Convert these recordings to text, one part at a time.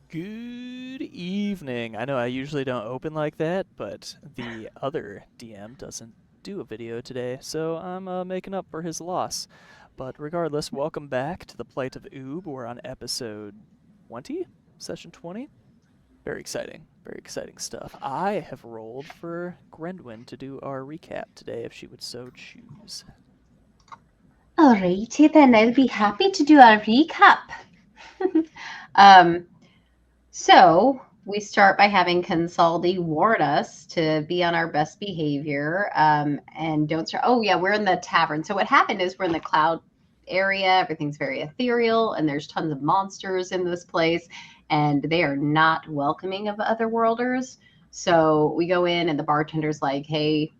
Good evening. I know I usually don't open like that, but the other DM doesn't do a video today, so I'm making up for his loss. But regardless, welcome back to the Plight of Oob. We're on episode 20, session 20. Very exciting stuff. I have rolled for Grendwin to do our recap today if she would so choose. Alrighty then, I'll be happy to do our recap. um, so we start by having Consaldi warn us to be on our best behavior and don't start. Oh yeah, we're in the tavern. So what happened is we're in the cloud area. Everything's very ethereal, and there's tons of monsters in this place, and they are not welcoming of otherworlders. So we go in, and the bartender's like, "Hey,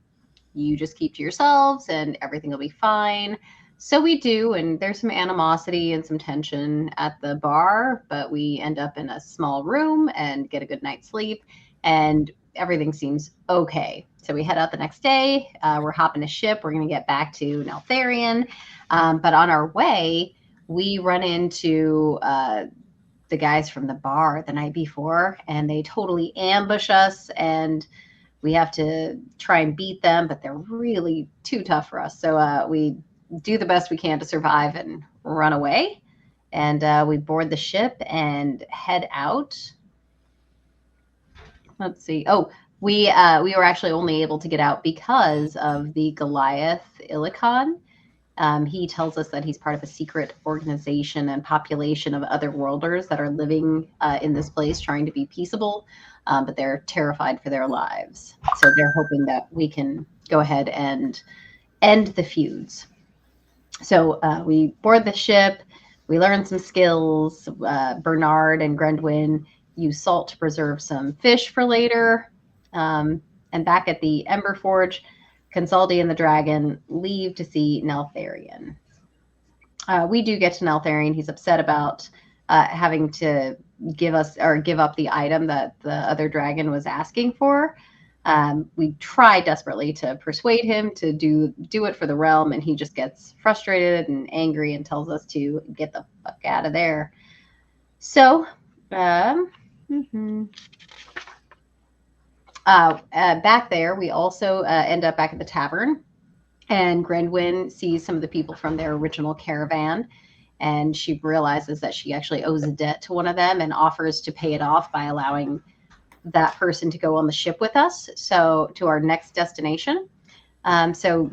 you just keep to yourselves and everything will be fine." So we do, and there's some animosity and some tension at the bar, but we end up in a small room and get a good night's sleep, and everything seems okay. So we head out the next day. We're hopping a ship. We're going to get back to Neltharion. But on our way, we run into the guys from the bar the night before, and they totally ambush us, and we have to try and beat them, but they're really too tough for us. So we do the best we can to survive and run away. And we board the ship and head out. Let's see. Oh, we were actually only able to get out because of the Goliath Illichon. He tells us that he's part of a secret organization and population of other worlders that are living in this place trying to be peaceable, but they're terrified for their lives. So they're hoping that we can go ahead and end the feuds. So we board the ship, we learn some skills. Bernard and Grendwin use salt to preserve some fish for later. And back at the Ember Forge, Consaldi and the dragon leave to see Neltharion. We do get to Neltharion. He's upset about having to give us or give up the item that the other dragon was asking for. We try desperately to persuade him to do it for the realm, and he just gets frustrated and angry and tells us to get the fuck out of there. So, mhm. Back there, we also end up back at the tavern, and Grendwin sees some of the people from their original caravan, and she realizes that she actually owes a debt to one of them and offers to pay it off by allowing that person to go on the ship with us. So to our next destination. So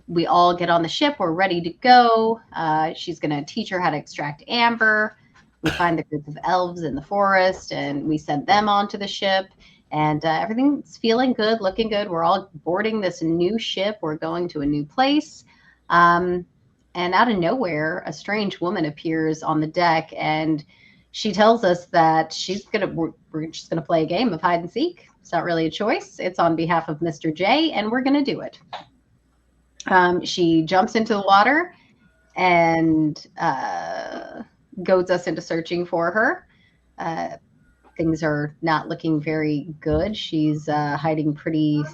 we all get on the ship. We're ready to go. She's going to teach her how to extract amber. We find the group of elves in the forest, and we send them onto the ship. And everything's feeling good, looking good. We're all boarding this new ship. We're going to a new place. And out of nowhere, a strange woman appears on the deck, and she tells us that we're just gonna play a game of hide and seek. It's not really a choice. It's on behalf of Mr. J, and we're gonna do it. She jumps into the water and goads us into searching for her. Uh, Things are not looking very good. She's hiding pretty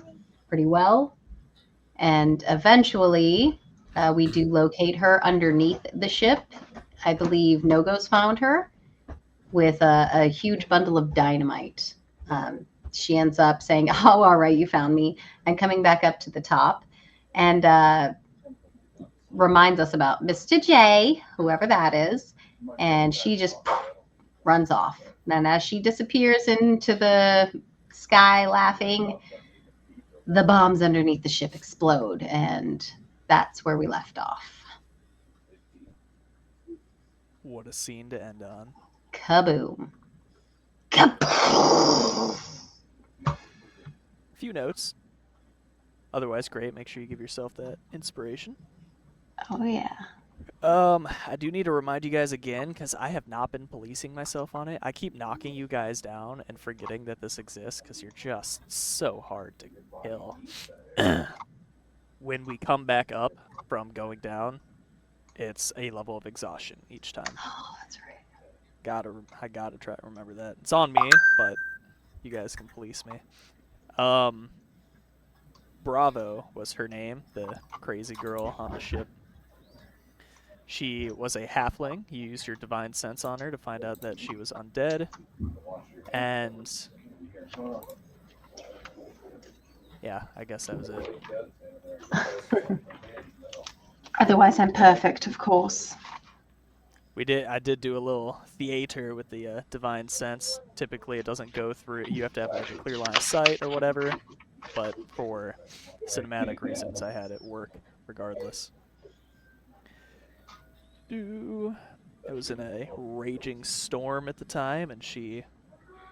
well, and eventually we do locate her underneath the ship. I believe Nogos found her with a huge bundle of dynamite. She ends up saying, "Oh, all right, you found me," and coming back up to the top, and reminds us about Mr. J, whoever that is, and she just runs off. And as she disappears into the sky laughing, the bombs underneath the ship explode, and that's where we left off. What a scene to end on. Kaboom. Kaboom. Few notes. Otherwise, great. Make sure you give yourself that inspiration. Oh, yeah. I do need to remind you guys again, because I have not been policing myself on it. I keep knocking you guys down and forgetting that this exists, because you're just so hard to kill. When we come back up from going down, it's a level of exhaustion each time. Oh, that's right. I gotta try to remember that. It's on me, but you guys can police me. Um, Bravo was her name, the crazy girl on the ship. She was a halfling. You used your divine sense on her to find out that she was undead. And yeah, I guess that was it. Otherwise, I'm perfect, of course. I did do a little theater with the divine sense. Typically, it doesn't go through. You have to have like a clear line of sight or whatever. But for cinematic reasons, I had it work regardless. It was in a raging storm at the time, and she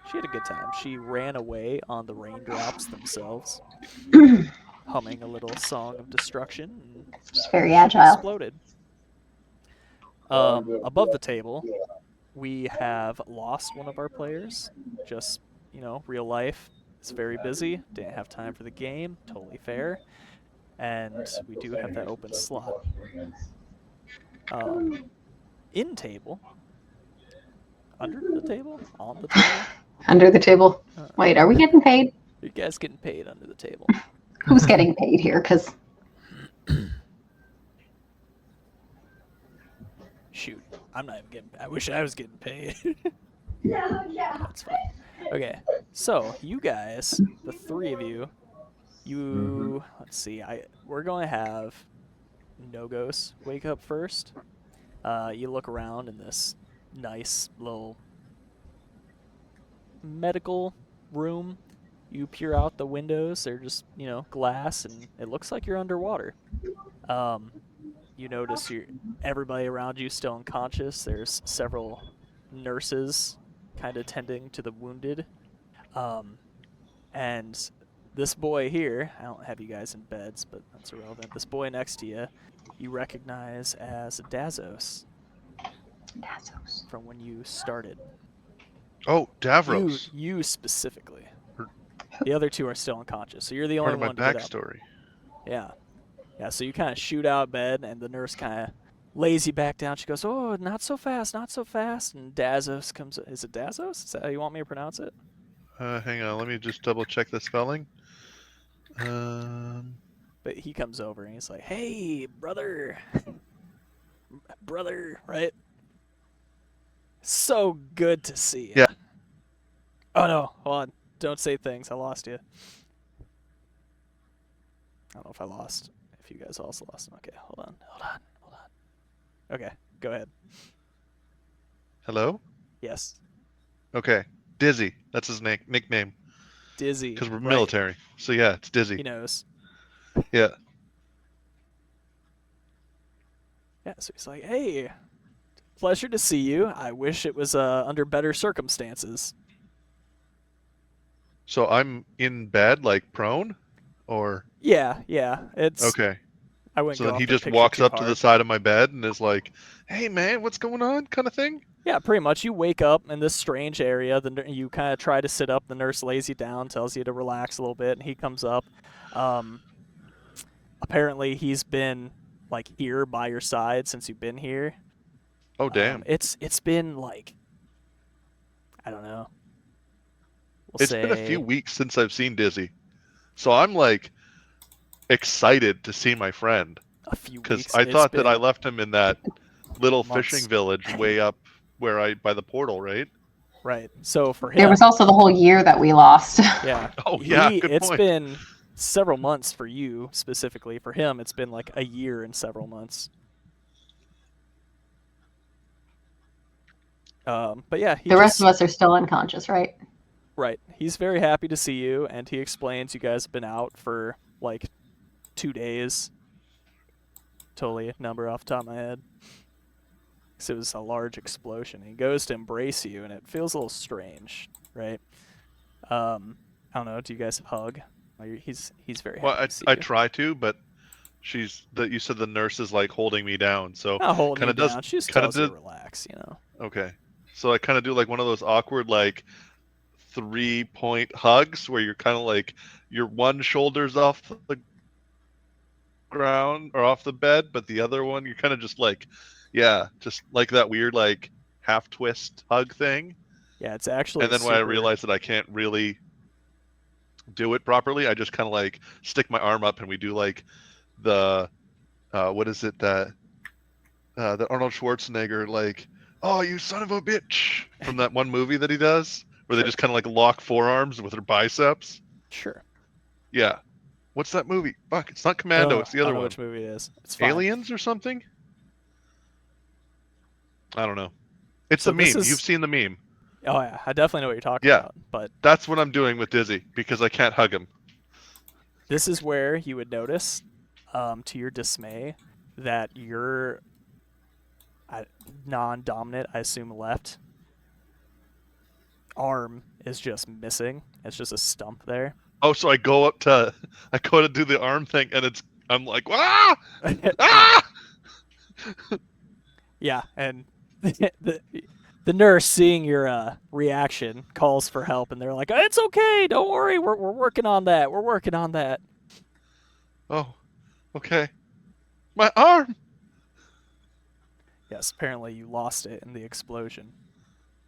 had a good time. She ran away on the raindrops themselves, humming a little song of destruction, and She's very she agile. exploded. Above the table, we have lost one of our players. Just, real life. It's very busy. Didn't have time for the game. Totally fair. And we do have that open slot. In table. Under the table? On the table? Under the table. Wait, are we getting paid? You guys getting paid under the table? Who's getting paid here? Because shoot, I'm not even getting. I wish I was getting paid. Yeah. That's fine. Okay, so you guys, the three of you, let's see. We're going to have Nogos wake up first. You look around in this nice little medical room. You peer out the windows. They're just, glass, and it looks like you're underwater. You notice everybody around you still unconscious. There's several nurses kind of tending to the wounded. And this boy here, I don't have you guys in beds, but that's irrelevant. This boy next to you, you recognize as Dazos. From when you started. Oh, Davros. You specifically. The other two are still unconscious, so you're the only one to Part get of my up. backstory. Yeah. Yeah, so you kind of shoot out of bed, and the nurse kind of lays you back down. She goes, "Oh, not so fast, not so fast." And Dazos comes. Is it Dazos? Is that how you want me to pronounce it? Hang on, let me just double check the spelling. But he comes over and he's like, "Hey, brother, brother, right? So good to see you." Yeah. Oh no, hold on. Don't say things. I lost you. I don't know if I lost. If you guys also lost. Okay, hold on. Okay, go ahead. Hello? Yes. Okay. Dizzy. That's his nickname. Dizzy. Because we're right. military. So yeah, it's Dizzy. He knows. Yeah. Yeah, so he's like, "Hey, pleasure to see you. I wish it was under better circumstances." So I'm in bed, like prone? Or? Yeah. It's Okay. I wouldn't So go then off he the just picture walks too up to the hard. side of my bed and is like, "Hey man, what's going on?" kind of thing? Yeah, pretty much. You wake up in this strange area. You kind of try to sit up. The nurse lays you down, tells you to relax a little bit, and he comes up. Apparently, he's been like here by your side since you've been here. Oh damn. It's been like, I don't know. It's been a few weeks since I've seen Dizzy. So I'm like excited to see my friend. A few Because weeks. I It's thought that I been left him in that little months. fishing village way up where by the portal, right? Right. So for him, there was also the whole year that we lost. yeah. Oh yeah, good It's point. been several months for you specifically. For him, it's been like a year and several months. But yeah, The rest of us are still unconscious, right? Right. He's very happy to see you, and he explains you guys have been out for like 2 days. Totally a number off the top of my head. Because it was a large explosion. He goes to embrace you, and it feels a little strange, right? I don't know. Do you guys hug? He's very happy to see I you. try to, but you said the nurse is like holding me down, so Not holding you does down. She just tells you to relax, Okay, so I kind of do like one of those awkward like 3-point hugs where you're kind of like your one shoulder's off the ground or off the bed, but the other one you're kind of just like, yeah, just like that weird like half twist hug thing. Yeah, it's actually. And then when I realize that I can't really do it properly, I just kind of like stick my arm up and we do like the what is it that that Arnold Schwarzenegger, like, "Oh, you son of a bitch," from that one movie that he does, where they Sure. just kind of like lock forearms with their biceps. Sure. Yeah. What's that movie? Fuck, it's not Commando. It's the I other don't know one. which movie it is. It's fine. Aliens or something? I don't know. It's So the this meme. You've is. seen the meme. Oh yeah, I definitely know what you're talking Yeah. about. But That's what I'm doing with Dizzy because I can't hug him. this is where you would notice, to your dismay, that your non-dominant, I assume left arm is just missing. It's just a stump there. Oh, so I go to do the arm thing, and I'm like, ah, ah. Yeah, and the nurse, seeing your reaction, calls for help, and they're like, "It's okay, don't worry, we're working on that. We're working on that." Oh, okay. My arm. Yes, apparently you lost it in the explosion.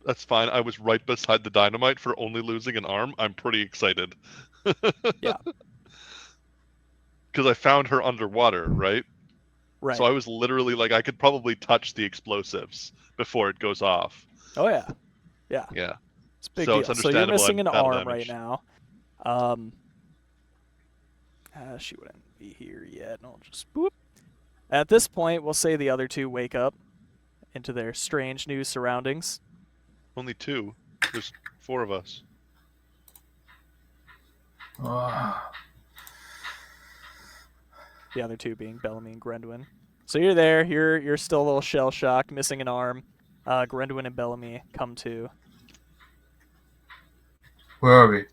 That's fine. I was right beside the dynamite for only losing an arm. I'm pretty excited. Yeah. Because I found her underwater, right? Right. So I was literally like, I could probably touch the explosives before it goes off. Oh yeah. Yeah. Yeah. It's a big So deal. it's So you're understandable missing I'm an battle arm right damaged. now. She wouldn't be here yet. And I'll just boop. At this point, we'll say the other two wake up into their strange new surroundings. Only two. There's 4 of us. The other two being Bellamy and Grendwin. So you're there. You're still a little shell shocked, missing an arm. Grendwin and Bellamy come to. Where are we?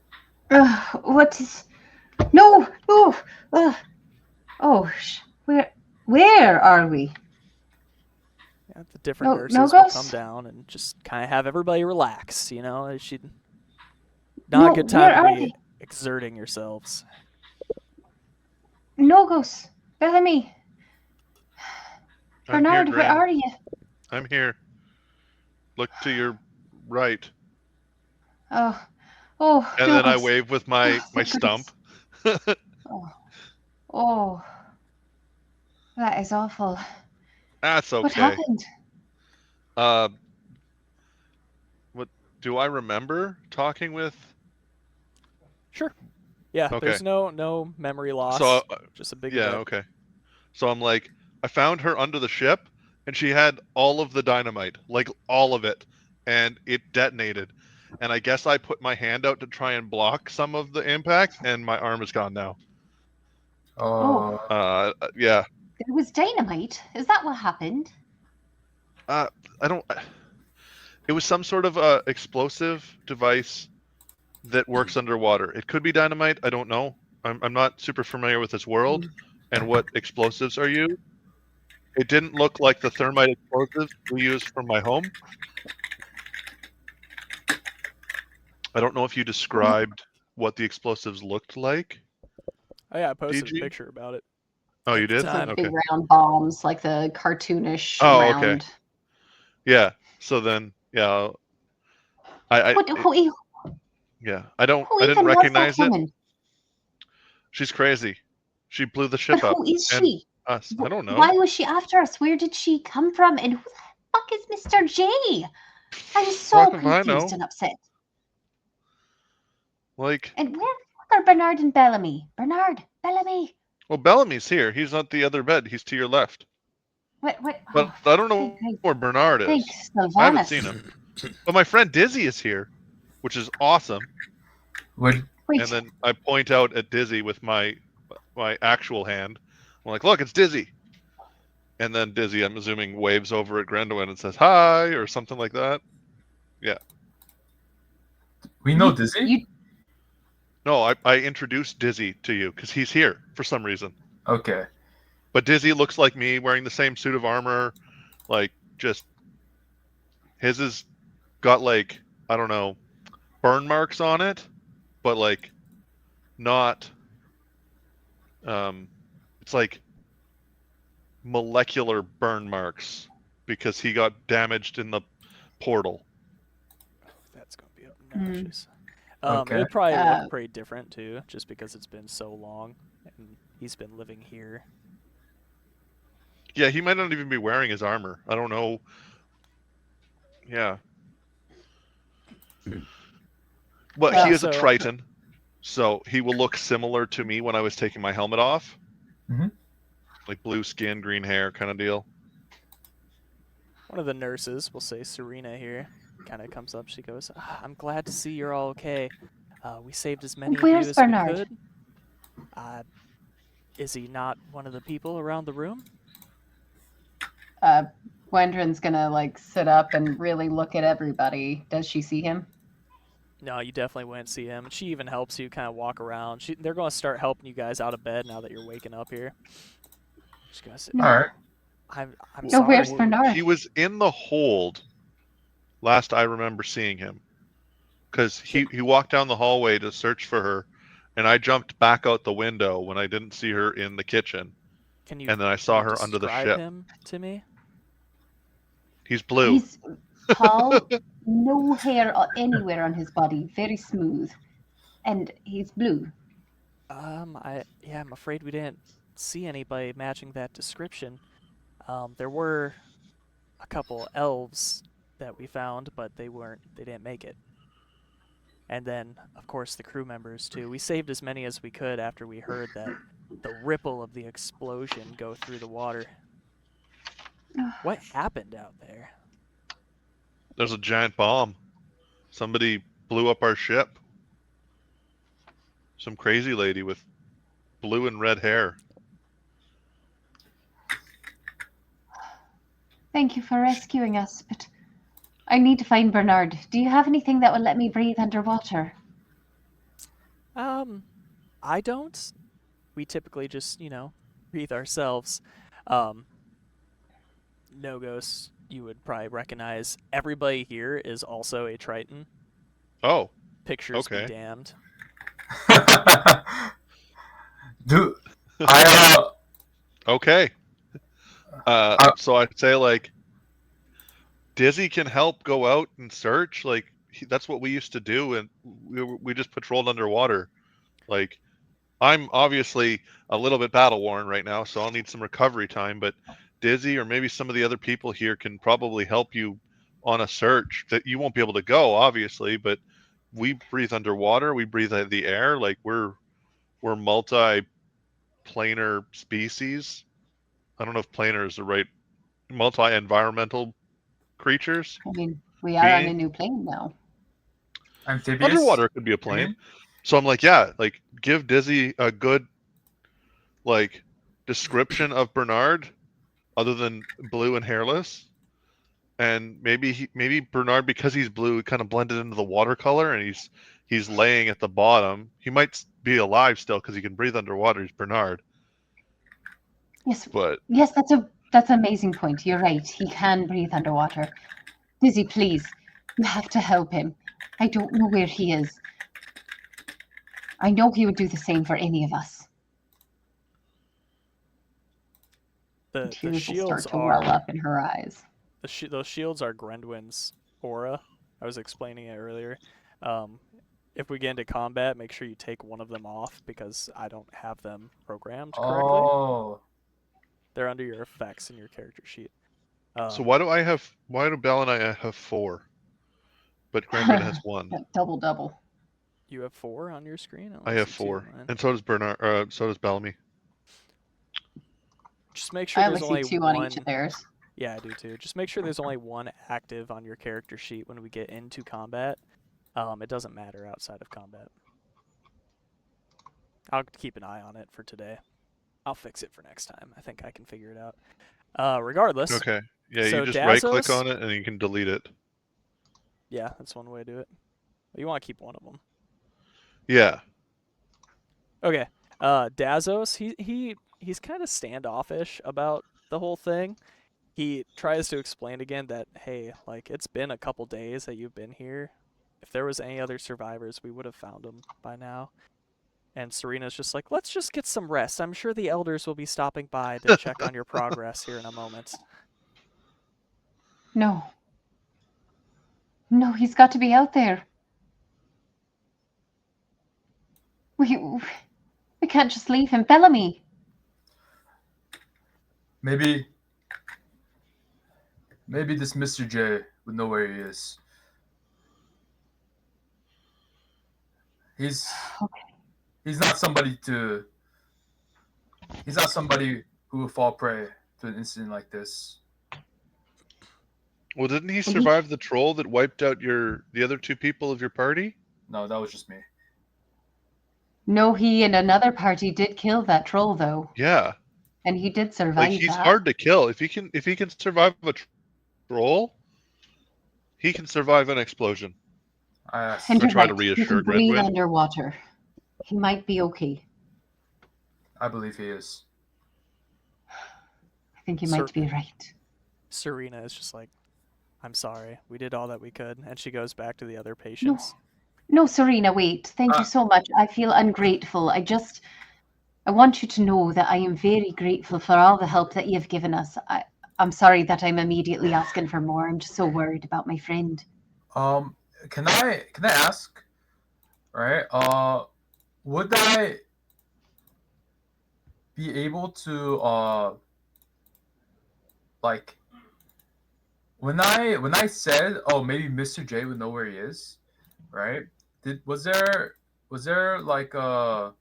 What is? No, no. Where are we? Yeah, the different No, nurses will come Ghost? down and just kind of have everybody relax. You know, it should not No, a good where time are to be they? exerting yourselves. Nogos, Bellamy, I'm here, Bernard, where Gran. are you? I'm here. Look to your right. Oh, And then I Nogos. wave with my Thank stump. goodness. Oh, that is awful. That's okay. What happened? What do I remember talking with? Sure. Yeah, Okay. there's no memory loss. So just a big yeah, rip. okay. So I'm like, I found her under the ship, and she had all of the dynamite, like all of it, and it detonated. And I guess I put my hand out to try and block some of the impact, and my arm is gone now. Oh, Yeah. There was dynamite. Is that what happened? I don't. It was some sort of explosive device that works underwater. It could be dynamite. I don't know. I'm not super familiar with this world and what explosives are used. It didn't look like the thermite explosives we use from my home. I don't know if you described what the explosives looked like. Oh yeah, I posted DG? a picture about it. Oh, at you the did? time. Okay. Big round bombs, like the cartoonish Oh, round. okay. Yeah. So then, yeah, I Who yeah, I even didn't was that recognize it. woman? She's crazy. She blew the But ship up. who is And she? us. I don't know. Why was she after us? Where did she come from? And who the fuck is Mr. J? I'm so Fuck if I confused know. and upset. Like, And where the fuck are Bernard and Bellamy? Bernard, Bellamy. well, Bellamy's here. He's at the other bed. He's to your left. What? But I don't know where Bernard is. Thanks, I haven't Sylvanas. seen him. But my friend Dizzy is here, which is awesome. what? Wait, And then I point out at Dizzy with my actual hand. I'm like, look, it's Dizzy. And then Dizzy, I'm assuming, waves over at Grendwin and says hi or something like that. Yeah. We know Dizzy? you No, I introduced Dizzy to you because he's here for some reason. Okay. But Dizzy looks like me, wearing the same suit of armor. Like, just his is got like, I don't know, burn marks on it, but like not it's like molecular burn marks because he got damaged in the portal. That's gonna be obnoxious. Okay. It probably look pretty different too, just because it's been so long and he's been living here. Yeah, he might not even be wearing his armor. I don't know. Yeah. But Well- he is a So Triton, so he will look similar to me when I was taking my helmet off. Mhm. Like blue skin, green hair kind of deal. one of the nurses, we'll say Serena here, kind of comes up. She goes, "I'm glad to see you're all okay. We saved as many of you Where's as we Bernard? could. Is he not one of the people around the room?" Gwendryn's gonna like sit up and really look at everybody. Does she see him? No, you definitely wouldn't see him. She even helps you kind of walk around. They're going to start helping you guys out of bed now that you're waking up here. She's going to say, No. All right. I'm No, sorry. where's Bernard? He was in the hold last I remember seeing him. Because he walked down the hallway to search for her, and I jumped back out the window when I didn't see her in the kitchen. Can you, And then I can saw you her under the describe ship. him to me? He's blue. He's tall, no hair anywhere on his body, very smooth, and he's blue. I'm afraid we didn't see anybody matching that description. There were a couple elves that we found, but they didn't make it. And then, of course, the crew members too. We saved as many as we could after we heard that the ripple of the explosion go through the water. What happened out there? There's a giant bomb. Somebody blew up our ship. Some crazy lady with blue and red hair. Thank you for rescuing us, but I need to find Bernard. Do you have anything that will let me breathe underwater? I don't. We typically just, breathe ourselves. Um, Nogos, you would probably recognize. Everybody here is also a Triton. Oh, Pictures be okay. damned. Do I Okay. So I'd say like Dizzy can help go out and search. Like that's what we used to do, and we just patrolled underwater. Like I'm obviously a little bit battle worn right now, so I'll need some recovery time. But Dizzy or maybe some of the other people here can probably help you on a search. That you won't be able to go, obviously, but we breathe underwater. We breathe the air. Like we're multi-planar species. I don't know if planar is the right multi-environmental creatures. I mean, we are on a new plane now. amphibious? Underwater could be a plane. So I'm like, yeah, like give Dizzy a good like description of Bernard other than blue and hairless. And maybe Bernard, because he's blue, kind of blended into the watercolor, and he's laying at the bottom. He might be alive still because he can breathe underwater. He's Bernard. Yes, But yes, that's an amazing point. You're right. He can breathe underwater. Dizzy, please, you have to help him. I don't know where he is. I know he would do the same for any of us. The Tears will shields start to well are up in her eyes. those shields are Grendwyn's aura. I was explaining it earlier. If we get into combat, make sure you take one of them off because I don't have them programmed correctly. Oh. They're under your effects in your character sheet. so why do Belle and I have 4, but Grandin has 1? Double. You have 4 on your screen? I have 4, and so does Bernard. So does Bellamy. Just make sure I there's only only see 2 one. on each of theirs. Yeah, I do too. Just make sure there's only one active on your character sheet when we get into combat. It doesn't matter outside of combat. I'll keep an eye on it for today. I'll fix it for next time. I think I can figure it out. Regardless. Okay. Yeah, So you just right click Dazos- on it and you can delete it. Yeah, that's one way to do it. You want to keep one of them. Yeah. Okay. Dazos, he's kind of standoffish about the whole thing. He tries to explain again that, hey, like, it's been a couple days that you've been here. If there was any other survivors, we would have found them by now. And Serena's just like, let's just get some rest. I'm sure the elders will be stopping by to check on your progress here in a moment. No, he's got to be out there. We can't just leave him. Bellamy! Maybe Maybe this Mr. J would know where he is. He's Okay. he's not somebody to. He's not somebody who would fall prey to an incident like this. Well, didn't he Well, survive the troll that wiped out the other two people of your party? No, that was just me. No, he and another party did kill that troll, though, Yeah, and he did like survive he's that. hard to kill. If he can survive a troll, he can survive an explosion. I And Or you're try right. to He reassure can breathe Grenwyn. underwater. He might be okay. believe he is. I think you Sir- might be right. Serena is just like, I'm sorry. We did all that we could. And she goes back to the other patients. No, Serena, wait. Thank you so much. I feel ungrateful. I want you to know that I am very grateful for all the help that you've given us. I'm sorry that I'm immediately asking for more. I'm just so worried about my friend. Can I ask? Right. Would I be able to like when I said, oh, maybe Mr. J would know where he is, right? Was there like a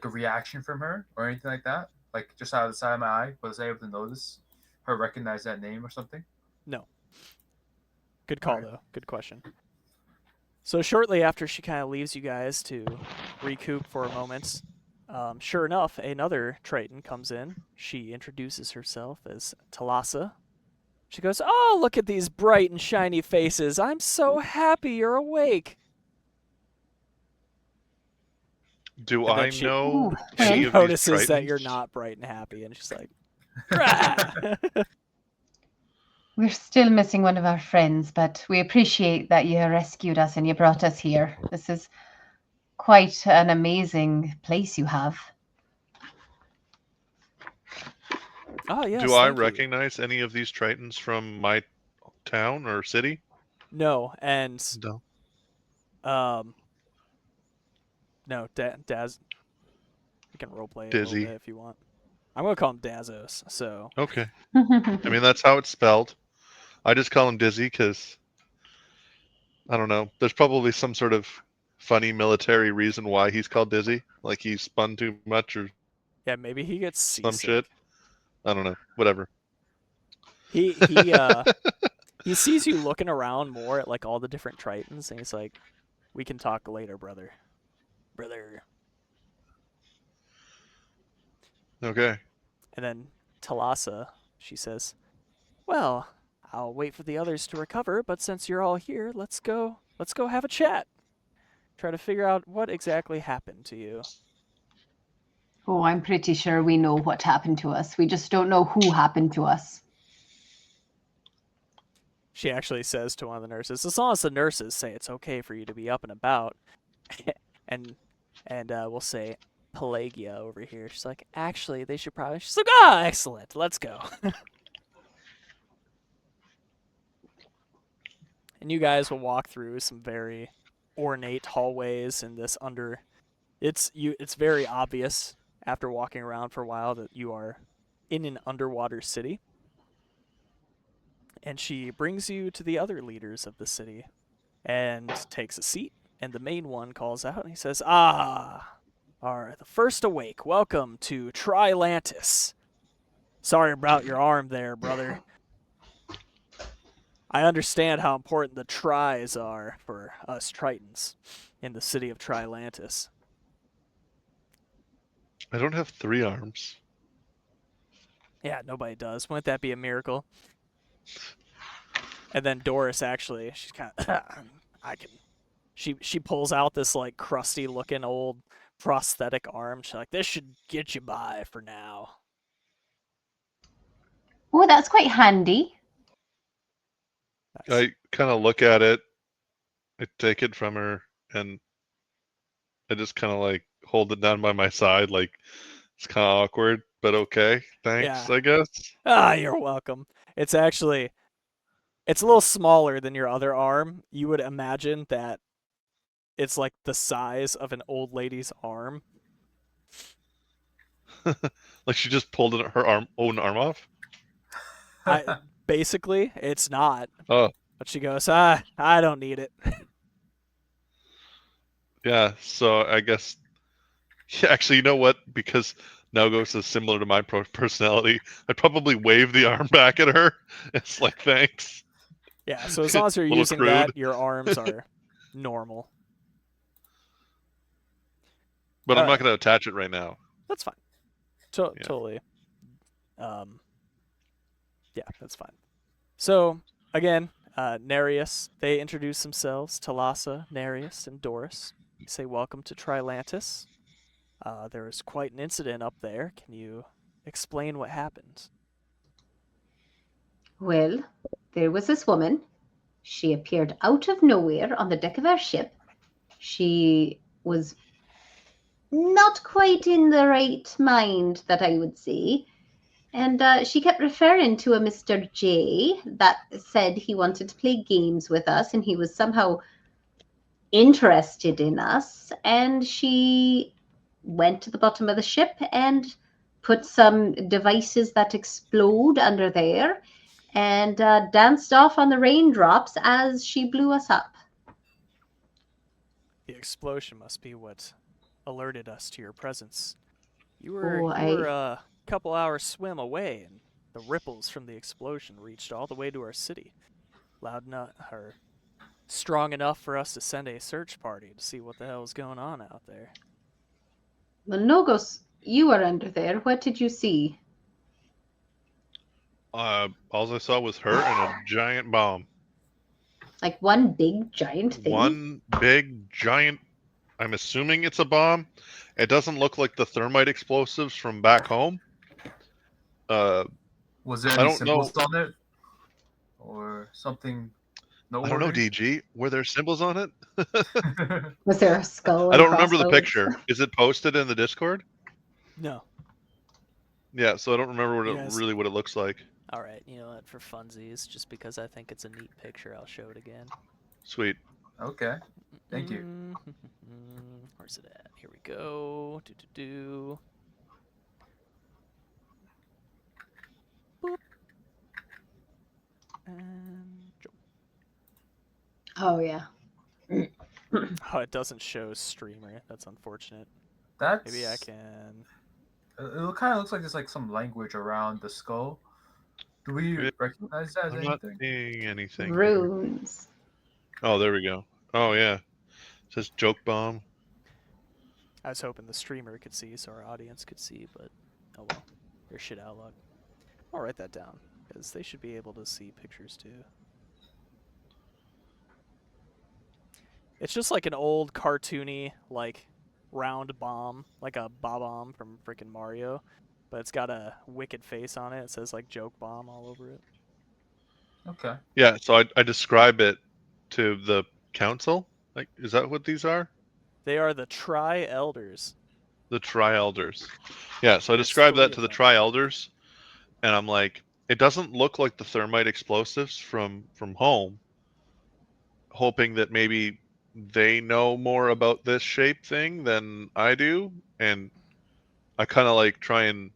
reaction from her or anything like that? Like just out of the side of my eye, was I able to notice her recognize that name or something? No. Good call, Alright. though. Good question. So shortly after she kind of leaves you guys to recoup for a moment, sure enough, another Triton comes in. She introduces herself as Talassa. She goes, "Oh, look at these bright and shiny faces. I'm so happy you're awake." Do And then I she- know Ooh, any She of these notices that Tritons? you're not bright and happy, and she's like, "Rah!" We're still missing one of our friends, but we appreciate that you rescued us and you brought us here. This is quite an amazing place you have. "Oh, yes, Do I thank you." recognize any of these Tritons from my town or city? No, and No. no, Daz. We can roleplay it a little Dizzy. bit if you want. I'm gonna call him Dazos. So Okay. I mean, that's how it's spelled. I just call him Dizzy because, I don't know, there's probably some sort of funny military reason why he's called Dizzy. Like he spun too much or yeah, maybe he gets some seasick. shit. I don't know. Whatever. He he sees you looking around more at like all the different Tritons, and he's like, "We can talk later, brother." Brother. Okay. And then Talassa, she says, "Well, I'll wait for the others to recover, but since you're all here, let's go have a chat. Try to figure out what exactly happened to you." Oh, I'm pretty sure we know what happened to us. We just don't know who happened to us. She actually says to one of the nurses, "As long as the nurses say it's okay for you to be up and about," and we'll say Pelagia over here. She's like, "Actually, they should probably." She's like, "Ah, excellent. Let's go." And you guys will walk through some very ornate hallways in this under. It's very obvious after walking around for a while that you are in an underwater city. And she brings you to the other leaders of the city and takes a seat. And the main one calls out and he says, "Ah, are the first awake. Welcome to Trilantis. Sorry about your arm there, brother. I understand how important the tries are for us Tritons in the city of Trilantis." I don't have 3 arms. Yeah, nobody does. Wouldn't that be a miracle? And then Doris actually, she's kind of, I can. She pulls out this like crusty looking old prosthetic arm. She's like, "This should get you by for now." Oh, that's quite handy. Nice. I kind of look at it, I take it from her, and I just kind of like hold it down by my side. Like it's kind of awkward, but okay. Thanks, Yeah. I guess. Ah, you're welcome. It's actually, it's a little smaller than your other arm. You would imagine that it's like the size of an old lady's arm. Like she just pulled her own arm off. Basically, it's not. Oh, But she goes, I don't need it. yeah. So I guess. Yeah, actually, you know what? Because Nalgos is similar to my personality, I'd probably wave the arm back at her. It's like, thanks. Yeah, so as long as you're Little using that, crude. your arms are normal. But All I'm not right, going to attach it right now. that's fine. Yeah. Totally. Yeah, that's fine. So, again, Nereus, they introduce themselves, Talassa, Nereus, and Doris. They say, welcome to Trilantis. There was quite an incident up there. Can you explain what happened? Well, there was this woman. She appeared out of nowhere on the deck of our ship. She was not quite in the right mind, that I would say. And she kept referring to a Mr. J that said he wanted to play games with us and he was somehow interested in us. And she went to the bottom of the ship and put some devices that explode under there and danced off on the raindrops as she blew us up. The explosion must be what alerted us to your presence. You Oh, were a couple hours swim away, and the ripples from the explosion reached all the way to our city. Loud enough, or strong enough for us to send a search party to see what the hell is going on out there. Well, Nogos, you were under there. What did you see? All I saw was her and a giant bomb. Like one big giant thing? One big giant. I'm assuming it's a bomb. It doesn't look like the thermite explosives from back home. Was there I any don't know. symbols on it? Or something I don't know, noteworthy? DG. Were there symbols on it? Was there a skull I and don't remember the crossbones? picture. Is it posted in the Discord? No. Yeah, so I don't remember what Yes. really what it looks like. All right, you know what? For funsies, just because I think it's a neat picture, I'll show it again. Sweet. Okay. Thank you. Where's it at? Here we go. Boop. And jump. Oh, yeah. Oh, it doesn't show streamer. That's unfortunate. That's Maybe I can. It kind of looks like there's like some language around the skull. Do we recognize that as I'm not anything? seeing anything here. Runes. Oh, there we go. Oh yeah. It says joke bomb. I was hoping the streamer could see so our audience could see, but oh well. Your shit out luck. I'll write that down, because they should be able to see pictures too. It's just like an old cartoony, like, round bomb, like a bomb from frickin' Mario, but it's got a wicked face on it. It says like joke bomb all over it. Okay. Yeah, so I describe it to the council. Like, is that what these are? They are the Tri-Elders. The Tri-Elders. Yeah, so I There's describe 3 that of to the them. Tri-Elders, and I'm like, it doesn't look like the thermite explosives from home. Hoping that maybe they know more about this shape thing than I do, and I kind of like try and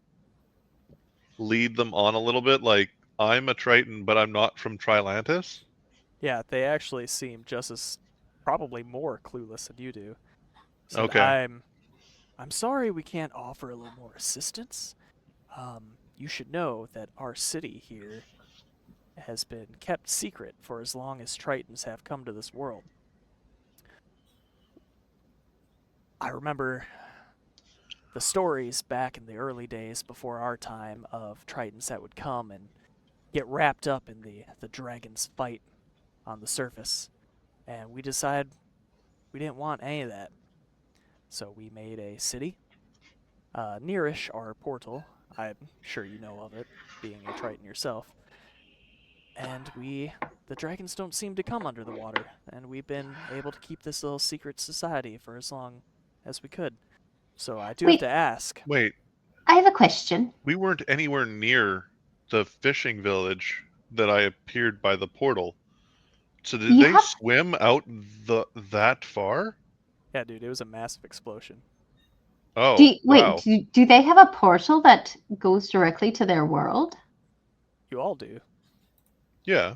lead them on a little bit. Like, I'm a Triton, but I'm not from Trilantis. Yeah, they actually seem just as probably more clueless than you do. Said, Okay. I'm sorry we can't offer a little more assistance. You should know that our city here has been kept secret for as long as Tritons have come to this world. I remember the stories back in the early days before our time of Tritons that would come and get wrapped up in the dragon's fight on the surface. And we decided we didn't want any of that. So we made a city nearish our portal. I'm sure you know of it, being a Triton yourself. And the dragons don't seem to come under the water, and we've been able to keep this little secret society for as long as we could. So I do have to ask. Wait, I have a question. we weren't anywhere near the fishing village that I appeared by the portal. So did You they have- swim out that far? Yeah, dude, it was a massive explosion. Oh, Wait, wow. do they have a portal that goes directly to their world? You all do. Yeah.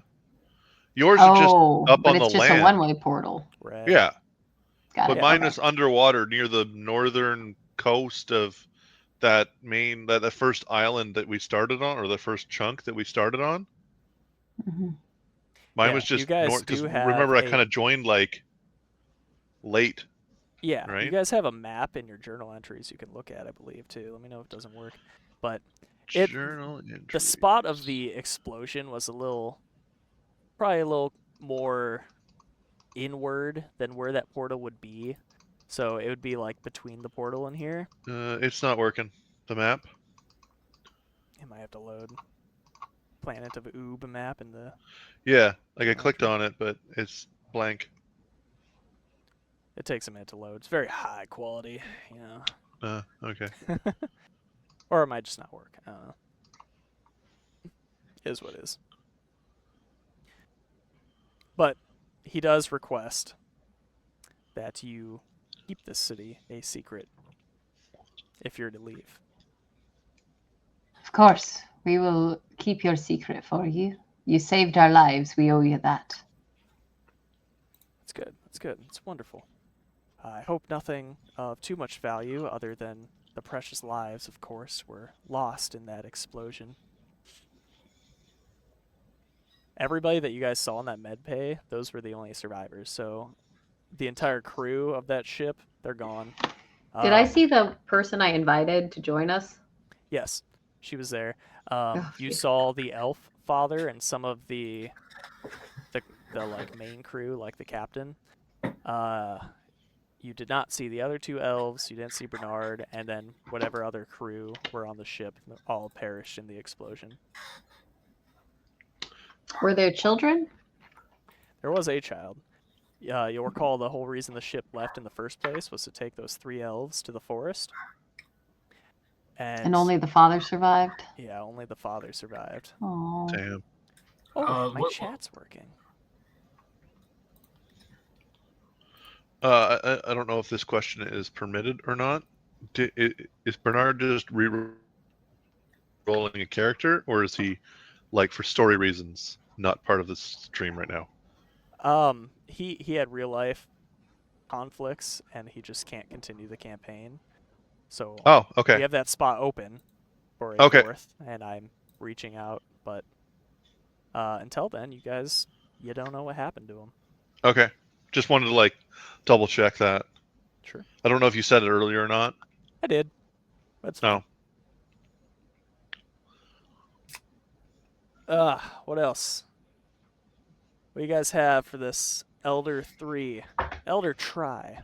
Yours are just up but on the it's just a land. one-way portal. Right. Yeah. Got But it. mine Okay. is underwater near the northern coast of that that first island that we started on, or the first chunk that we started on. Mhm. Mine Yeah, was you just guys north, because do have remember I a kind of joined like late, yeah, you right? guys have a map in your journal entries you can look at, I believe, too. Let me know if it doesn't work. But it Journal the spot of entries. the explosion was probably a little more inward than where that portal would be. So it would be like between the portal and here. It's not working. The map. It might have to load Planet of Oob map in the Yeah, like I journal clicked entry. on it, but it's blank. It takes a minute to load. It's very high quality, you Okay. know. Or it might just not work. I don't know. Is what is. But he does request that you keep this city a secret if you're to leave. Of course, we will keep your secret for you. You saved our lives. We owe you that. That's good. That's good. It's wonderful. I hope nothing of too much value, other than the precious lives, of course, were lost in that explosion. Everybody that you guys saw in that med bay, those were the only survivors. So the entire crew of that ship, they're gone. Did I see the person I invited to join us? Yes, she was there. Oh, You phew. saw the elf father and some of the like main crew, like the captain. Uh, you did not see the other two elves. You didn't see Bernard, and then whatever other crew were on the ship all perished in the explosion. Were there children? There was a child. You'll recall the whole reason the ship left in the first place was to take those 3 elves to the forest. And only the father survived? Yeah, only the father survived. Oh. Damn. Oh, my What- chat's working. I don't know if this question is permitted or not. Is Bernard just re-rolling a character, or is he, like, for story reasons, not part of the stream right now? He had real life conflicts, and he just can't continue the campaign. So Oh, we okay. have that spot open for a Okay. fourth, and I'm reaching out. But until then, you don't know what happened to him. Okay. Just wanted to, like, double check that. Sure, I don't know if you said it earlier or not. I did. That's fine. What else? What do you guys have for this Elder 3? Elder Try.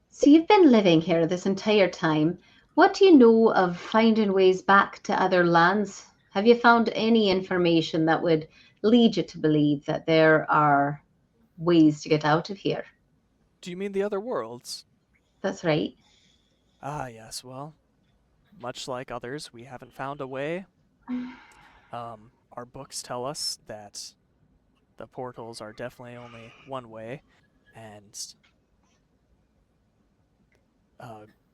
So you've been living here this entire time. What do you know of finding ways back to other lands? Have you found any information that would lead you to believe that there are ways to get out of here? Do you mean the other worlds? That's right. Ah, yes. Well, much like others, we haven't found a way. Our books tell us that the portals are definitely only one way, and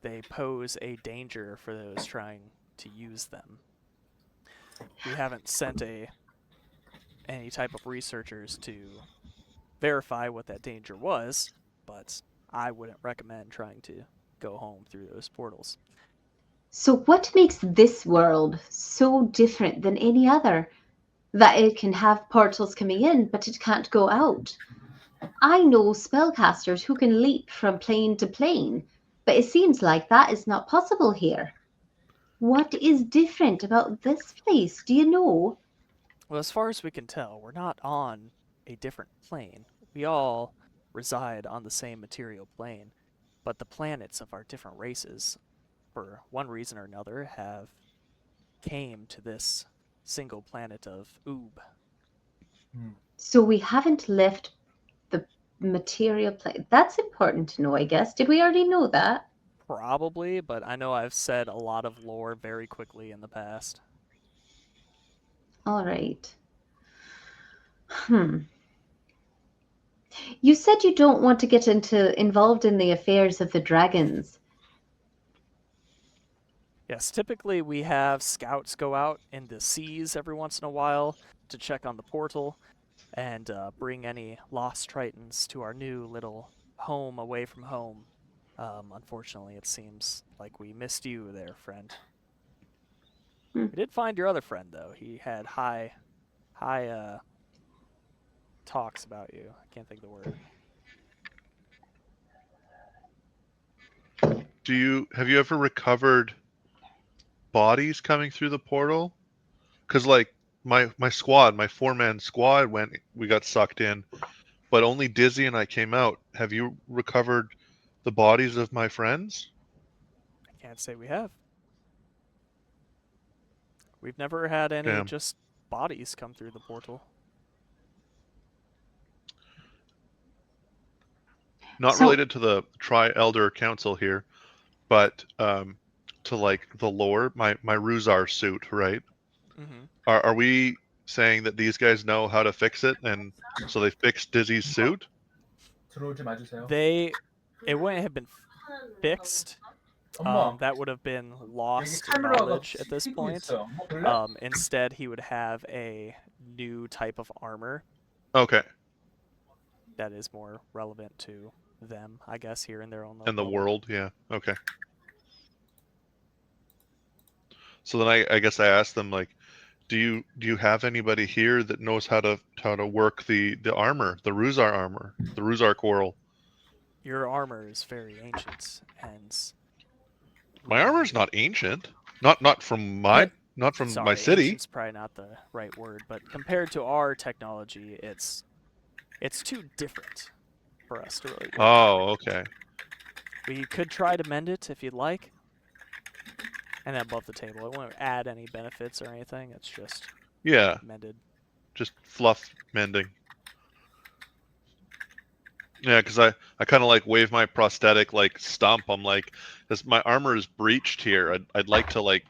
they pose a danger for those trying to use them. We haven't sent any type of researchers to verify what that danger was, but I wouldn't recommend trying to go home through those portals. So what makes this world so different than any other? That it can have portals coming in, but it can't go out. I know spellcasters who can leap from plane to plane, but it seems like that is not possible here. What is different about this place? Do you know? Well, as far as we can tell, we're not on a different plane. We all reside on the same material plane, but the planets of our different races, for one reason or another, have came to this single planet of Oob. So we haven't left the material plane. That's important to know, I guess. Did we already know that? Probably, but I know I've said a lot of lore very quickly in the past. All right. You said you don't want to get involved in the affairs of the dragons. Yes, typically we have scouts go out in the seas every once in a while to check on the portal and bring any lost Tritons to our new little home away from home. Unfortunately, it seems like we missed you there, friend. Hmm. We did find your other friend, though. He had high talks about you. I can't think of the word. Have you ever recovered bodies coming through the portal? Because like my squad, my 4-man squad we got sucked in, but only Dizzy and I came out. Have you recovered the bodies of my friends? I can't say we have. We've never had any Damn. just bodies come through the portal. Not So- related to the Tri-Elder Council here, but to like the lore, my Ruzar suit, right? Mm-hmm. Are we saying that these guys know how to fix it, and so they fixed Dizzy's suit? 들어오지 마주세요. It wouldn't have been fixed. 엄마, That would have been 여기 lost 카메라가 knowledge at this 찍히고 point. 있어. 엄마 볼래? Instead, he would have a new type of armor Okay, that is more relevant to them, I guess, here in their own little and the bubble. world, yeah, okay. So then I guess I asked them, like, do you have anybody here that knows how to work the armor, the Ruzar armor, the Ruzar coral? Your armor is very ancient, and My armor's not ancient. Not from my sorry, city. ancient's probably not the right word, but compared to our technology, it's too different for us to really work. Oh, okay. We could try to mend it if you'd like. And then above the table, it won't add any benefits or anything. It's just Yeah, mended. just fluff mending. Yeah, because I kind of like wave my prosthetic like stump. I'm like, this my armor is breached here. I'd like to like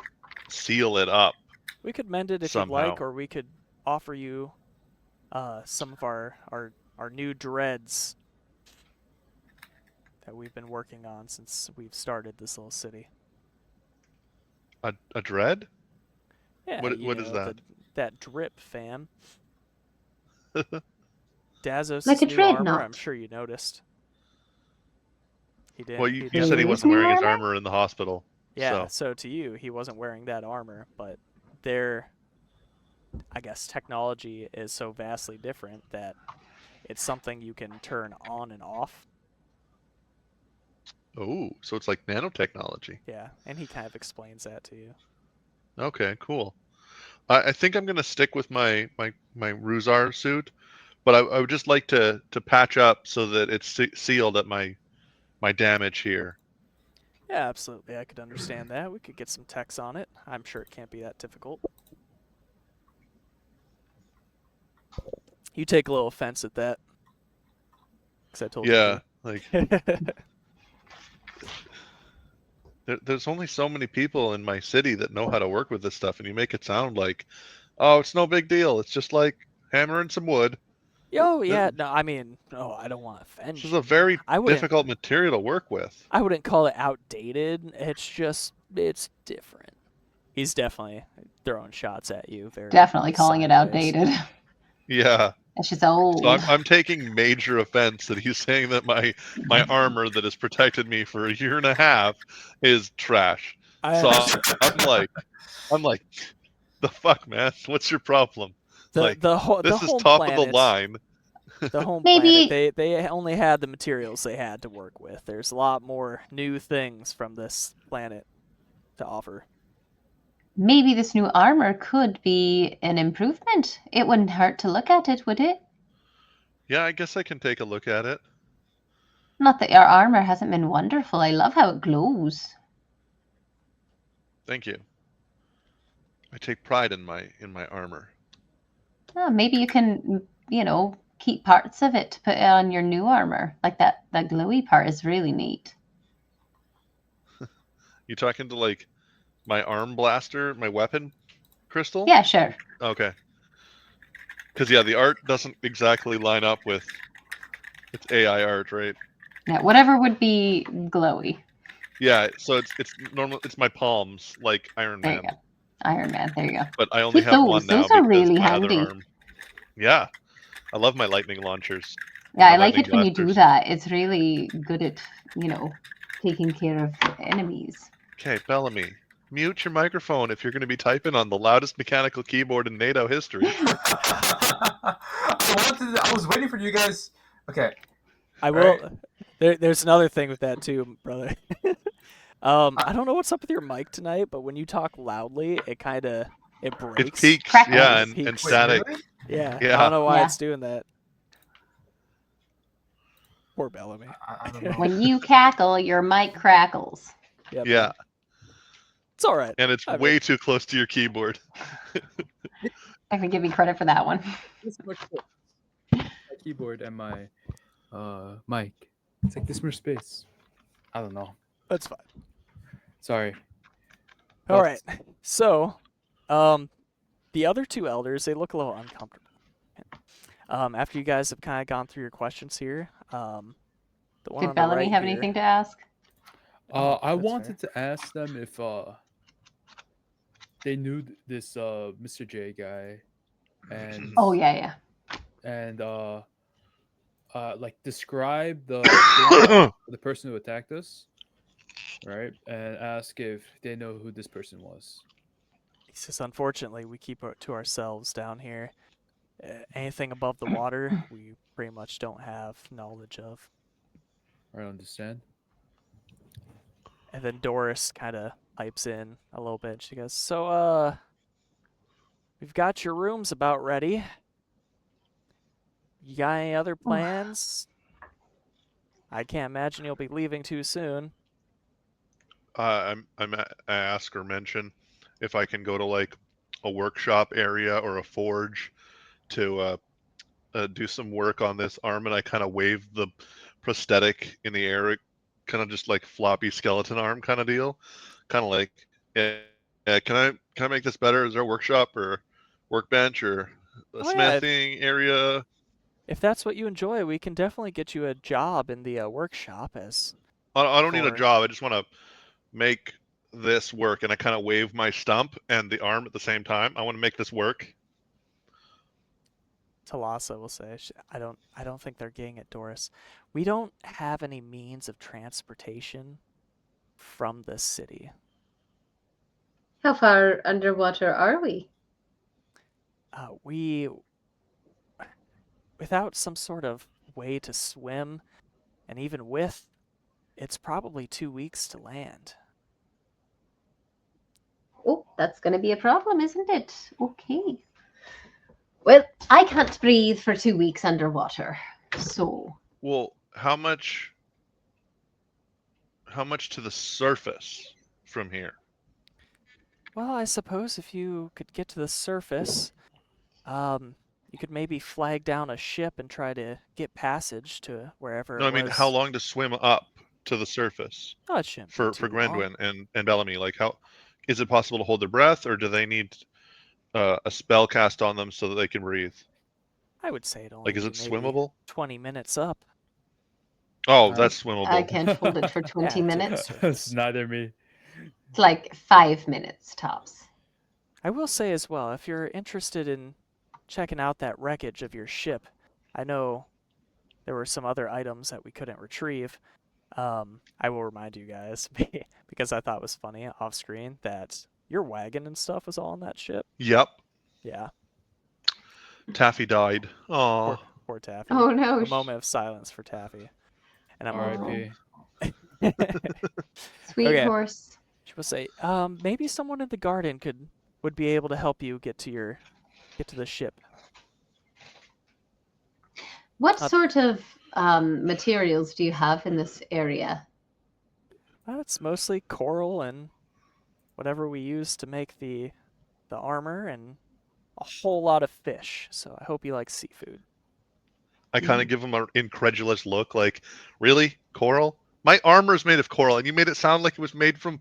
seal it up. We could mend it if Somehow. you'd like, or we could offer you some of our new dreads that we've been working on since we've started this little city. A dread? Yeah, What you is know, that? That drip, fam. Dazos' Like a new armor, dreadnought. I'm sure you noticed. He did. Well, he you did. said he His wasn't new wearing his armor? armor in the hospital. Yeah, So so to you, he wasn't wearing that armor, but their, I guess, technology is so vastly different that it's something you can turn on and off. oh, so it's like nanotechnology. Yeah, and he kind of explains that to you. Okay, cool. I think I'm gonna stick with my Ruzar suit, but I would just like to patch up so that it's sealed at my damage here. Yeah, absolutely. I could understand that. We could get some text on it. I'm sure it can't be that difficult. You take a little offense at that. Because I told Yeah, like you. there's only so many people in my city that know how to work with this stuff, and you make it sound like, oh, it's no big deal. It's just like hammering some wood. Yo, yeah, no, I mean, no, I don't want to offend This you. is a very I wouldn't- difficult material to work with. I wouldn't call it outdated. It's just, it's different. He's definitely throwing shots at you. Very Definitely calling it sideways. outdated. Yeah. It's just old. So I'm taking major offense that he's saying that my armor that has protected me for a year and a half is trash. I So understand. I'm like, the fuck, man? What's your problem? like, the This home is top planet, of the line. The home Maybe- planet, they only had the materials they had to work with. There's a lot more new things from this planet to offer. Maybe this new armor could be an improvement. It wouldn't hurt to look at it, would it? Yeah, I guess I can take a look at it. Not that your armor hasn't been wonderful. I love how it glows. Thank you. I take pride in my armor. Oh, maybe you can, keep parts of it to put on your new armor. Like that glowy part is really neat. You talking to like my arm blaster, my weapon crystal? Yeah, sure. Okay. Because yeah, the art doesn't exactly line up with it's AI art, right? Yeah, whatever would be glowy. Yeah, so it's normal. It's my palms, like Iron There you Man. go. Iron Man, there you go. But I only Keep have those. one now Those are because really my handy. other arm Yeah, I love my lightning launchers. Yeah, My I like lightning it when you do blasters. that. It's really good at, taking care of enemies. Okay, Bellamy, mute your microphone if you're going to be typing on the loudest mechanical keyboard in NATO history. I was waiting for you guys. Okay. I Right. will. There's another thing with that too, brother. I don't know what's up with your mic tonight, but when you talk loudly, it It breaks. peaks, Crackles. yeah, It and peaks. Wait, static. really? Yeah, I Yeah, don't know why Yeah. it's doing that. Poor Bellamy. I don't know. When you cackle, your mic crackles. Yeah, yeah, man. It's all right. and it's I mean, way too close to your keyboard. I can give you credit for that one. This much my keyboard and my mic. It's like this much space. I don't know. that's fine. Sorry. All right. So, the other two elders, they look a little uncomfortable. After you guys have kind of gone through your questions here, the one Did on the Bellamy right have here, anything to ask? Oh, I that's wanted to ask them if they knew this Mr. J guy, and Oh, yeah. and like describe the person who attacked us, right? And ask if they know who this person was. He says, unfortunately, we keep it to ourselves down here. Anything above the water, we pretty much don't have knowledge of. I don't understand. And then Doris kind of pipes in a little bit. She goes, so, we've got your rooms about ready. You got any other plans? I can't imagine you'll be leaving too soon. I ask or mention if I can go to like a workshop area or a forge to do some work on this arm, and I kind of wave the prosthetic in the air, kind of just like floppy skeleton arm kind of deal, kind of like, yeah, can I make this better? Is there a workshop or workbench or a Oh, yeah. smithing area? If that's what you enjoy, we can definitely get you a job in the workshop as I don't need a for- job. I just want to make this work, and I kind of wave my stump and the arm at the same time. I want to make this work. Talassa will say. I don't think they're getting it, Doris. We don't have any means of transportation from this city. How far underwater are we? We, without some sort of way to swim, and even with, it's probably 2 weeks to land. Oh, that's going to be a problem, isn't it? Okay. Well, I can't breathe for 2 weeks underwater. So, Well, how much to the surface from here? Well, I suppose if you could get to the surface, you could maybe flag down a ship and try to get passage to wherever No, it I mean was. how long to swim up to the surface Oh, it shouldn't be for too long. Grandwin and Bellamy? Like, how is it possible to hold their breath, or do they need a spell cast on them so that they can breathe? I would say it only Like, is be it maybe swimmable? 20 minutes up. Oh, that's swimmable. I can't hold it for 20 Yeah, to the minutes. surface. It's neither me. It's like 5 minutes tops. I will say as well, if you're interested in checking out that wreckage of your ship, I know there were some other items that we couldn't retrieve. I will remind you guys, because I thought it was funny off screen, that your wagon and stuff was all on that ship. Yep. Yeah, Taffy died. Oh, poor Taffy. Oh, no. A moment of silence for Taffy. And I'm R.I.P. Sweet Okay. horse. She will say, maybe someone in the garden would be able to help you get to the ship. What sort of materials do you have in this area? It's mostly coral and whatever we use to make the armor, and a whole lot of fish. So I hope you like seafood. I kind of give him an incredulous look, like, really, coral? My armor's made of coral, and you made it sound like it was made from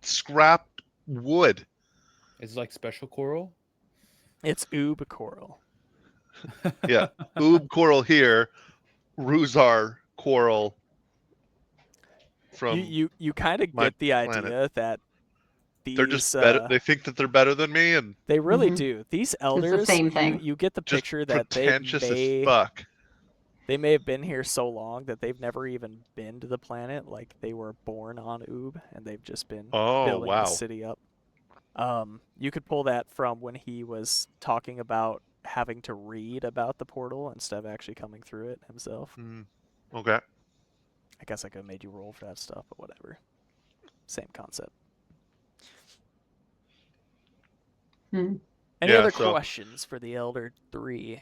scrapped wood. It's like special coral. It's oob coral. Yeah, oob coral here, Ruzar coral from. You kind of my get the planet. idea that They're just better. They think that they're better than me, and They really Mhm. do. These elders, same thing. you get the just picture that pretentious as fuck. they may have been here so long that they've never even been to the planet. Like they were born on Oob, and they've just been Oh, building the wow. city up. You could pull that from when he was talking about having to read about the portal instead of actually coming through it himself. Okay. I guess I could have made you roll for that stuff, but whatever. Same concept. Hmm. Any Yeah, other so- questions for the Elder 3?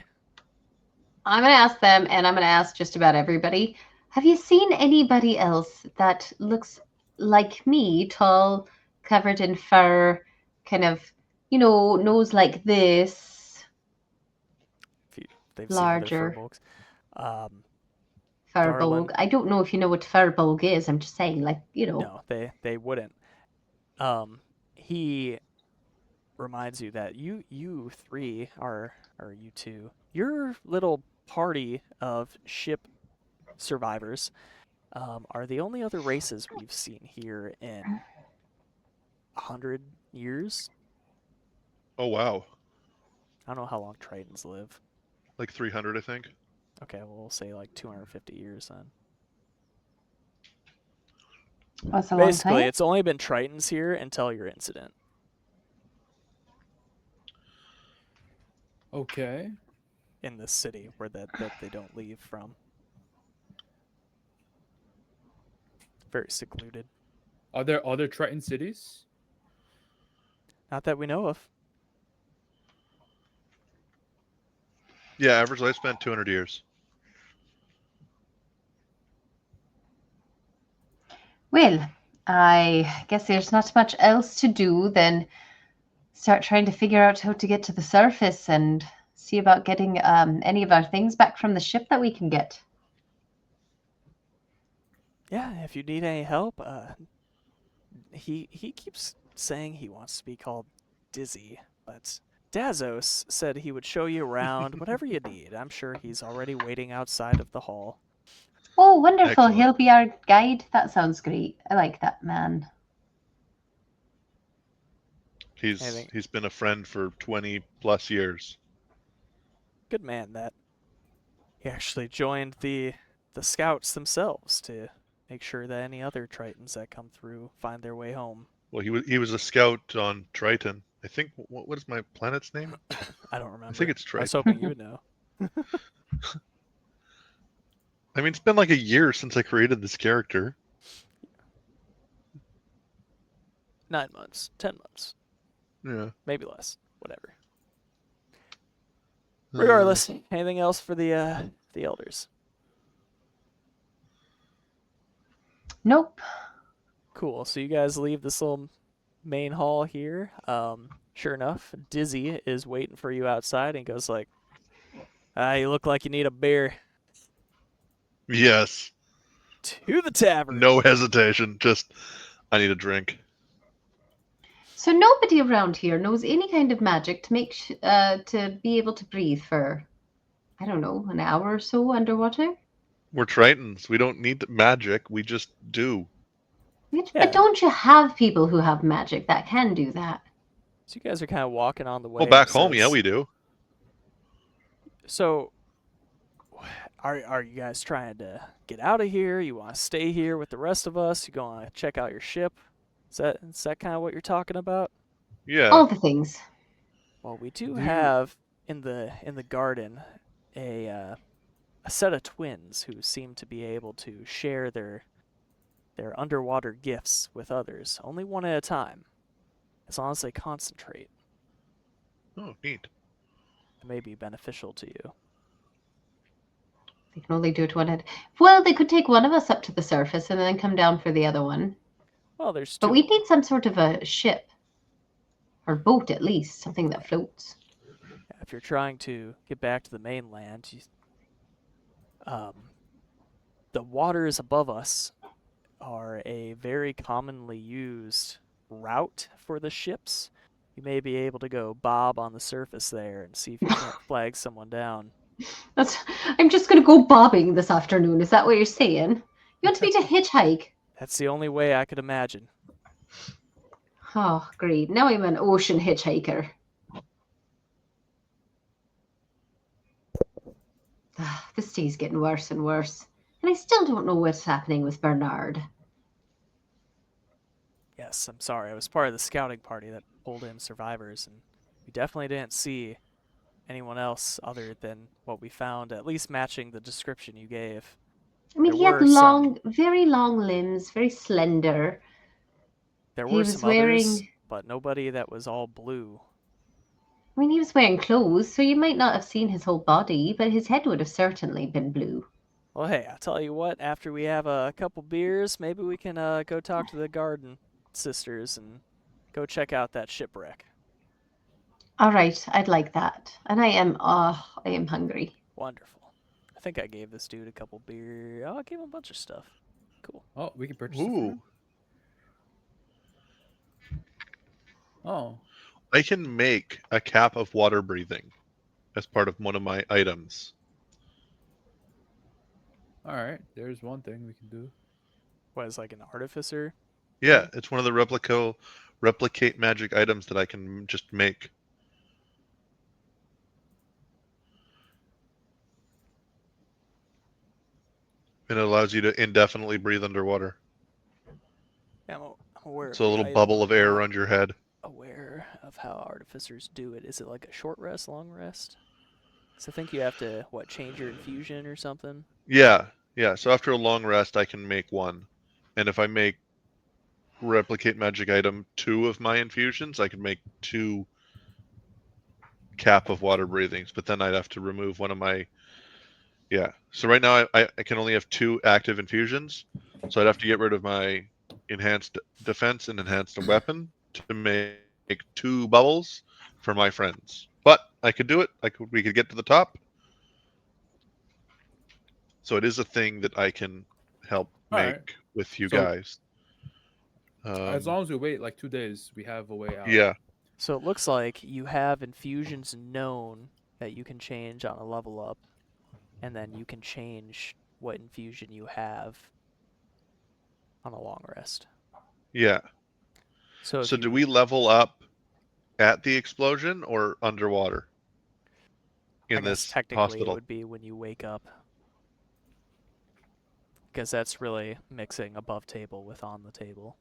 I'm going to ask them, and I'm going to ask just about everybody. Have you seen anybody else that looks like me, tall, covered in fur, kind of, nose like this, If they've larger seen other furbolgs. furbulg? Garland. I don't know if you know what furbulg is. I'm just saying, No, they wouldn't. He reminds you that you three are, or you two, your little party of ship survivors are the only other races we've seen here in 100 years. Oh, wow. I don't know how long Tritons live. Like 300, I think. Okay, well, we'll say like 250 years then. That's a long Basically, time. it's only been Tritons here until your incident. Okay. In this city where that they don't leave from. Very secluded. Are there other Triton cities? Not that we know of. Yeah, average lifespan 200 years. Well, I guess there's not much else to do than start trying to figure out how to get to the surface and see about getting any of our things back from the ship that we can get. Yeah, if you need any help, he keeps saying he wants to be called Dizzy, but Dazos said he would show you around, whatever you need. I'm sure he's already waiting outside of the hall. Oh, wonderful. Excellent. He'll be our guide. That sounds great. I like that man. He's been a friend for 20 plus years. Good man, that. He actually joined the scouts themselves to make sure that any other Tritons that come through find their way home. Well, he was a scout on Triton. I think, what is my planet's name? I don't remember. I think it's I was Triton. hoping you would know. I mean, it's been like a year since I created this character. 9 months, 10 months, Yeah. maybe less, whatever. Regardless, anything else for the elders? Nope. Cool. So you guys leave this little main hall here. Sure enough, Dizzy is waiting for you outside, and he goes like, "You look like you need a beer." Yes. To the tavern. No hesitation. Just, I need a drink. So nobody around here knows any kind of magic to make to be able to breathe for, I don't know, an hour or so underwater. We're Tritons. We don't need magic. We just do. Yeah. But don't you have people who have magic that can do that? So you guys are kind of walking on the way. Well, back It home, yeah, says- we do. So, are you guys trying to get out of here? You want to stay here with the rest of us? You going to check out your ship? Is that kind of what you're talking about? Yeah. All the things. Well, we do have in the garden a set of twins who seem to be able to share their underwater gifts with others, only one at a time, as long as they concentrate. Oh, neat. It may be beneficial to you. They can only do it one at. Well, they could take one of us up to the surface and then come down for the other one. Well, there's two. But we need some sort of a ship. Or boat, at least. Something that floats. If you're trying to get back to the mainland, the waters above us are a very commonly used route for the ships. You may be able to go bob on the surface there and see if you can't flag someone down. I'm just going to go bobbing this afternoon. Is that what you're saying? You want me to hitchhike? That's the only way I could imagine. Oh, great. Now I'm an ocean hitchhiker. This day's getting worse and worse. And I still don't know what's happening with Bernard. Yes, I'm sorry. I was part of the scouting party that pulled in survivors, and we definitely didn't see anyone else other than what we found, at least matching the description you gave. I mean, There he had were some, very long limbs, very slender. there He were was some others, wearing, but nobody that was all blue. I mean, he was wearing clothes, so you might not have seen his whole body, but his head would have certainly been blue. Well, hey, I'll tell you what, after we have a couple beers, maybe we can go talk to the garden sisters and go check out that shipwreck. All right, I'd like that. And I am hungry. Wonderful. I think I gave this dude a couple beer. Oh, I gave him a bunch of stuff. Cool. Oh, we can purchase it for Ooh. him. Oh, I can make a cap of water breathing as part of one of my items. all right. There's one thing we can do. What, is like an artificer? Yeah, it's one of the replicate magic items that I can just make. And it allows you to indefinitely breathe underwater. Yeah, I'm aware of So a the little item, bubble but of air not around your head. aware of how artificers do it. Is it like a short rest, long rest? So I think you have to, what, change your infusion or something? Yeah, yeah. So after a long rest, I can make one. And if I make replicate magic item 2 of my infusions, I can make 2 cap of water breathings. But then I'd have to remove one of my. Yeah. So right now I can only have 2 active infusions. So I'd have to get rid of my enhanced defense and enhanced weapon to make 2 bubbles for my friends. But I could do it. We could get to the top. So it is a thing that I can help All make right. with you So guys. as long as we wait like 2 days, we have a way out. Yeah. So it looks like you have infusions known that you can change on a level up, and then you can change what infusion you have on a long rest. Yeah. So if So do you, we level up at the explosion or underwater I in guess this technically it hospital? would be when you wake up, because that's really mixing above table with on the table,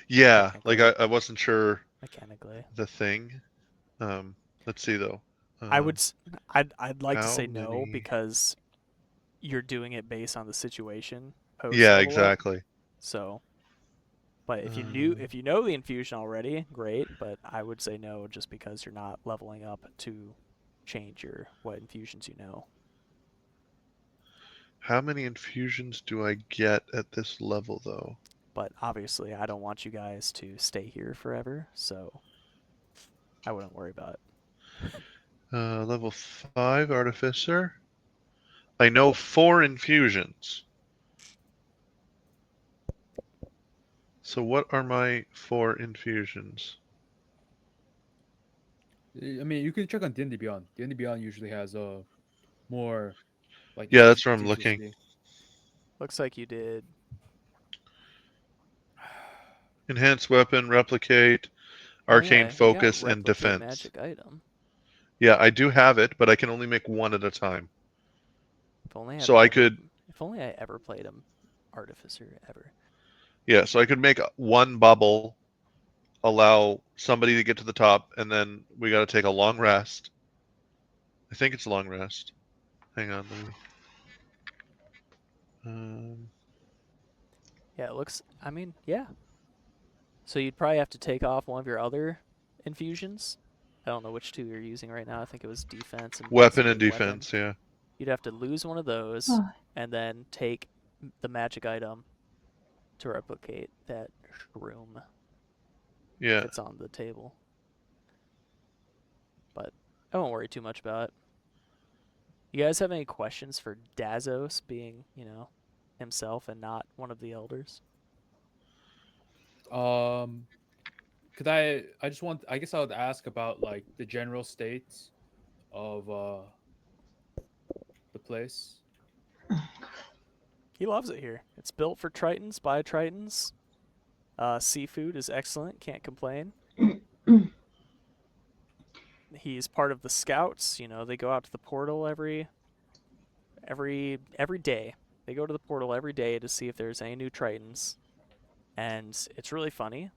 Yeah, like technically, I wasn't sure mechanically. the thing. Let's see though. I would, I'd like to How say no many? because you're doing it based on the situation post Yeah, level up. exactly. So, but if Um, you know the infusion already, great. But I would say no just because you're not leveling up to change your what infusions you know. how many infusions do I get at this level though? But obviously, I don't want you guys to stay here forever, so I wouldn't worry about it. Level 5 artificer. I know 4 infusions. So what are my 4 infusions? I mean, you can check on D&D Beyond. D&D Beyond usually has more like Yeah, easy, that's where I'm easier to looking. see. Looks like you did. Enhanced weapon, replicate, Oh arcane yeah, you got focus, and replicate defense. magic item. Yeah, I do have it, but I can only make one at a time. So I could, If only I ever played him artificer ever. yeah, so I could make one bubble, allow somebody to get to the top, and then we got to take a long rest. I think it's a long rest. Hang on, let me. Yeah, it looks. I mean, yeah. So you'd probably have to take off one of your other infusions. I don't know which two you're using right now. I think it was defense and Weapon and possibly weapon. defense, yeah. You'd have to lose one of those Oh, and then take the magic item to replicate that shroom Yeah. if it's on the table. But I won't worry too much about it. You guys have any questions for Dazos being, himself and not one of the elders? Could I just want I guess I would ask about like the general state of the place. He loves it here. It's built for Tritons by Tritons. Seafood is excellent. Can't complain. He's part of the scouts. You know, they go out to the portal every day. They go to the portal every day to see if there's any new Tritons. And it's really funny,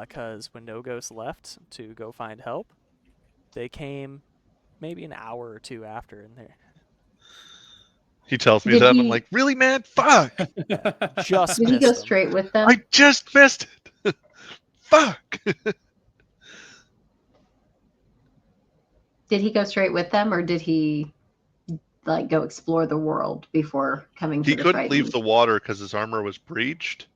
because when No Ghost left to go find help, they came maybe an hour or two after, and they're He tells me Did that, and I'm he- like, really, man? Fuck! just Did he missed go them. straight with them? I just missed it. Fuck! Did he go straight with them, or did he like go explore the world before coming to He the couldn't leave Tritons? the water because his armor was breached.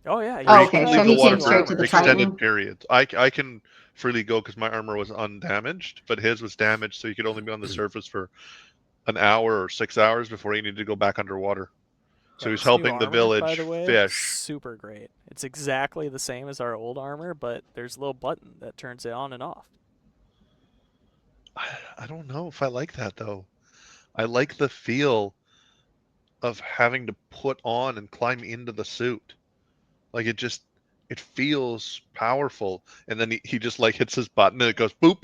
Oh yeah. Oh, Or he okay, couldn't so leave the he water came for straight to the extended Triton. periods. I can freely go because my armor was undamaged, but his was damaged, so he could only be on the surface for an hour or 6 hours before he needed to go back underwater. So Yeah, he's this new helping the armor, by village the way, fish. super great. It's exactly the same as our old armor, but there's a little button that turns it on and off. I don't know if I like that though. I like the feel of having to put on and climb into the suit. Like it feels powerful. And then he just like hits his button and it goes boop.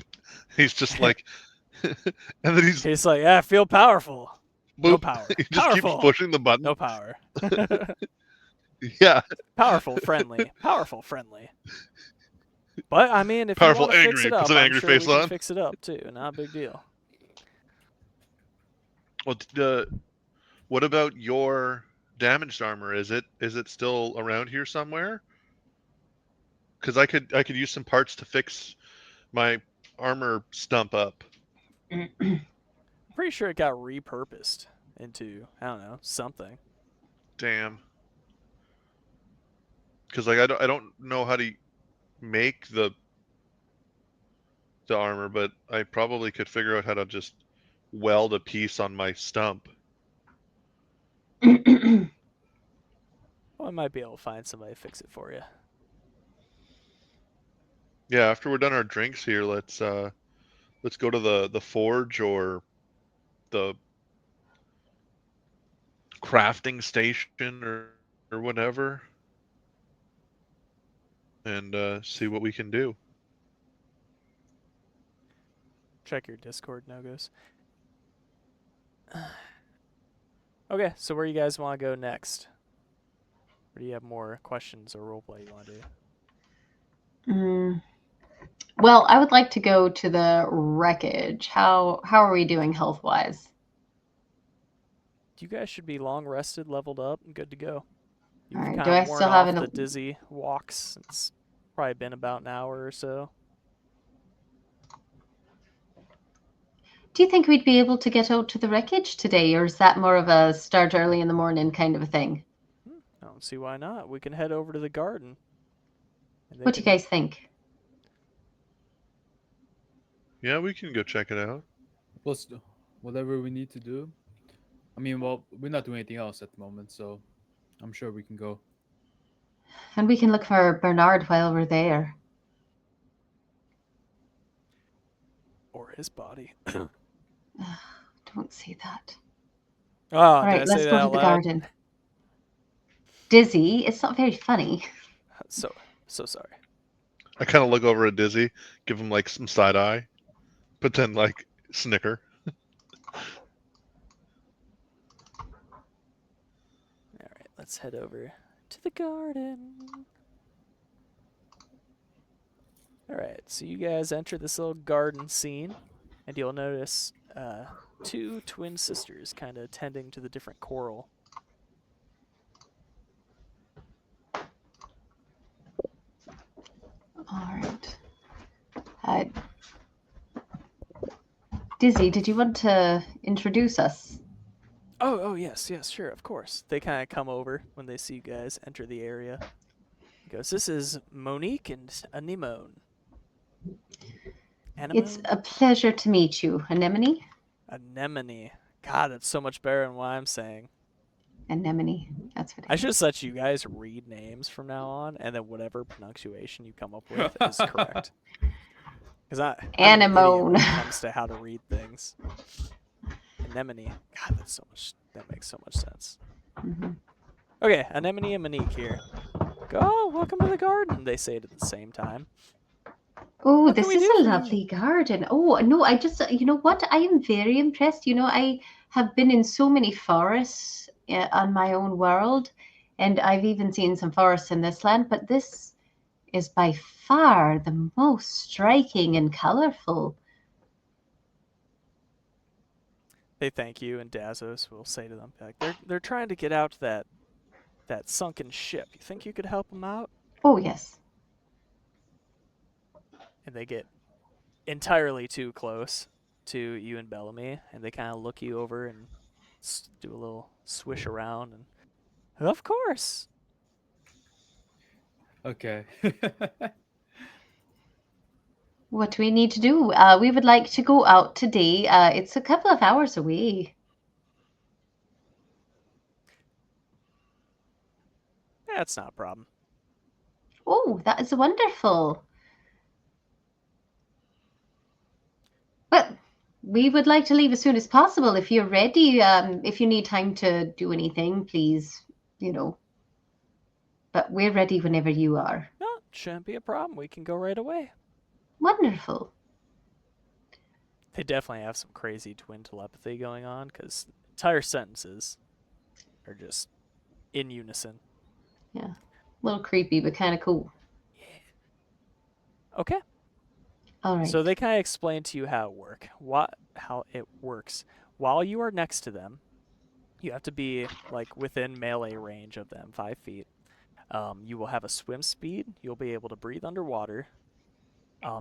He's just like, and then he's He's like, yeah, I feel powerful. No boop. power. He just keeps Powerful. pushing the button. No power. Yeah. Powerful, friendly. Powerful, friendly. But I mean, if Powerful, you want to fix angry. it up, Puts an I'm angry sure face we can on. fix it up too. Not a big deal. Well, what about your damaged armor? Is it still around here somewhere? Because I could use some parts to fix my armor stump up. I'm pretty sure it got repurposed into, I don't know, something. Damn. Because like I don't know how to make the armor, but I probably could figure out how to just weld a piece on my stump. Well, I might be able to find somebody to fix it for you. Yeah, after we're done our drinks here, let's go to the forge or the crafting station or whatever, and see what we can do. Check your Discord, Nogos. Okay, so where you guys want to go next? Or do you have more questions or roleplay you want to do? Well, I would like to go to the wreckage. How are we doing health wise? You guys should be long rested, leveled up, and good to go. You've All right, kind do of I worn still have off an- the dizzy walks. It's probably been about an hour or so. Do you think we'd be able to get out to the wreckage today, or is that more of a start early in the morning kind of a thing? I don't see why not. We can head over to the garden. What do you guys think? Yeah, we can go check it out. Whatever we need to do. I mean, well, we're not doing anything else at the moment, so I'm sure we can go. And we can look for Bernard while we're there. Or his body. Don't say that. Oh, All did right, I let's say go that to out the loud? garden. Dizzy, it's not very funny. So sorry. I kind of look over at Dizzy, give him like some side eye, but then like snicker. All right, let's head over to the garden. All right, so you guys enter this little garden scene, and you'll notice two twin sisters kind of tending to the different coral. All right. Dizzy, did you want to introduce us? Oh, yes, sure, of course. They kind of come over when they see you guys enter the area. He goes, this is Monique and Anemone. It's a pleasure to meet you, Anemone. Anemone. God, that's so much better than what I'm saying. Anemone. That's what I should just let you guys read names from now on, and then whatever pronunciation you come up with is correct. Because I'm an idiot when it comes to how to read things. Anemone. God, that makes so much sense. Mm-hmm. Okay, Anemone and Monique here. Go, welcome to the garden, they say it at the same time. Oh, What can this we is do a for you? lovely garden. Oh, no, I just, you know what? I am very impressed. I have been in so many forests on my own world, and I've even seen some forests in this land, but this is by far the most striking and colorful. They thank you, and Dazos will say to them, like, they're trying to get out to that sunken ship. You think you could help them out? Oh, yes. And they get entirely too close to you and Bellamy, and they kind of look you over and do a little swish around, and of course. Okay. What do we need to do? We would like to go out today. It's a couple of hours away. That's not a problem. Oh, that is wonderful. Well, we would like to leave as soon as possible if you're ready. If you need time to do anything, please, you know. But we're ready whenever you are. No, shouldn't be a problem. We can go right away. Wonderful. They definitely have some crazy twin telepathy going on, because entire sentences are just in unison. Yeah. A little creepy, but kind of cool. Okay. All right. So they kind of explain to you how it works. While you are next to them, you have to be like within melee range of them, 5 feet. You will have a swim speed. You'll be able to breathe underwater,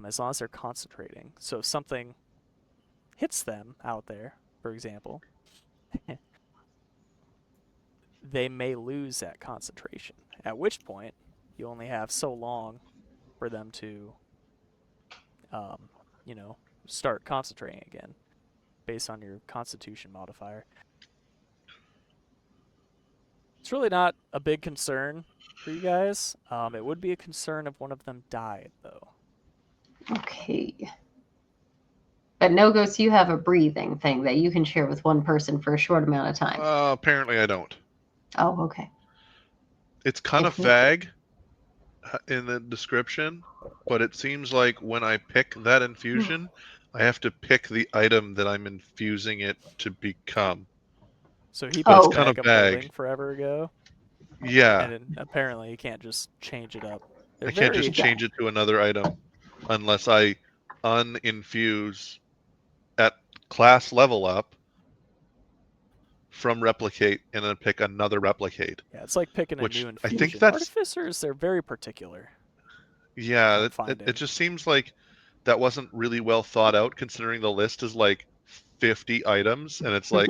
as long as they're concentrating. So if something hits them out there, for example, they may lose that concentration. At which point, you only have so long for them to, start concentrating again, based on your Constitution modifier. It's really not a big concern for you guys. It would be a concern if one of them died, though. Okay. But no ghosts, you have a breathing thing that you can share with one person for a short amount of time. Apparently I don't. Oh, okay. It's kind of If ne- vague in the description, but it seems like when I pick that infusion, I have to pick the item that I'm infusing it to become. So he But picked it's Oh. the kind bag of of holding vague. forever ago, Yeah, and then apparently you can't just change it up. They're I can't just very Yeah. change it to another item unless I uninfuse at class level up from replicate and then pick another replicate. yeah. It's like picking a Which new I think infusion. that's Artificers, they're very particular. yeah. I'm It finding. just seems like that wasn't really well thought out, considering the list is like 50 items, and it's like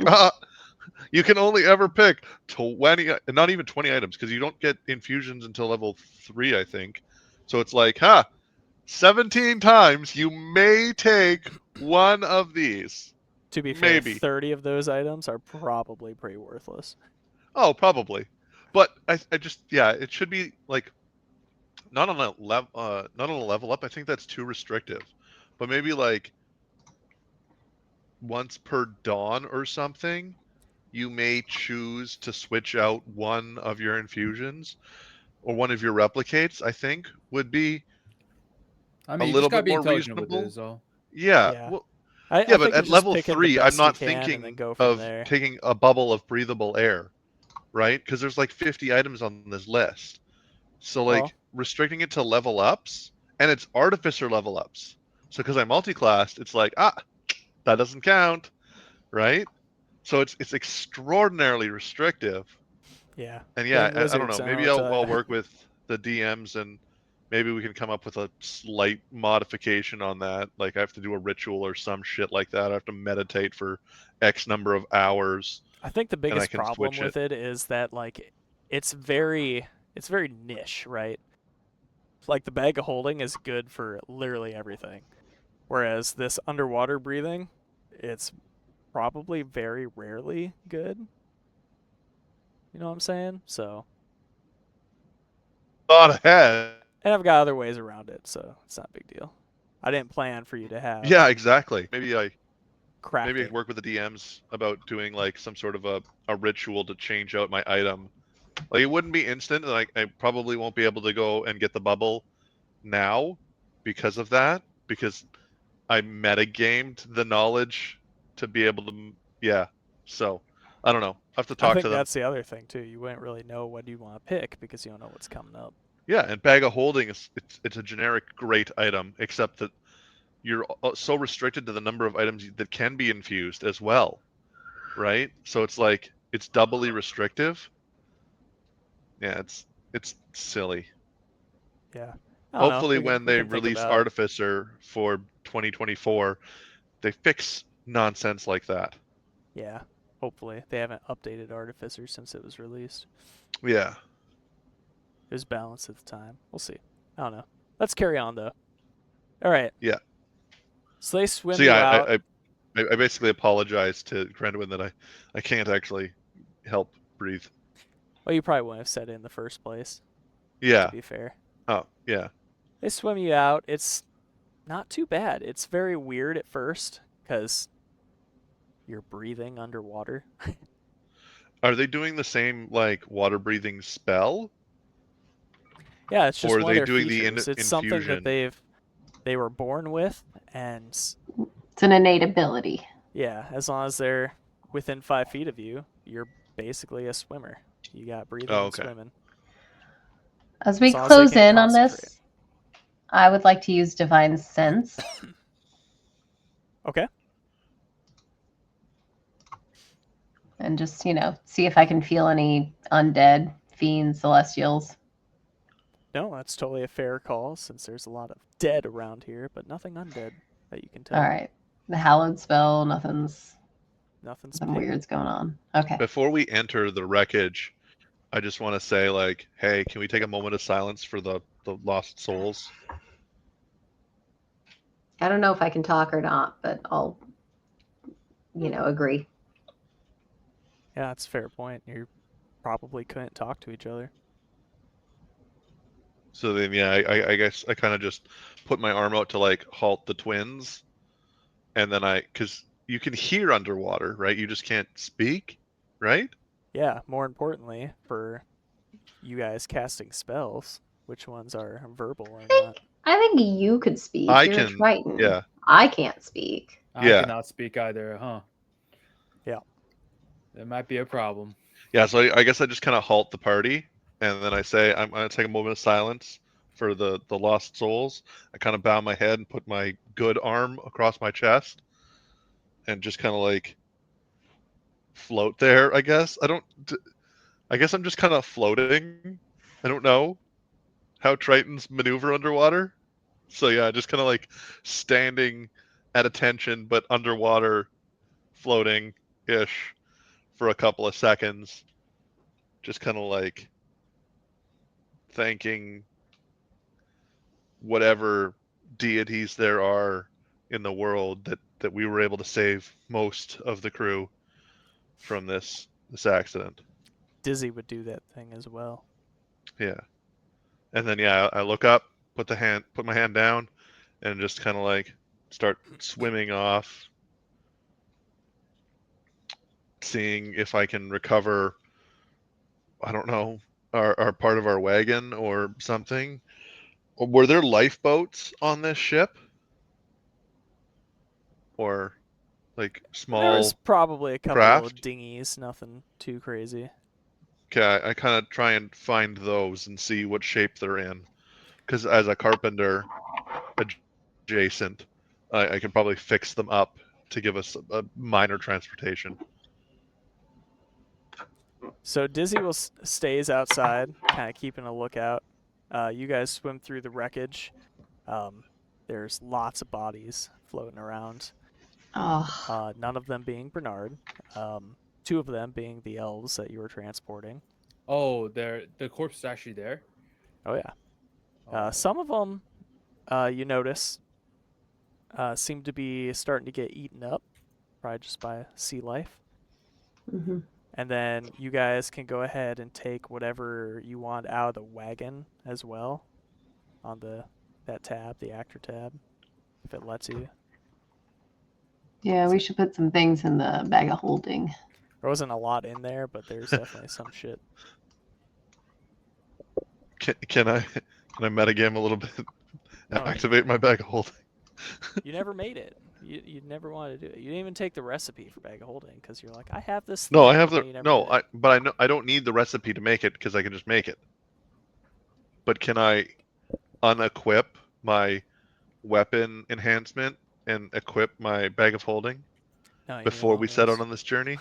you can only ever pick 20, not even 20 items, because you don't get infusions until level 3, I think. So it's like, 17 times you may take one of these. To be fair, Maybe. 30 of those items are probably pretty worthless. Oh, probably. But I just it should be like not on a level up. I think that's too restrictive. But maybe like once per dawn or something, you may choose to switch out one of your infusions or one of your replicates, I think would be I a mean, you little just gotta bit be more intelligent with it, reasonable. is all. Yeah. Yeah. Well, I yeah, but think at it's just level picking the 3, I'm best you not can and then thinking go from of there. taking a bubble of breathable air, right? Because there's like 50 items on this list. So Well, like restricting it to level ups, and it's artificer level ups. So because I'm multi-classed, it's like, that doesn't count, right? So it's extraordinarily restrictive. yeah. And In yeah, I don't Wizards, know. I don't know Maybe what I'll to. work with the DMs and maybe we can come up with a slight modification on that. Like I have to do a ritual or some shit like that. I have to meditate for X number of hours I think the and I biggest can problem switch it. with it is that like it's very niche, right? Like the bag of holding is good for literally everything. Whereas this underwater breathing, it's probably very rarely good. You know what I'm saying? So, Thought ahead. and I've got other ways around it, so it's not a big deal. I didn't plan for you to have Yeah, exactly. Maybe I crafting. work with the DMs about doing like some sort of a ritual to change out my item Like it wouldn't be instant. Like I probably won't be able to go and get the bubble now because of that. Because I metagamed the knowledge to be able to. Yeah. So I don't know. I have to I talk think to them. that's the other thing too. You wouldn't really know what you want to pick because you don't know what's coming up. Yeah, and bag of holding is it's a generic great item, except that you're so restricted to the number of items that can be infused as well, right? So it's like it's doubly restrictive. Yeah, it's silly. Yeah. I don't know. Hopefully, We can when we they can think release about it. Artificer for 2024, they fix nonsense like that. Yeah. Hopefully they haven't updated Artificer since it was released. Yeah. It was balanced at the time. We'll see. I don't know. Let's carry on though. All right. Yeah. So they swim So you yeah, out. I basically apologize to Grandwin that I can't actually help breathe. Well, you probably wouldn't have said it in the first place, to Yeah. be fair. Oh, yeah. They swim you out. It's not too bad. It's very weird at first because you're breathing underwater. Are they doing the same like water breathing spell, Yeah, it's just or are one of they their doing the features. It's something that infusion? they were born with, and It's an innate ability. yeah, as long as they're within 5 feet of you, you're basically a swimmer. You got breathing Oh, and okay. swimming. As we As long as they close can in on concentrate. this, I would like to use Divine Sense. Okay. And just, see if I can feel any undead, fiends, celestials. No, that's totally a fair call since there's a lot of dead around here, but nothing undead that you can tell. All right. The hallowed spell, nothing's Nothing's nothing pinging. weird's going on. Okay. Before we enter the wreckage, I just want to say like, hey, can we take a moment of silence for the lost souls? I don't know if I can talk or not, but I'll, agree. Yeah, that's a fair point. You probably couldn't talk to each other. So then, yeah, I guess I kind of just put my arm out to like halt the twins, and then because you can hear underwater, right? You just can't speak, right? Yeah, more importantly, for you guys casting spells, which ones are verbal or not? I think you could speak. I You're a can, Triton. yeah, I can't speak. I Yeah. cannot speak either, huh? Yeah. There might be a problem. yeah. So I guess I just kind of halt the party, and then I say I'm gonna take a moment of silence for the lost souls. I kind of bow my head and put my good arm across my chest, and just kind of like float there. I guess I guess I'm just kind of floating. I don't know how Tritons maneuver underwater. So yeah, just kind of like standing at attention, but underwater, floating ish for a couple of seconds. Just kind of like thanking whatever deities there are in the world that we were able to save most of the crew from this accident. Dizzy would do that thing as well. Yeah. And then yeah, I look up, put my hand down, and just kind of like start swimming off, seeing if I can recover. I don't know, our part of our wagon or something. Were there lifeboats on this ship, or like There was small probably a couple of craft? dinghies, nothing too crazy. Okay, I kind of try and find those and see what shape they're in, because as a carpenter adjacent, I can probably fix them up to give us a minor transportation. So Dizzy will stays outside, kind of keeping a lookout. You guys swim through the wreckage. There's lots of bodies floating around. Oh, None of them being Bernard. Two of them being the elves that you were transporting. Oh, the corpse is actually there. Oh yeah. Oh. Some of them, you notice, seem to be starting to get eaten up, probably just by sea life. hmm And then you guys can go ahead and take whatever you want out of the wagon as well, on that tab, the actor tab, if it lets you. yeah, we should put some things in the bag of holding. There wasn't a lot in there, but there's definitely some shit. Can I metagame a little bit? No, Activate my bag of holding. You never made it. You never wanted to do it. You didn't even take the recipe for bag of holding because you're like, I have this. No, I thing," have and the then you never no. did it. But I know I don't need the recipe to make it because I can just make it. But can I unequip my weapon enhancement and equip my bag of holding No, you need before one we of set those. out on this journey?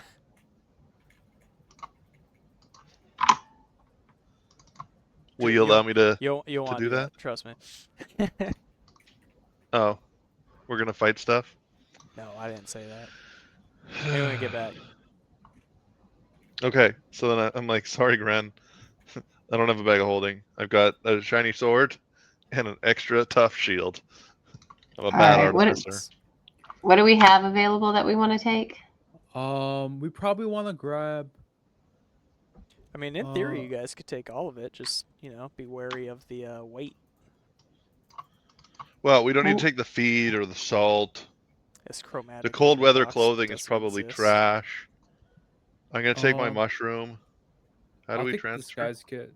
Will you allow me to You'll want to do do that? that. Trust me. Oh, we're gonna fight stuff. No, I didn't say that. Maybe when we get back. Okay, so then I'm like, sorry, Gren, I don't have a bag of holding. I've got a shiny sword and an extra tough shield. I'm a All bad right, artificer. what do we have available that we want to take? We probably want to grab. I mean, in theory, you guys could take all of it. Just be wary of the weight. Well, we don't need to take the feed or the salt. This chromatic. The cold memory weather box clothing is doesn't probably exist. trash. I'm gonna take my Um, mushroom. How do I'll we take the transfer? disguise kit.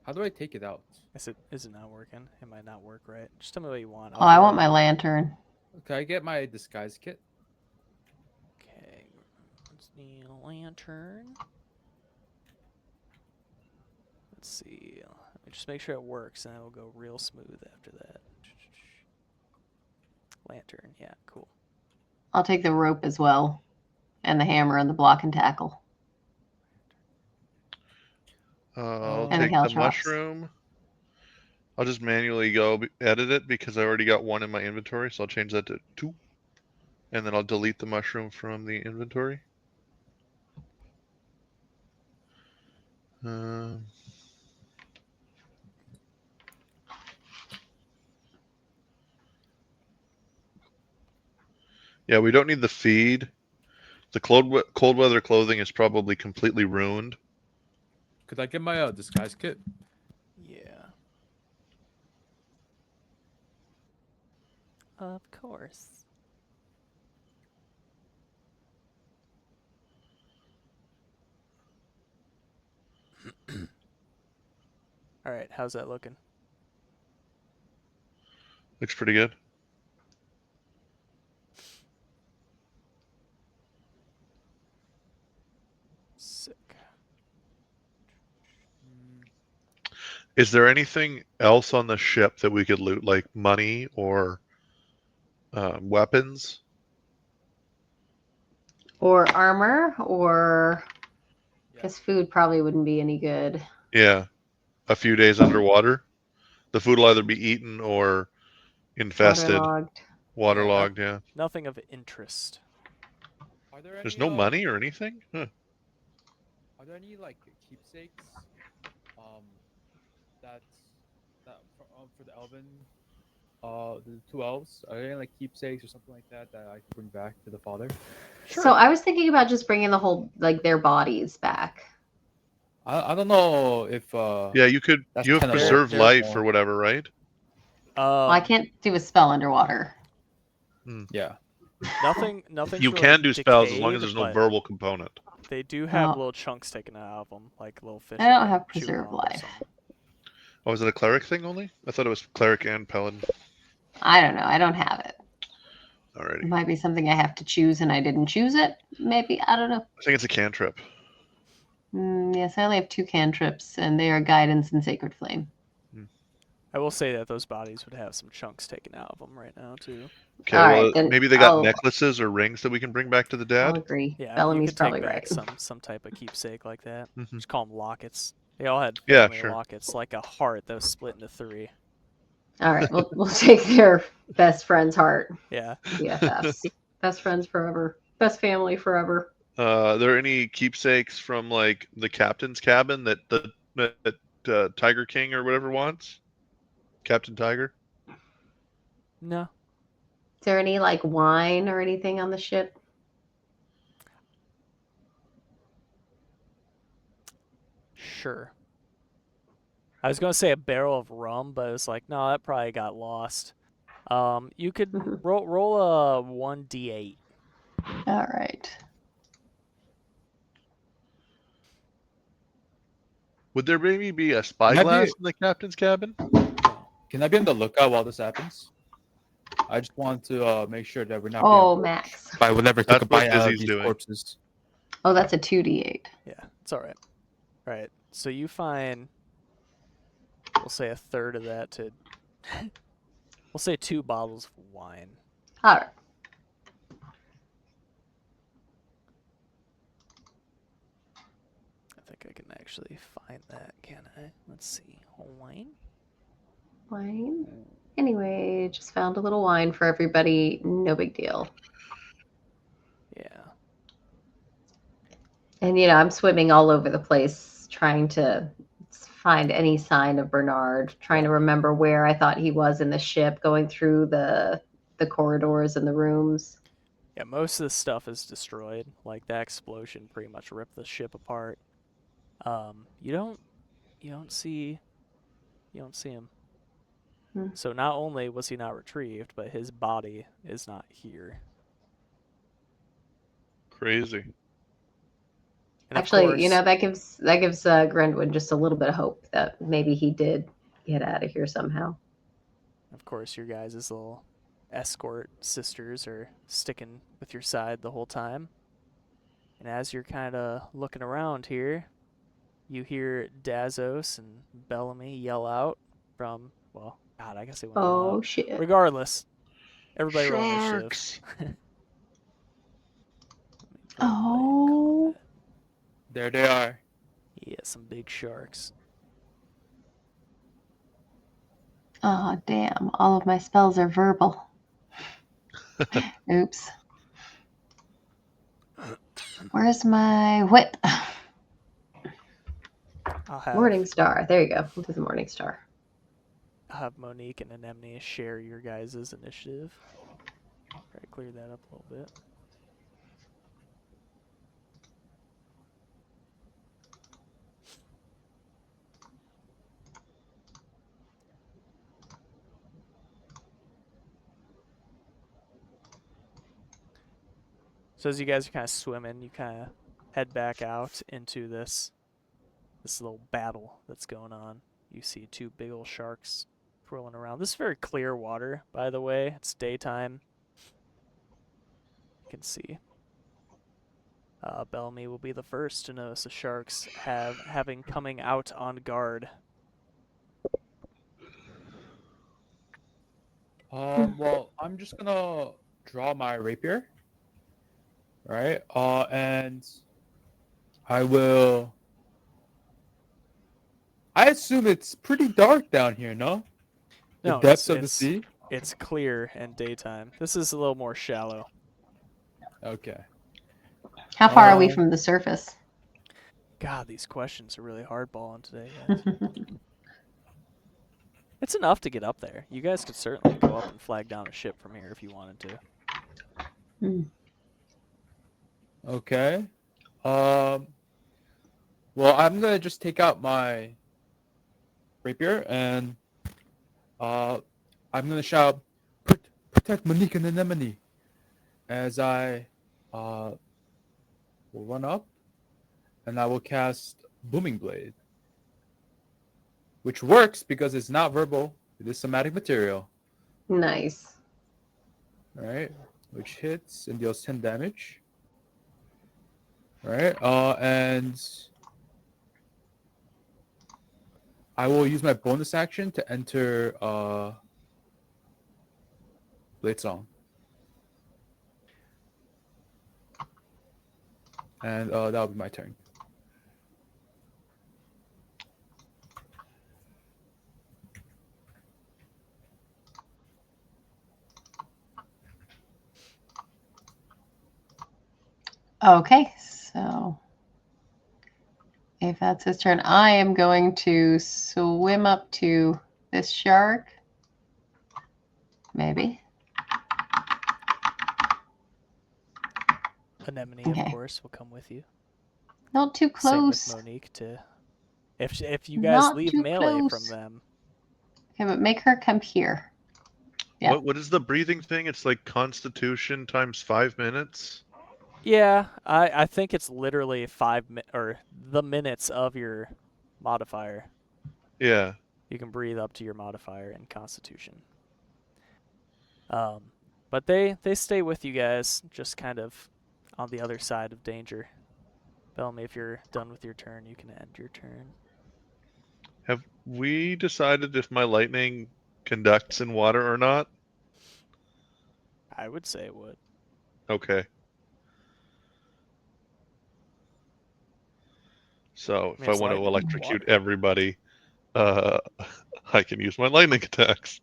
How do I take it out? Is it not working? It might not work right. Just tell me what you want. Oh, I want my lantern. Can I get my disguise kit? Okay, let's need a lantern. Let's see. Let me just make sure it works, and then we'll go real smooth after that. Lantern, yeah, cool. I'll take the rope as well, and the hammer and the block and tackle. I'll And the take the caltrops. mushroom. I'll just manually go edit it because I already got one in my inventory, so I'll change that to 2. And then I'll delete the mushroom from the inventory. Yeah, we don't need the feed. The cold weather clothing is probably completely ruined. Could I get my disguise kit? Yeah. Of course. All right, how's that looking? Looks pretty good. Sick. Is there anything else on the ship that we could loot, like money or weapons? Or armor, or because food probably wouldn't be any good. Yeah, a few days underwater. The food will either be eaten or infested, waterlogged. Yeah. Nothing of interest. Are there any, There's no money or anything. Huh. Are there any like keepsakes? That for the elven, the 2 elves. Are there any like keepsakes or something like that that I can bring back to the father? Sure. So I was thinking about just bringing the whole, like, their bodies back. I don't know if Yeah, you could. that's You have tenable. preserve life Well, or whatever, right? Well, I can't do a spell underwater. Yeah. Nothing's You really can do spells as long as decayed, there's no but verbal component. they do have Oh. little chunks taken out of them, like little fish. I don't that have chew preserve on or life. something. Oh, is it a cleric thing only? I thought it was cleric and paladin. I don't know. I don't have it. It Alrighty. might be something I have to choose and I didn't choose it. Maybe. I don't know. I think it's a cantrip. Yes, I only have 2 cantrips, and they are Guidance and Sacred Flame. I will say that those bodies would have some chunks taken out of them right now too. Okay, All well, right, then maybe they got I'll- necklaces or rings that we can bring back to the I'll dad. agree. Yeah, you Bellamy's could probably take back right. some type of keepsake like that. Mhm. Just call them lockets. They all had Yeah, family sure. lockets, like a heart that was split into 3. All right, we'll take their best friend's heart. Yeah. BFFs. Best friends forever. Best family forever. Are there any keepsakes from like the captain's cabin that Tiger King or whatever wants? Captain Tiger. No. Is there any, like, wine or anything on the ship? Sure. I was gonna say a barrel of rum, but it's like, no, that probably got lost. You could roll a 1d8. All right. Would there maybe be a Can I be- spyglass in the captain's cabin? No. Can I be on the lookout while this happens? I just want to make sure that we're not Oh, being Max. approached by whatever took That's a what bite out of Izzy's these doing. corpses. Oh, that's a 2d8. Yeah, it's all right. All right, so you find, we'll say a third of that to, we'll say 2 bottles of wine. All right. I think I can actually find that, can I? Let's see. Wine? Wine. Anyway, just found a little wine for everybody. No big deal. Yeah. And, you know, I'm swimming all over the place trying to find any sign of Bernard, trying to remember where I thought he was in the ship, going through the corridors and the rooms. Yeah, most of the stuff is destroyed. Like, that explosion pretty much ripped the ship apart. You don't see him. Hmm. So not only was he not retrieved, but his body is not here. Crazy. And of Actually, you know, course- that gives Grendwin just a little bit of hope that maybe he did get out of here somehow. Of course, your guys' little escort sisters are sticking with your side the whole time. And as you're kind of looking around here, you hear Dazos and Bellamy yell out from, well, God, I guess they won't yell Oh out. shit! Regardless, everybody roll initiative. Sharks. Oh. There they are. Yeah, some big sharks. Oh damn! All of my spells are verbal. Oops. Where's my whip? I'll have Morning Star. There you go. We'll do the Morning Star. Monique and Anemone share your guys' initiative. Try to clear that up a little bit. So as you guys are kind of swimming, you kind of head back out into this little battle that's going on. You see 2 big old sharks twirling around. This is very clear water, by the way. It's daytime. You can see. Bellamy will be the first to notice the sharks having coming out on guard. Well, I'm just gonna draw my rapier, right? And I will. I assume it's pretty dark down here, no? The No, depths of the sea. It's clear and daytime. This is a little more shallow. Okay. How far are we Um, from the surface? God, these questions are really hardballing today, guys. It's enough to get up there. You guys could certainly go up and flag down a ship from here if you wanted to. Okay. Well, I'm gonna just take out my rapier and I'm gonna shout, "Protect Monique and Anemone," as I will run up, and I will cast Booming Blade, which works because it's not verbal; it is somatic material. Nice. All right, which hits and deals 10 damage. All right, and I will use my bonus action to enter Blade Song. And that'll be my turn. Okay, so if that's his turn, I am going to swim up to this shark. Maybe. Anemone, Okay. of course, will come with you. Not too Same with close. Monique. If you guys Not leave too melee close. from them, Okay, but make her come here. Yeah. What is the breathing thing? It's like Constitution times 5 minutes. yeah, I think it's literally 5 or the minutes of your modifier. Yeah. You can breathe up to your modifier in Constitution. But they stay with you guys, just kind of on the other side of danger. Bellamy, if you're done with your turn, you can end your turn. Have we decided if my lightning conducts in water or not? I would say it would. Okay. So if I it's want to lightning in electrocute water. everybody, I can use my lightning attacks.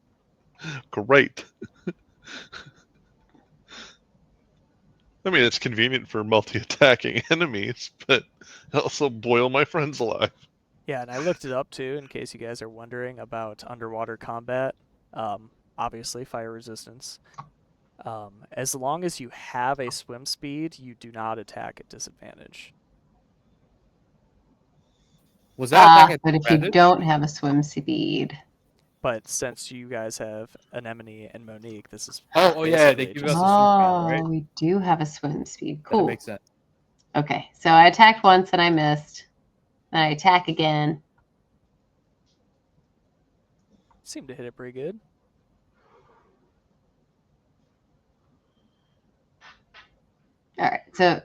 Great. I mean, it's convenient for multi-attacking enemies, but also boil my friends alive. Yeah, and I looked it up too, in case you guys are wondering about underwater combat. Obviously, fire resistance. As long as you have a swim speed, you do not attack at disadvantage. Was that attack at But if you advantage? don't have a swim speed. But since you guys have Anemone and Monique, this is Oh yeah, they basically give just us a swim command, Oh, right? we do have a swim speed. That Cool. makes sense. Okay, so I attacked once and I missed. Then I attack again. seem to hit it pretty good. All right, so I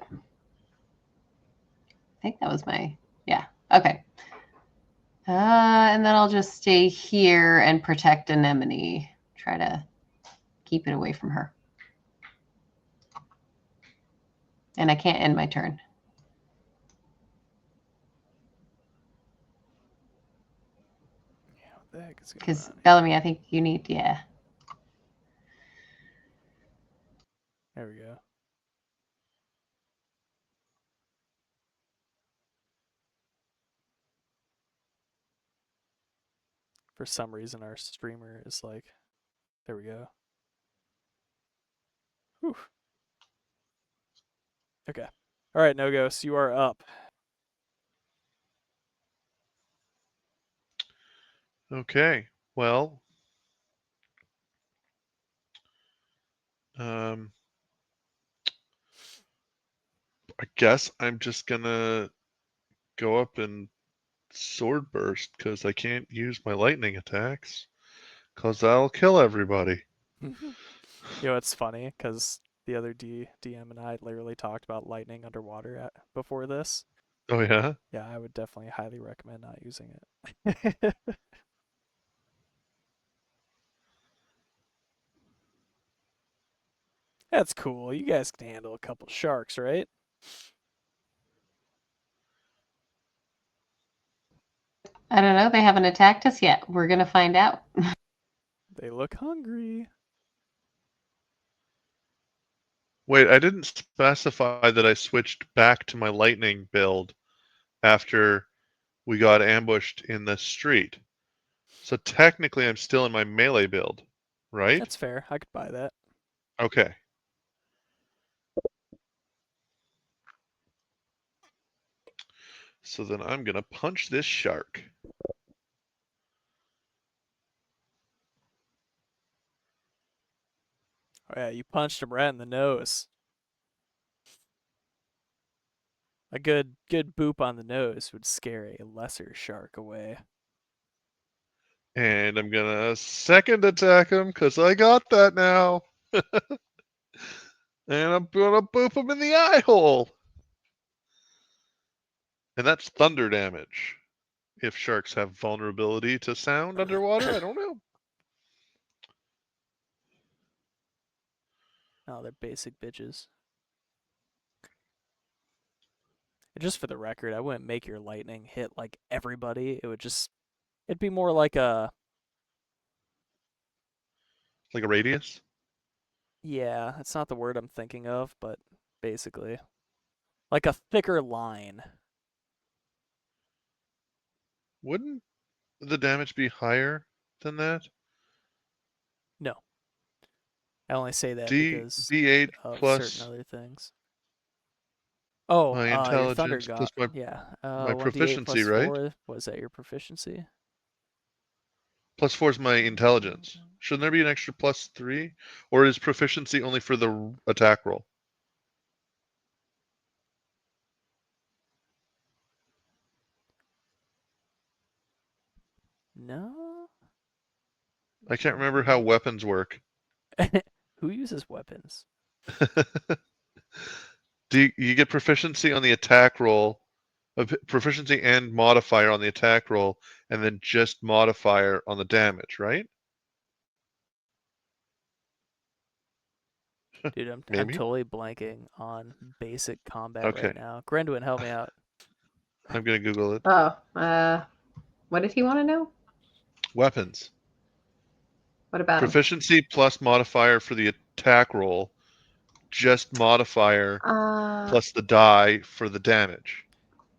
think that was my, yeah, okay. And then I'll just stay here and protect Anemone. Try to keep it away from her. And I can't end my turn. Yeah, what the heck is going Because, on here? Bellamy, I think you need, yeah. There we go. For some reason, our streamer is like, there we go. Whew. Okay. All right, No Ghost, you are up. Okay. Well, I guess I'm just gonna go up and sword burst because I can't use my lightning attacks because that'll kill everybody. You know, it's funny because the other DM and I literally talked about lightning underwater before this. Oh yeah. Yeah, I would definitely highly recommend not using it. That's cool. You guys can handle a couple sharks, right? I don't know. They haven't attacked us yet. We're going to find out. They look hungry. Wait, I didn't specify that I switched back to my lightning build after we got ambushed in the street. So technically I'm still in my melee build, right? That's fair. I could buy that. Okay. So then I'm gonna punch this shark. Oh yeah, you punched him right in the nose. A good boop on the nose would scare a lesser shark away. And I'm gonna second attack him because I got that now. And I'm gonna boop him in the eye hole. And that's thunder damage. If sharks have vulnerability to sound underwater, I don't know. Oh, they're basic bitches. And just for the record, I wouldn't make your lightning hit like everybody. It'd be more like Like a radius? yeah, it's not the word I'm thinking of, but basically. Like a thicker line. Wouldn't the damage be higher than that? No. I only say that D because D8 of certain plus other things. Oh, my your thunder intelligence god. plus my Yeah. my 1d8 proficiency, plus right? 4. Was that your proficiency? Plus 4 is my intelligence. Shouldn't there be an extra plus 3? Or is proficiency only for the attack roll? No? I can't remember how weapons work. Who uses weapons? You get proficiency on the attack roll, proficiency and modifier on the attack roll, and then just modifier on the damage, right? Dude, I'm Maybe. totally blanking on basic combat Okay, right now. Grendwin, help me out. I'm gonna Google it. Oh, what did he want to know? Weapons. What about him? Proficiency plus modifier for the attack roll, just modifier plus the die for the damage.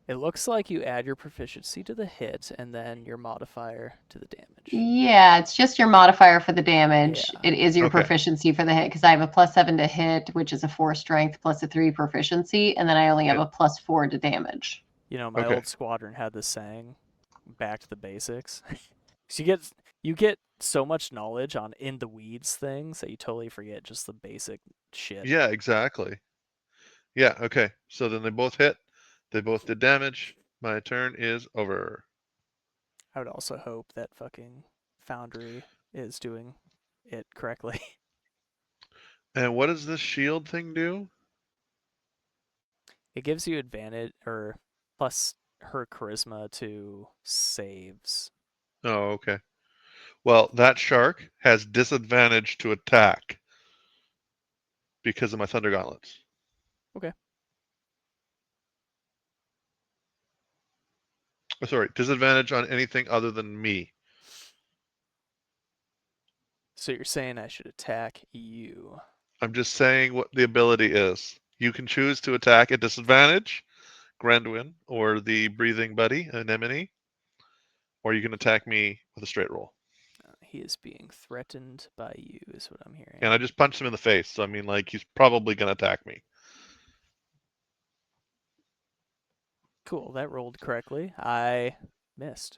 It looks like you add your proficiency to the hit and then your modifier to the damage. Yeah, it's just your modifier for the damage. Yeah. It is your Okay. proficiency for the hit because I have a +7 to hit, which is a 4 strength plus a 3 proficiency, and then I only have Yeah. a +4 to damage. You know, my Okay. old squadron had this saying, back to the basics. So you get so much knowledge on in the weeds things that you totally forget just the basic shit. Yeah, exactly. Yeah, okay. So then they both hit. They both did damage. My turn is over. I would also hope that fucking Foundry is doing it correctly. And what does this shield thing do? It gives you advantage or plus her charisma to saves. Oh, okay. Well, that shark has disadvantage to attack because of my Thunder Gauntlets. Okay. Oh, sorry, disadvantage on anything other than me. So you're saying I should attack you. I'm just saying what the ability is. You can choose to attack at disadvantage, Grandwin, or the breathing buddy, Anemone, or you can attack me with a straight roll. He is being threatened by you, is what I'm hearing. And I just punched him in the face, so I mean, like, he's probably going to attack me. Cool, that rolled correctly. I missed.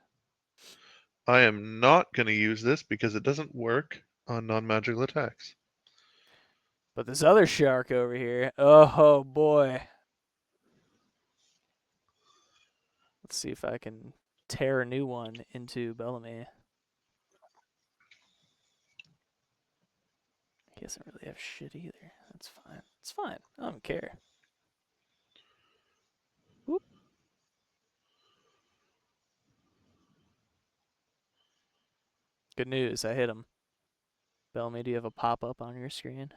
I am not going to use this because it doesn't work on non-magical attacks. But this other shark over here, oh boy. Let's see if I can tear a new one into Bellamy. He doesn't really have shit either. That's fine. It's fine. I don't care. Whoop. Good news, I hit him. Bellamy, do you have a pop-up on your screen?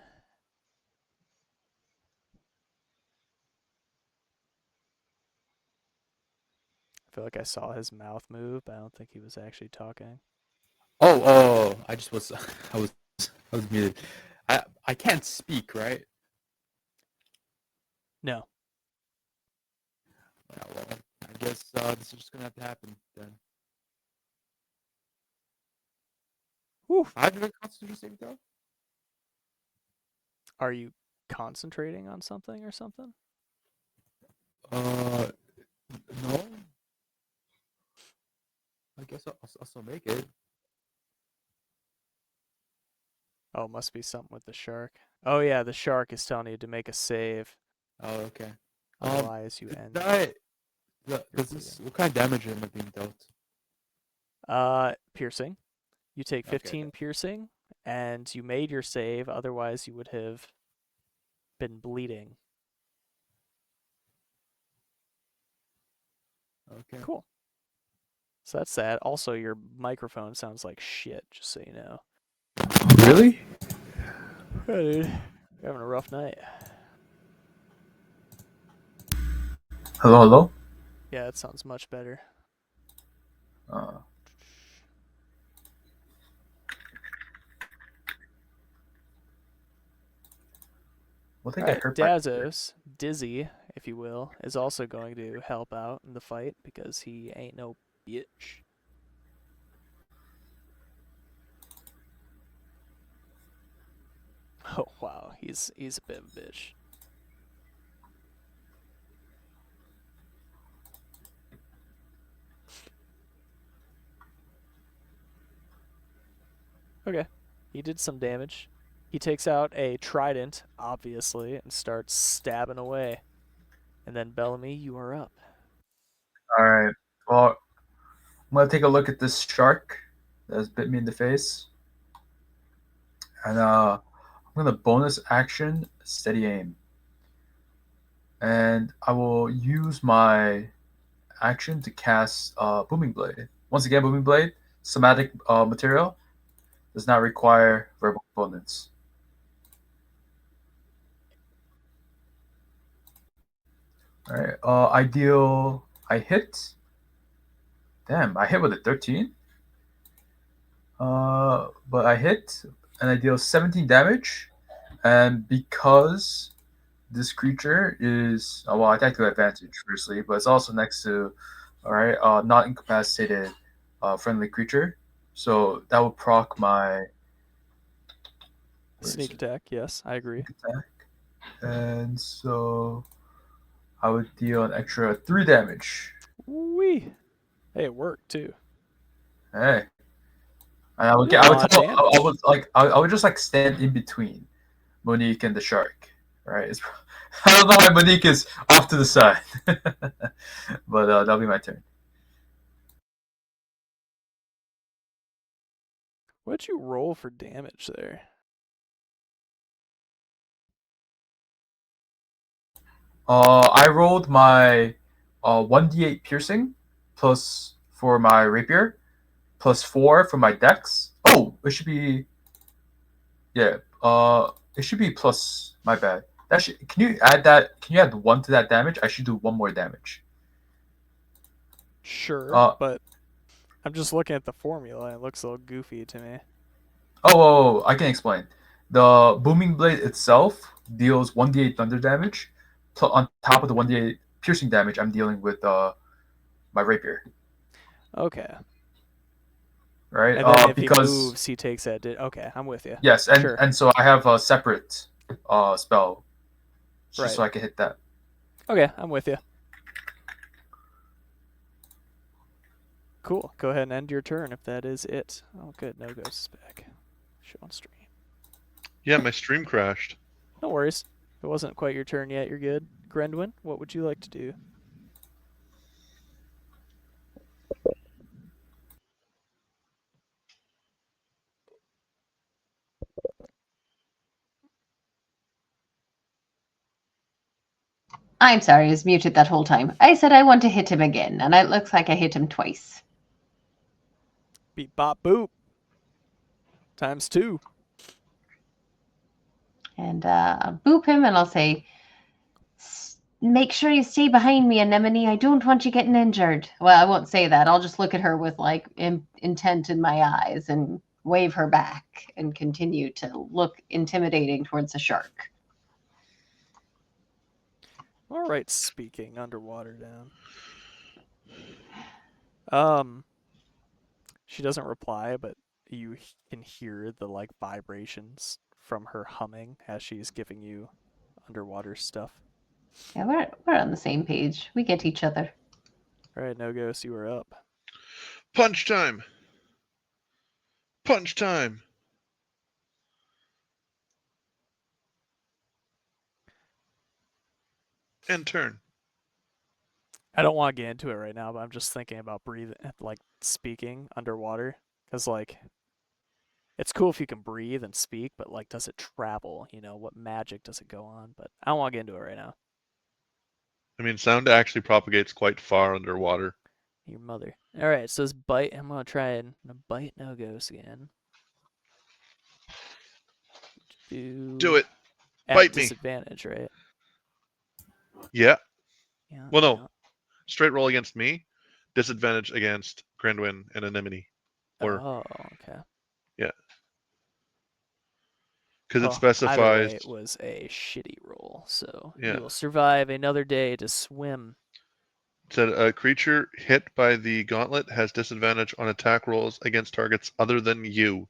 I feel like I saw his mouth move, but I don't think he was actually talking. Oh, I just was, I was muted. I can't speak, right? No. Yeah, well, I guess this is just gonna have to happen then. Woof. I have to make a Constitution saving throw. Are you concentrating on something or something? No. I guess I'll still make it. Oh, it must be something with the shark. Oh yeah, the shark is telling you to make a save. Oh, okay. Otherwise, you end. What kind of damage am I being dealt? Piercing. You take Okay, 15 piercing, and you made your save. Otherwise, you would have been bleeding. Okay. Cool. So that's that. Also, your microphone sounds like shit, just so you know. Really? Yeah, dude. You're having a rough night. Hello, hello. Yeah, that sounds much better. What did I Alright, get hurt by? Dazos, Dizzy, if you will, is also going to help out in the fight because he ain't no bitch. Oh wow, he's a bit of a bitch. Okay, he did some damage. He takes out a trident, obviously, and starts stabbing away. And then Bellamy, you are up. All right. Well, I'm gonna take a look at this shark that has bit me in the face, and I'm gonna bonus action steady aim, and I will use my action to cast Booming Blade. Once again, Booming Blade, somatic material, does not require verbal components. All right, ideal. I hit. Damn, I hit with a 13. But I hit, and I deal 17 damage. And because this creature is, well, I take the advantage firstly, but it's also next to, all right, not incapacitated, friendly creature. So that will proc my where is Sneak it? attack, yes, I agree. Attack, and so I would deal an extra 3 damage. Wee. Hey, it worked too. Hey, and I would Did a get, I would lot of tell, I damage. would like, I would just like stand in between Monique and the shark. Right? It's, I don't know why Monique is off to the side, but that'll be my turn. What'd you roll for damage there? I rolled my 1d8 piercing plus for my rapier plus 4 for my dex. Oh, it should be yeah. It should be plus. My bad. That should, can you add that? Can you add 1 to that damage? I should do 1 more damage. Sure, Uh but I'm just looking at the formula. It looks a little goofy to me. oh, I can explain. The booming blade itself deals 1d8 thunder damage. On top of the 1d8 piercing damage, I'm dealing with my rapier. Okay. Right? And then if he Because moves, he takes that. Okay, I'm with you. yes, Sure. and so I have a separate spell, just Right. so I can hit that. Okay, I'm with you. Cool. Go ahead and end your turn if that is it. Oh, good. No ghosts back. Show on stream. Yeah, my stream crashed. No worries. If it wasn't quite your turn yet, you're good. Grendwin, what would you like to do? I'm sorry, I was muted that whole time. I said I want to hit him again, and it looks like I hit him twice. Beep bop boop. Times 2. And boop him, and I'll say, make sure you stay behind me, Anemone. I don't want you getting injured. Well, I won't say that. I'll just look at her with like intent in my eyes and wave her back and continue to look intimidating towards the shark. All right, speaking underwater down. She doesn't reply, but you can hear the like vibrations from her humming as she's giving you underwater stuff. Yeah, we're on the same page. We get each other. All right, no ghost, you are up. Punch time! Punch time! And turn. I don't want to get into it right now, but I'm just thinking about breathing, like speaking underwater, because like it's cool if you can breathe and speak, but like, does it travel? You know, what magic does it go on? But I don't want to get into it right now. I mean, sound actually propagates quite far underwater. Your mother. All right, so this bite. I'm gonna try and bite no ghost again. Do it. At Bite me. disadvantage, right? Yeah. Yeah. Well, no. Yeah. Straight roll against me. Disadvantage against Grandwin and Anemone. Or Oh, okay. yeah. Because it Well, specifies. either way, it was a shitty roll, so Yeah. you will survive another day to swim. Said a creature hit by the gauntlet has disadvantage on attack rolls against targets other than you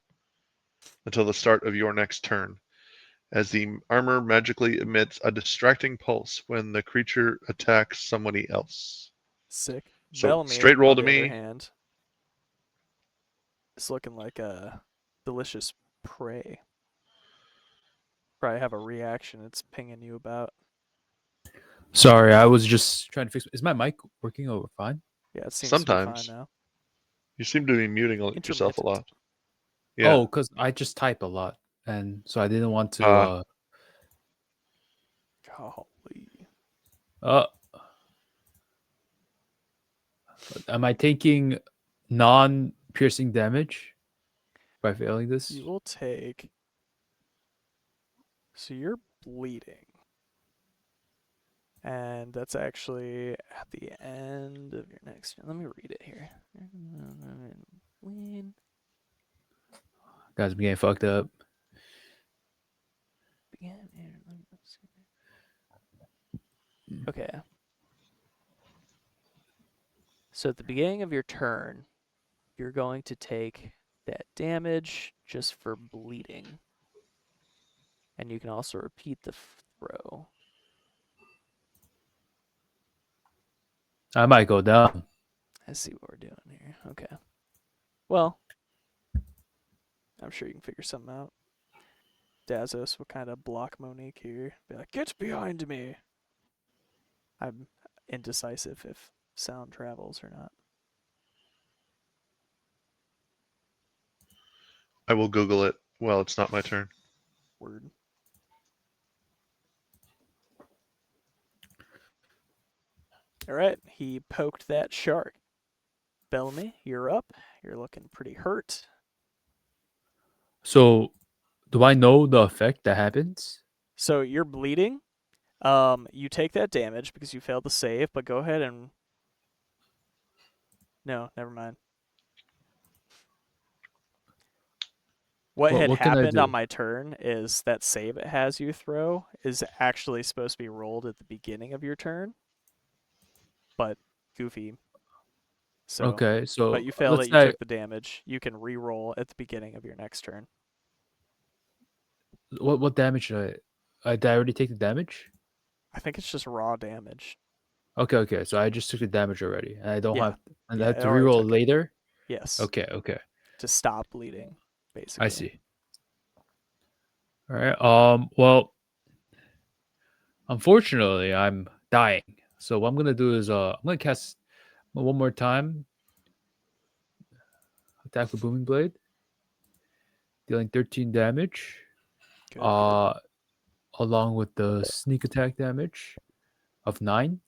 until the start of your next turn, as the armor magically emits a distracting pulse when the creature attacks somebody else. Sick. So Velemir, straight roll on to the other me. hand, is looking like a delicious prey. Probably have a reaction it's pinging you about. Sorry, I was just trying to fix. Is my mic working over fine? Yeah, it seems to be fine Sometimes. now. You seem to be muting yourself a Intermittent. lot. Yeah. Oh, because I just type a lot, and so I didn't want to. Golly. Uh, am I taking non-piercing damage by failing this? You will take. So you're bleeding. And that's actually at the end of your next. Let me read it here. Bleed. Guys, I'm getting fucked up. Okay. So at the beginning of your turn, you're going to take that damage just for bleeding. And you can also repeat the throw. I might go down. Let's see what we're doing here. Okay. Well, I'm sure you can figure something out. Dazos will kind of block Monique here. Be like, get behind me. I'm indecisive if sound travels or not. I will Google it. Well, it's not my turn. Word. All right, he poked that shark. Bellamy, you're up. You're looking pretty hurt. So, do I know the effect that happens? So you're bleeding. You take that damage because you failed to save, but go ahead and... No, never mind. What had What can I happened do? on my turn is that save it has you throw is actually supposed to be rolled at the beginning of your turn. But Goofy. So, Okay, so but you failed let's it, you say took the damage. You can re-roll at the beginning of your next turn. what damage did I already take the damage? I think it's just raw damage. Okay. So I just took the damage already, and I don't Yeah. have, and I Yeah, have it to already reroll took it. later. Yes. Okay. To stop bleeding, basically. I see. All right. Well, unfortunately, I'm dying. So what I'm gonna do is I'm gonna cast one more time. Attack with booming blade, dealing 13 damage. Good. Along with the sneak attack damage of 9.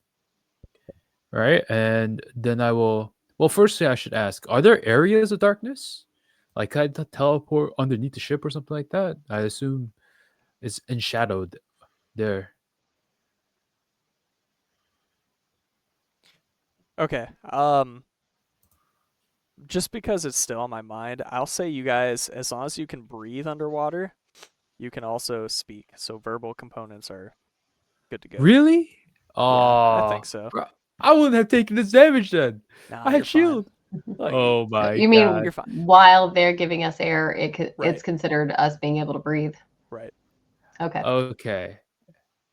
Right, and then I will. Well, firstly, I should ask: are there areas of darkness? Like, can I teleport underneath the ship or something like that? I assume it's enshadowed there. Okay. Just because it's still on my mind, I'll say you guys, as long as you can breathe underwater, you can also speak. So verbal components are good to go. Really? I think so. Bro, I wouldn't have taken this damage then. Nah, I you're had shield. Look, Oh my You mean god! you're fine. while they're giving us air, Right. it's considered us being able to breathe? Right. Okay. Okay,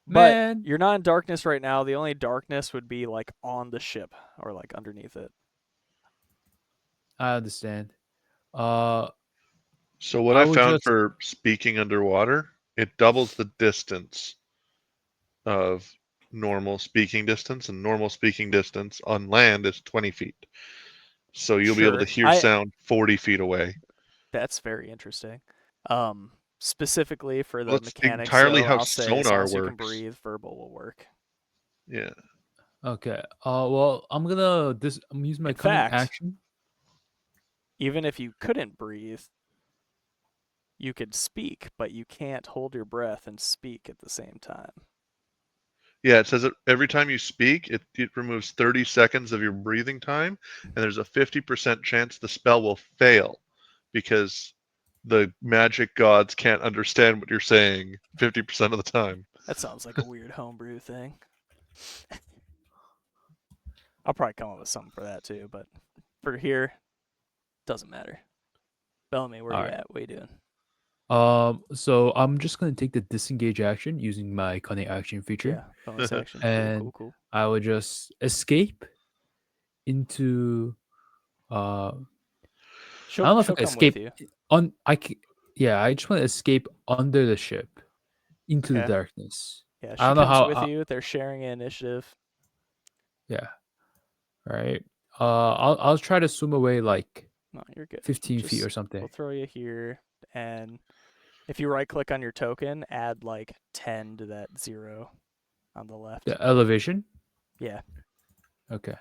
But man. you're not in darkness right now. The only darkness would be like on the ship or like underneath it. I understand. Uh, So what I I would found just. for speaking underwater, it doubles the distance of normal speaking distance, and normal speaking distance on land is 20 feet. So you'll be able to Sure. hear sound 40 feet away. That's very interesting. Specifically for Well, the it's mechanics, entirely though, how I'll say as long sonar as you can works. breathe, verbal will work. Yeah. Okay. Well, I'm gonna I'm using my In cunning fact, action. even if you couldn't breathe, you could speak, but you can't hold your breath and speak at the same time. Yeah, it says that every time you speak, it removes 30 seconds of your breathing time, and there's a 50% chance the spell will fail because the magic gods can't understand what you're saying 50% of the time. That sounds like a weird homebrew thing. I'll probably come up with something for that too, but for here, doesn't matter. Bellamy, where All you right. at? What are you doing? So I'm just gonna take the disengage action using my cunning action feature, Yeah, bonus action. and Cool. I will just escape into. I She'll don't know if I can come with escape you. on. Yeah, I just want to escape under the ship into the Okay. darkness. Yeah, I she don't know comes how. with you. They're sharing an initiative. Yeah. Right. I'll try to swim away like No, you're good. 15 feet Just- or something. We'll throw you here, and if you right-click on your token, add like 10 to that 0 on the left. The elevation? Yeah. Okay.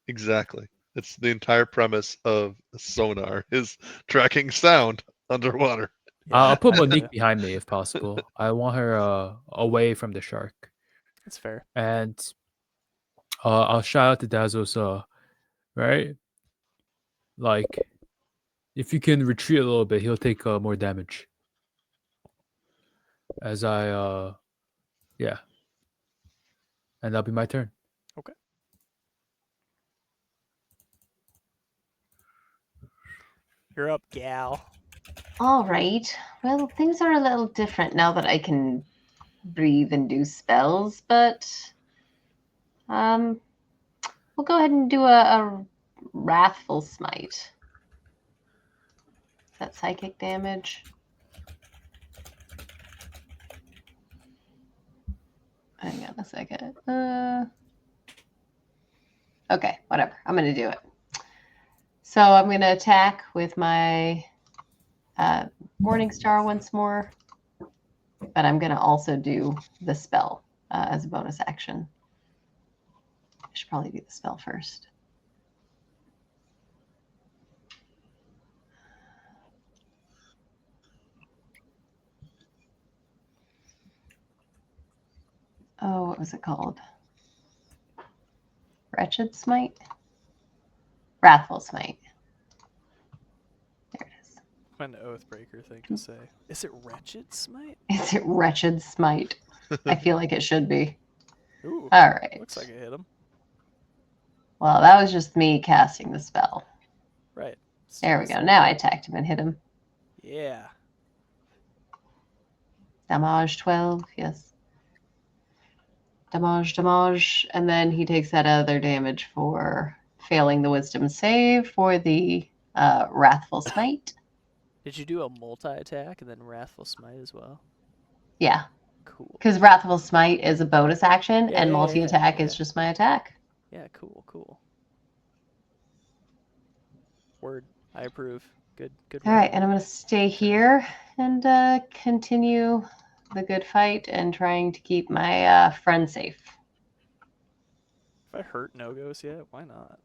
Exactly. It's the entire premise of sonar is tracking sound underwater. Yeah, I'll put yeah, Monique behind me if possible. I want her away from the shark. That's fair. And I'll shout out to Dazzle's, right? Like, if you can retreat a little bit, he'll take more damage. As I, yeah. And that'll be my turn. Okay. You're up, gal. All right. Well, things are a little different now that I can breathe and do spells, but we'll go ahead and do a wrathful smite. Is that psychic damage? Hang on a second. Okay, whatever. I'm going to do it. So I'm going to attack with my Morning Star once more, but I'm going to also do the spell as a bonus action. I should probably do the spell first. Oh, what was it called? Wretched Smite? Wrathful Smite. There it is. Find an Oathbreaker thing to say. Is it Wretched Smite? Is it Wretched Smite? I feel like it should be. Ooh, All right. looks like it hit him. Well, that was just me casting the spell. Right. There we go. Now I attacked him and hit him. Yeah. Damage 12, yes. Damage. And then he takes that other damage for failing the wisdom save for the Wrathful Smite. Did you do a multi-attack and then Wrathful Smite as well? Yeah, Cool. because Wrathful Smite is a bonus action Yeah, and yeah, multi-attack yeah. is just my attack. Yeah, cool. Word. I approve. Good All right, and I'm going to stay here and continue the good fight and trying to keep my friend safe. If I hurt No-Ghost yet, why not?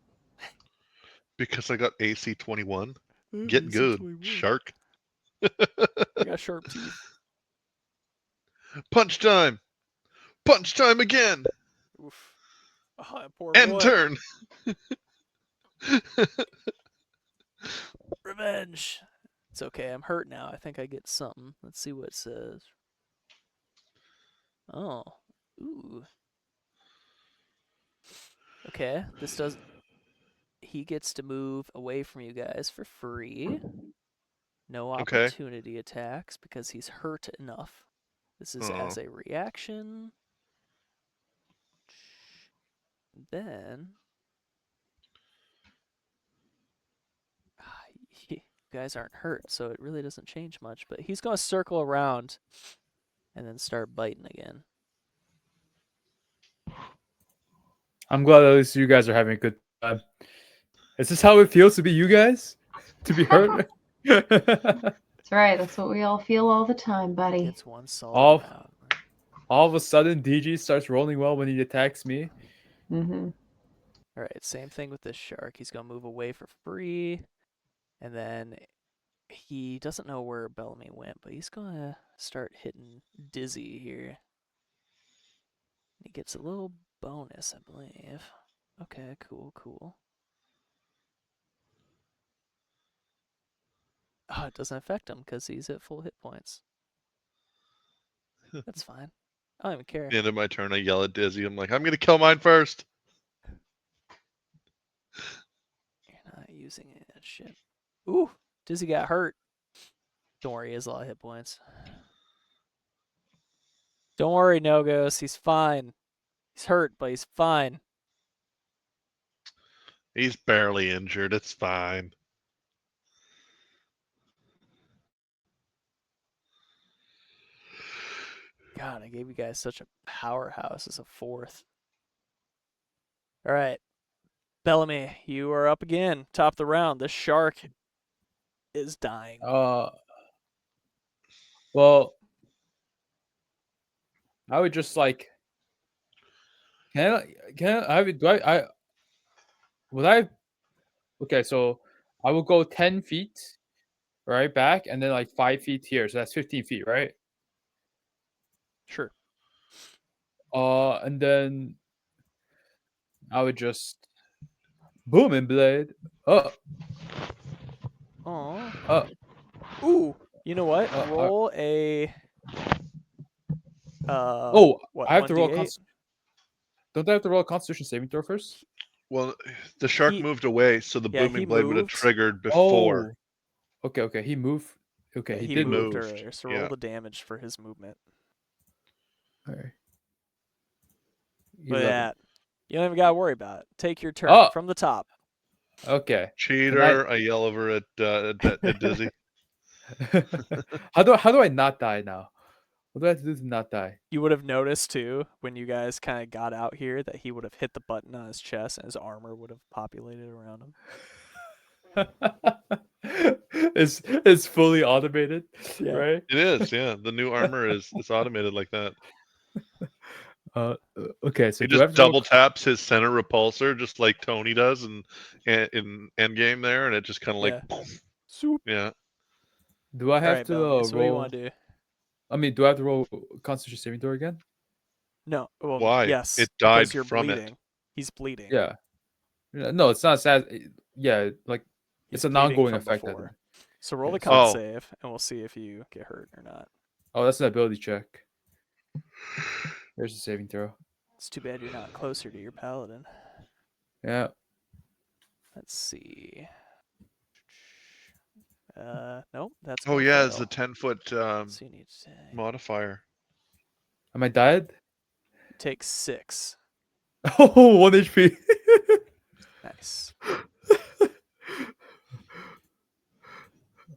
Because I got AC 21. Get good, shark. I got sharp teeth. Punch time! Punch time again! Oof. Oh, that poor End boy. turn! Revenge. It's okay. I'm hurt now. I think I get something. Let's see what it says. Oh. Ooh. Okay. This does... He gets to move away from you guys for free. No Okay. opportunity attacks because he's hurt enough. This is as a reaction. Then... You guys aren't hurt, so it really doesn't change much. But he's going to circle around and then start biting again. I'm glad at least you guys are having a good time. Is this how it feels to be you guys? To be hurt? That's right. That's what we all feel all the time, buddy. Gets one solid All- round. All of a sudden, DG starts rolling well when he attacks me. Mm-hmm. All right, same thing with this shark. He's going to move away for free. And then he doesn't know where Bellamy went, but he's going to start hitting Dizzy here. He gets a little bonus, I believe. Okay, cool. Oh, it doesn't affect him because he's at full hit points. That's fine. I don't even care. At the end of my turn, I yell at Dizzy. I'm like, I'm going to kill mine first. You're not using any of that shit. Ooh, Dizzy got hurt. Don't worry, he has a lot of hit points. Don't worry, No Ghost. He's fine. He's hurt, but he's fine. He's barely injured. It's fine. God, I gave you guys such a powerhouse as a fourth. All right. Bellamy, you are up again. Top of the round. This shark is dying. Well, I would just like. Can I? Do I? Would I? Okay, so I will go 10 feet, right back, and then like 5 feet here. So that's 15 feet, right? Sure. And then I would just booming blade. Aw. Uh, Ooh. You know what? uh, Roll a. oh, What? I have to roll. 1d8. Don't I have to roll a Constitution saving throw first? Well, the shark He- moved away, so the yeah, he booming blade would have moved. triggered before. Oh, okay. He moved. Okay, Yeah, he he did moved move. earlier. So yeah. roll the damage for his movement. All right. Look 11. at that. You don't even got to worry about it. Take your turn Oh. from the top. Okay. Cheater! I yell over at Dizzy. How do I not die now? What do I have to do to not die? You would have noticed too when you guys kind of got out here that he would have hit the button on his chest and his armor would have populated around him. It's fully automated, Yeah. right? It is, yeah. The new armor is automated like that. Okay, so He do I have just to roll- double taps his center repulsor, just like Tony does in Endgame there, and it just kind of like, Yeah. Swoop. yeah. Do I All have right, to Bellamy, so what do you roll? want to do? I mean, do I have to roll Constitution saving throw again? No. Well, Why? yes. It died because you're from it. bleeding. He's bleeding. Yeah. No, it's not sad. Yeah, like He's it's an bleeding ongoing from effect. I before. think. So roll Yeah, a so- con Oh. save, and we'll see if you get hurt or not. Oh, that's an ability check. There's the saving throw. It's too bad you're not closer to your paladin. Yeah. Let's see. Nope, that's Oh gonna yeah, it's fail. a 10-foot So you need to modifier. Am I dead? take 6. Oh, 1 HP. Nice.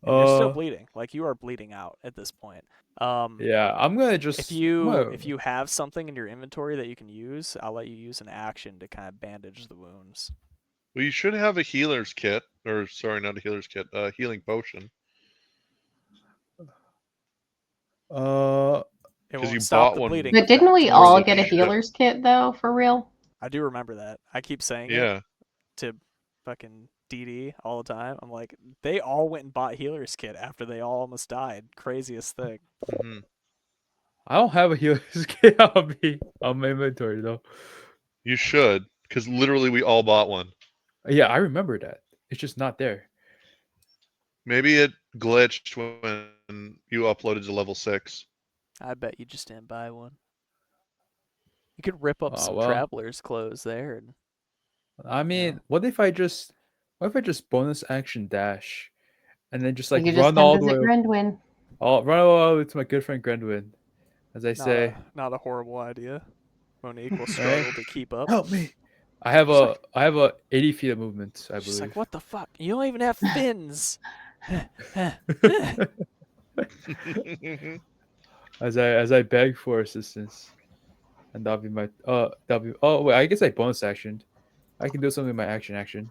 And you're still Uh, bleeding. Like you are bleeding out at this point. Yeah, I'm gonna just. If you I'm gonna- if you have something in your inventory that you can use, I'll let you use an action to kind of bandage the wounds. Well, you should have a healer's kit, or sorry, not a healer's kit, a healing potion. Uh, It 'Cause won't you stop bought the one. bleeding. But didn't effect. we Or all the get a ship. healer's kit though, for real? I do remember that. I keep saying it Yeah. to fucking DD all the time. I'm like, they all went and bought healer's kit after they all almost died. Craziest thing. hmm I don't have a healer's kit on me on my inventory though. You should, because literally we all bought one. Yeah, I remember that. It's just not there. Maybe it glitched when you uploaded to level 6. I bet you just didn't buy one. You could rip up Oh, some well. traveler's clothes there. And I mean, what if I just bonus action dash, and then just You like could just run come all the visit way, Grindwin. run all the way to my good friend Grendwin, as I not, say, not a horrible idea. Monique will struggle to keep up. help me. I have She's a 80 feet of movement, I She's believe. like, what the fuck? You don't even have fins. as I beg for assistance, and that'll be my oh wait, I guess I bonus actioned. I can do something with my action.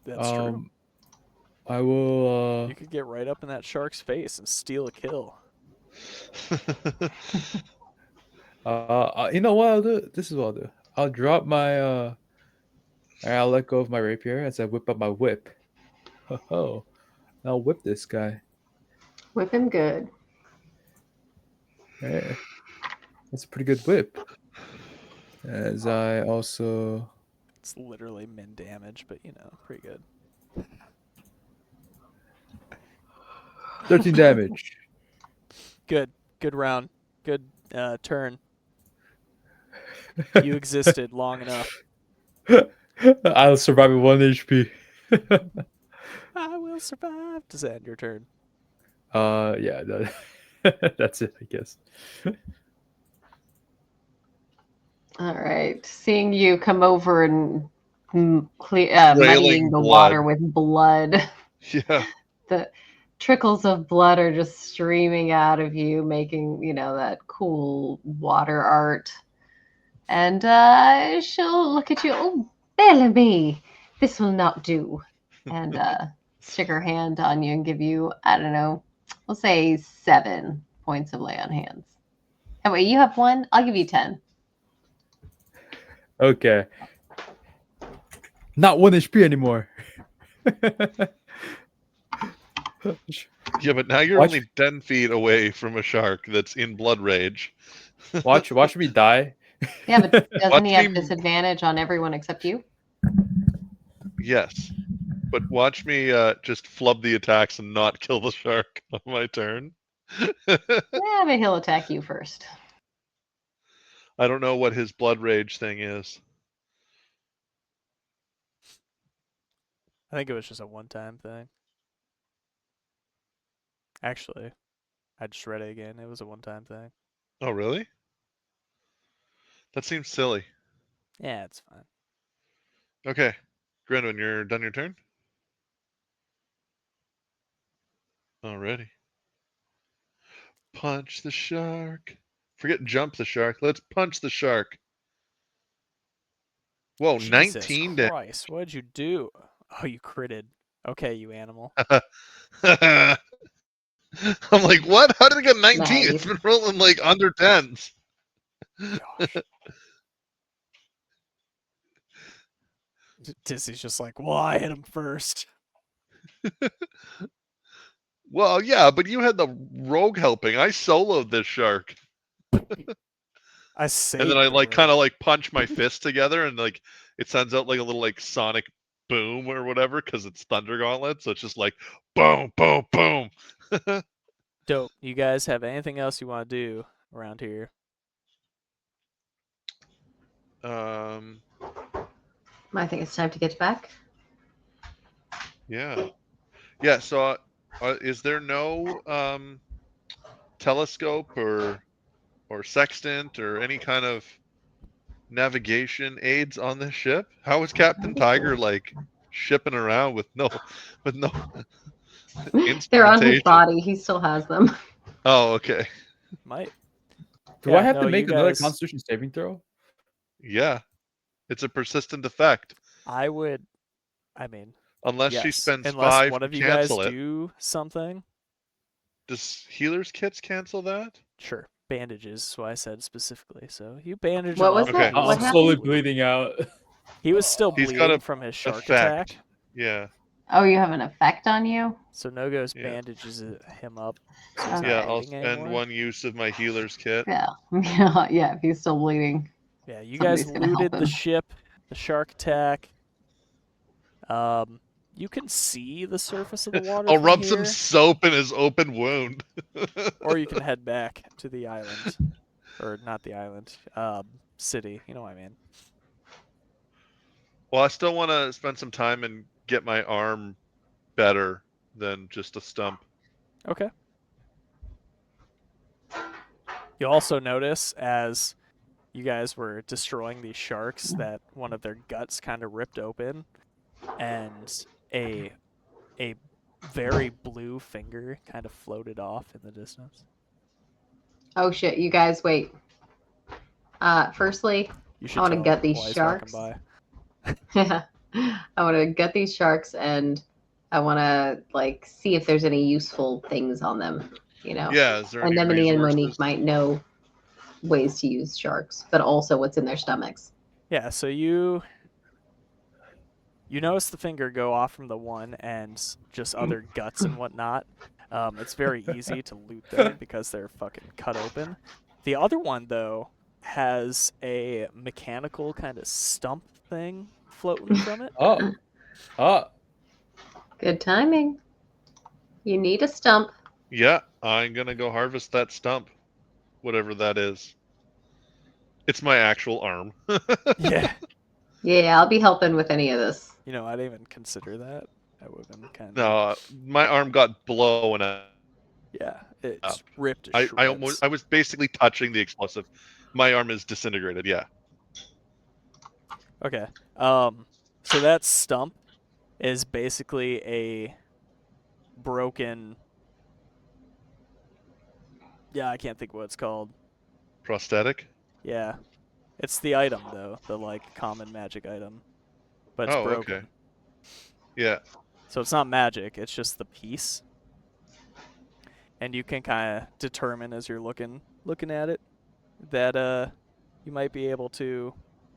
That's true. I will. You could get right up in that shark's face and steal a kill. You know what I'll do? This is what I'll do. I'll drop my I'll let go of my rapier as I whip up my whip. Oh, I'll whip this guy. Whip him good. Hey, that's a pretty good whip. As I also It's literally min damage, but you know, pretty good. 13 damage. Good round. Good turn. You existed long enough. I'll survive with 1 HP. I will survive. Does that end your turn? Yeah, that's it, I guess. All right. Seeing you come over and muddying Trailing the blood. water with blood. Yeah. The trickles of blood are just streaming out of you, making, that cool water art. And she'll look at you. Oh, Bellamy, this will not do. And stick her hand on you and give you, I don't know, we'll say 7 points of lay on hands. Oh, wait, you have 1? I'll give you 10. Okay. Not 1 HP anymore. Yeah, but now you're Watch- only 10 feet away from a shark that's in blood rage. watch me die. Yeah, but doesn't Watch he have me- disadvantage on everyone except you? Yes. But watch me just flub the attacks and not kill the shark on my turn. Yeah, but he'll attack you first. I don't know what his blood rage thing is. I think it was just a one-time thing. Actually, I just read it again. It was a one-time thing. Oh, really? That seems silly. Yeah, it's fine. Okay. Grenwyn, you're done your turn? Alrighty. Punch the shark. Forget jump the shark. Let's punch the shark. Whoa, Jesus 19 damage. Christ, what did you do? Oh, you critted. Okay, you animal. I'm like, what? How did it get 19? It's Nice. been rolling like under 10s. Gosh. Disney's just like, well, I hit him first. Well, yeah, but you had the rogue helping. I soloed this shark. I saved And then I the like kind rogue. of like punch my fists together and like it sends out like a little like sonic boom or whatever because it's Thunder Gauntlet. So it's just like boom, boom, boom. Dope. You guys have anything else you want to do around here? I think it's time to get back. Yeah. Yeah, so is there no telescope or sextant or any kind of navigation aids on this ship? How is Captain Tiger like shipping around with no They're on his instrumentation? body. He still has them. Oh, okay. Might. Do Yeah, I have no, to you make another guys- Constitution saving throw? Yeah. It's a persistent effect. I would. I mean, Unless she yes. spends Unless 5 one to of you guys cancel it. do something. Does healer's kits cancel that? Sure. Bandages, so I said specifically. So you bandage What him was up. Okay. that? What I'm happened? slowly bleeding out. He was still He's got bleeding a from his shark effect. attack. Yeah. Oh, you have an effect on you? So Nogos Yeah. bandages him up. So he's Okay. Yeah, not I'll bleeding spend anymore. 1 use of my healer's kit. Yeah. Yeah, if he's still bleeding. Yeah, you guys Somebody's gonna help looted the him. ship, the shark attack. You can see the surface of the water I'll from rub here, some soap in his open wound. or you can head back to the island, or not the island, city. You know what I mean? Well, I still want to spend some time and get my arm better than just a stump. Okay. You also notice as you guys were destroying these sharks that one of their guts kind of ripped open, and a very blue finger kind of floated off in the distance. Oh shit, you guys wait. Firstly, You should I wanna tell gut him these while he's sharks. walking I want to gut these sharks and I want to like see if there's any useful things on them, you know. Yeah, is there any Anemone and resources? Monique might know ways to use sharks, but also what's in their stomachs. Yeah, so you notice the finger go off from the one and just other guts and whatnot. It's very easy to loot them because they're fucking cut open. The other one, though, has a mechanical kind of stump thing floating from it. Oh. Good timing. You need a stump. Yeah, I'm gonna go harvest that stump, whatever that is. It's my actual arm. Yeah. Yeah, I'll be helping with any of this. You know, I didn't even consider that. That would have been kind of... No, my arm got blown up. Yeah, it's ripped to I shreds. was basically touching the explosive. My arm is disintegrated. Yeah. Okay. So that stump is basically a broken... Yeah, I can't think what it's called. Prosthetic. Yeah. It's the item, though. The, like, common magic item. but it's Oh, broken. okay. Yeah. So it's not magic, it's just the piece. And you can kind of determine as you're looking at it that you might be able to,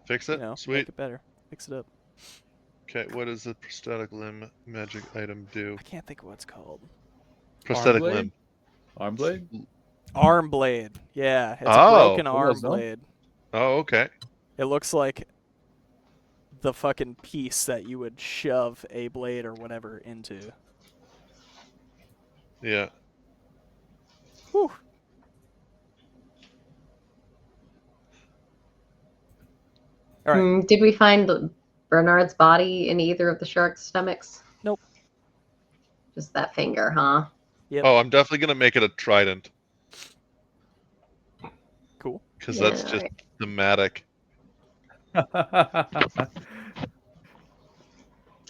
Fix you it. know, Sweet. make it better. Fix it up. Okay. What does the prosthetic limb magic item do? I can't think of what it's called. Prosthetic blade? limb. Arm blade? Arm blade. Yeah, it's a Oh. broken It arm was, no? blade. Oh, okay. It looks like the fucking piece that you would shove a blade or whatever into. Yeah. Whew. All right. Did we find Bernard's body in either of the shark's stomachs? Nope. Just that finger, huh? Yep. Oh, I'm definitely gonna make it a trident Cool. because Yeah, that's just right. thematic.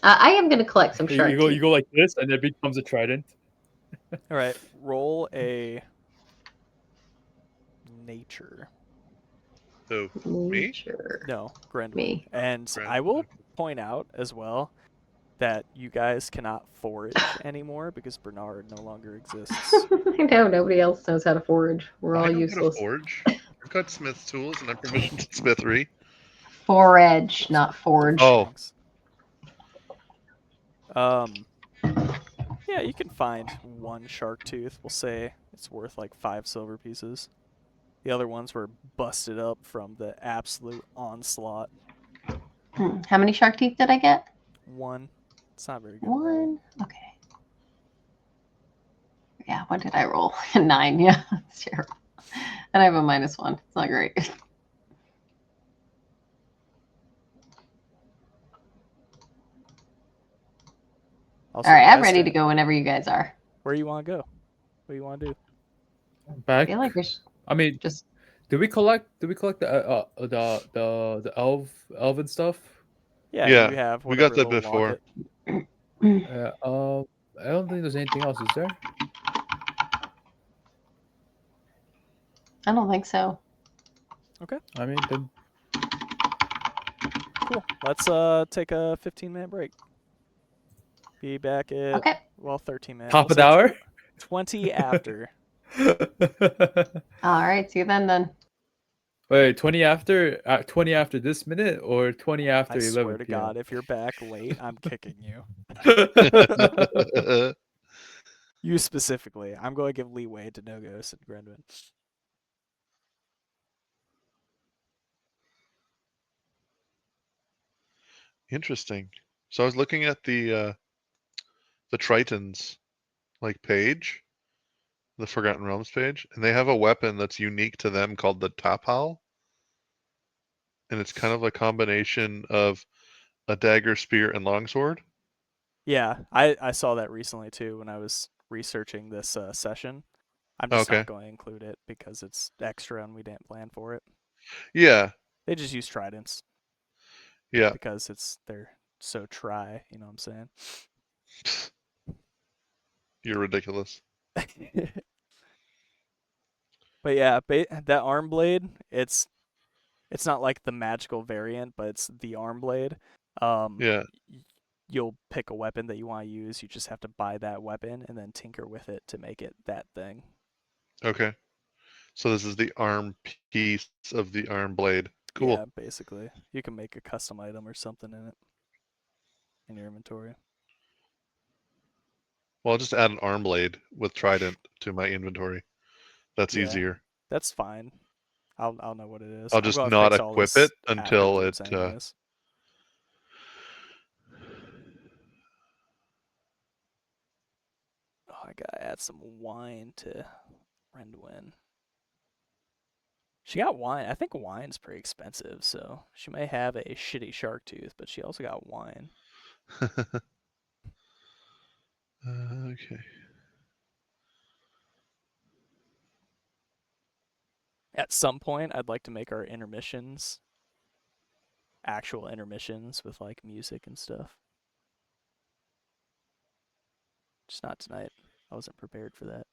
I am going to collect some shark you go teeth. like this, and it becomes a trident. All right. Roll a nature. Who? Me? Nature. No, Grendwin. Me. And Gren- I will okay. point out as well that you guys cannot forage anymore because Bernard no longer exists. I know, nobody else knows how to forage. We're I all know how to useless. forge. I've got smith's tools and I'm proficient in smithery. Forage, not forge. Oh. Things. Yeah, you can find one shark tooth. We'll say it's worth like 5 silver pieces. The other ones were busted up from the absolute onslaught. How many shark teeth did I get? 1. It's not very good. One. Okay. Yeah, what did I roll? 9. Yeah, that's terrible. And I have a -1. It's not great. Also, All right, I'm guys, ready to go whenever you guys are. Where you want to go? What do you want to do? I Back. feel like we should I mean, just. did we collect the elven stuff? Yeah, Yeah, you have we got whatever that little before. locket. I don't think there's anything else, is there? I don't think so. I mean, then Cool. Let's take a 15-minute break. Be back at Okay. 13 minutes. top We'll of the say hour. 20 after. All right. See you then. Wait, 20 after this minute, or 20 after I 11 swear to p.m.? God, if you're back late, I'm kicking you. You specifically. I'm going to give leeway to No-Ghost and Grendwin. Interesting. So I was looking at the Tritons like page, the Forgotten Realms page, and they have a weapon that's unique to them called the Tapal. And it's kind of a combination of a dagger, spear, and longsword. Yeah, I saw that recently too when I was researching this session. I'm just Okay. not going to include it because it's extra and we didn't plan for it. Yeah. They just use tridents Yeah. because they're so try, you know what I'm saying? You're ridiculous. But yeah, that arm blade, it's not like the magical variant, but it's the arm blade. Yeah. You'll pick a weapon that you want to use. You just have to buy that weapon and then tinker with it to make it that thing. Okay. So this is the arm piece of the arm blade. Cool. Yeah, basically. You can make a custom item or something in it in your inventory. Well, I'll just add an arm blade with trident to my inventory. That's Yeah. easier. That's fine. I'll know what it is. I'll I'm just gonna not fix all equip this it until afterwards it. anyways. Oh, I gotta add some wine to Rendwin. She got wine. I think wine's pretty expensive, so she may have a shitty shark tooth, but she also got wine. Okay. At some point, I'd like to make our intermissions actual intermissions with like music and stuff. Just not tonight. I wasn't prepared for that.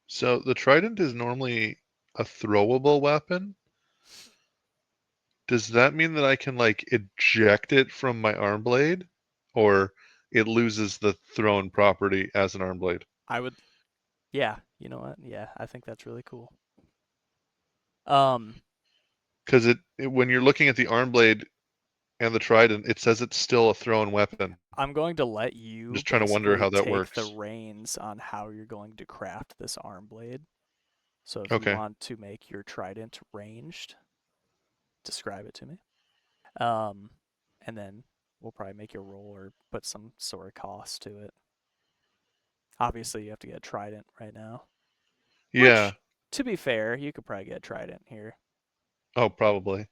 So the trident is normally a throwable weapon. Does that mean that I can like eject it from my arm blade, or it loses the thrown property as an arm blade? I would, yeah, you know what? Yeah, I think that's really cool. Um, Because when you're looking at the arm blade and the trident, it says it's still a thrown weapon. I'm going to let I'm you just trying to wonder basically how that take the works. reins on how you're going to craft this arm blade. So if you Okay. want to make your trident ranged, describe it to me. And then we'll probably make you roll or put some sort of cost to it. Obviously, you have to get a trident right now. Yeah. Which, to be fair, you could probably get a trident here. Oh, probably.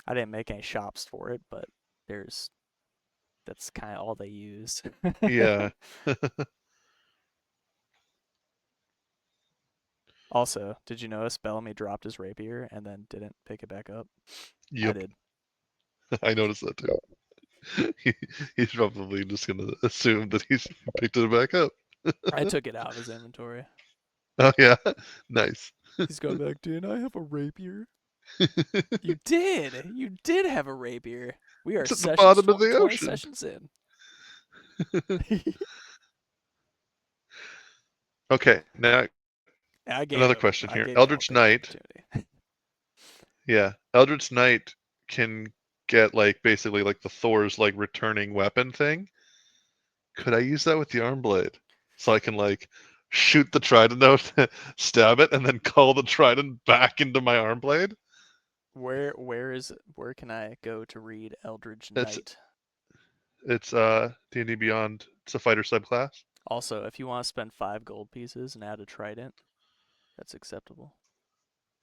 I didn't make any shops for it, but that's kind of all they use. Yeah. Also, did you notice Bellamy dropped his rapier and then didn't pick it back up? I Yep. did. I noticed that too. He's probably just gonna assume that he's picked it back up. I took it out of his inventory. Oh yeah, nice. He's gone back, didn't I have a rapier? You did! You did have a rapier! We are It's at the sessions bottom of the 20 ocean. sessions in. Okay, now another question I here. gave him a Eldritch big Knight. opportunity. Yeah, Eldritch Knight can get like basically like the Thor's like returning weapon thing. Could I use that with the arm blade? So I can like shoot the trident out, stab it, and then call the trident back into my arm blade? Where can I go to read Eldritch It's Knight? it's D&D Beyond. It's a fighter subclass. Also, if you want to spend 5 gold pieces and add a trident, that's acceptable.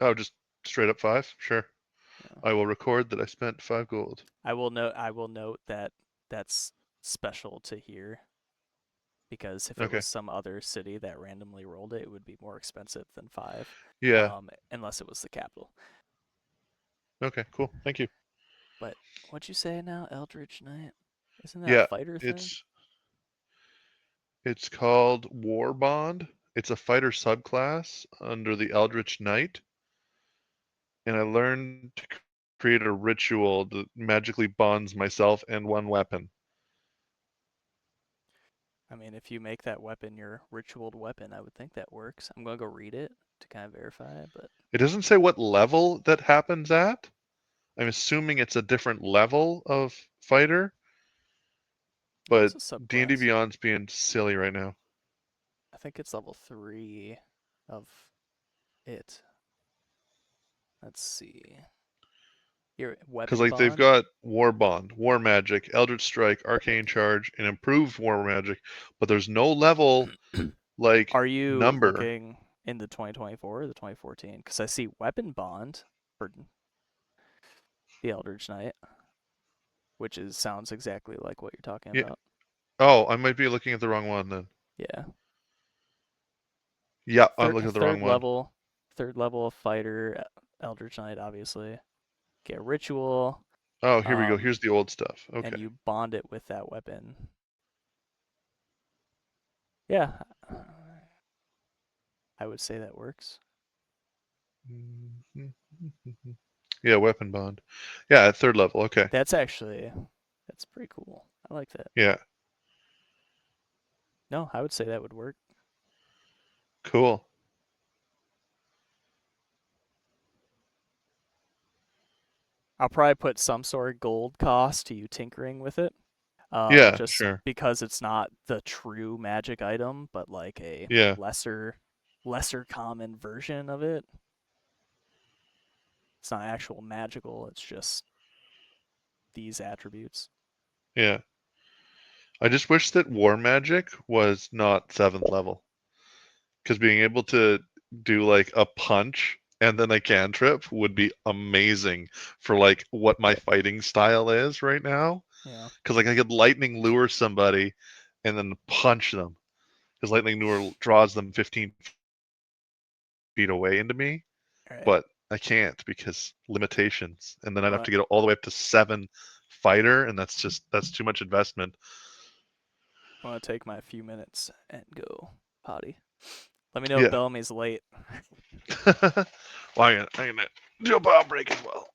Oh, just straight up 5? Sure. Yeah. I will record that I spent 5 gold. I will note that that's special to here, because if it Okay. was some other city that randomly rolled it, it would be more expensive than 5. Yeah. Unless it was the capital. Okay, cool. Thank you. But what'd you say now, Eldritch Knight? Isn't that a Yeah, fighter thing? it's called War Bond. It's a fighter subclass under the Eldritch Knight. And I learned to create a ritual that magically bonds myself and one weapon. I mean, if you make that weapon your ritualed weapon, I would think that works. I'm gonna go read it to kind of verify it, but It doesn't say what level that happens at. I'm assuming it's a different level of fighter, but it's a D&D subclass. Beyond's being silly right now. I think it's level 3 of it. Let's see. Your Because weapon like they've bond. got War Bond, War Magic, Eldritch Strike, Arcane Charge, and Improved War Magic, but there's no level like Are you number. looking in the 2024 or the 2014? Because I see weapon bond for the Eldritch Knight, which sounds exactly like what you're talking Yeah. about. Oh, I might be looking at the wrong one then. Yeah. Yeah, I'm looking at the wrong one. Third level of fighter, Eldritch Knight, obviously. Get ritual. Oh, here we go. Here's the old stuff. And Okay. you bond it with that weapon. Yeah. I would say that works. Yeah, weapon bond. Yeah, at third level. Okay. That's pretty cool. I like that. Yeah. No, I would say that would work. Cool. I'll probably put some sort of gold cost to you tinkering with it. Yeah, Just sure. because it's not the true magic item, but like a Yeah. lesser common version of it. It's not actual magical, it's just these attributes. Yeah. I just wish that War Magic was not 7th level. Because being able to do like a punch and then a cantrip would be amazing for like what my fighting style is right now. Yeah. Because like I could lightning lure somebody and then punch them. Because lightning lure draws them 15 feet away into me. Right. But I can't because limitations. And then I'd have What? to get all the way up to 7 fighter, and that's too much investment. I want to take my few minutes and go potty. Let me know if Bellamy's late. Well, I'm gonna do a bomb break as well.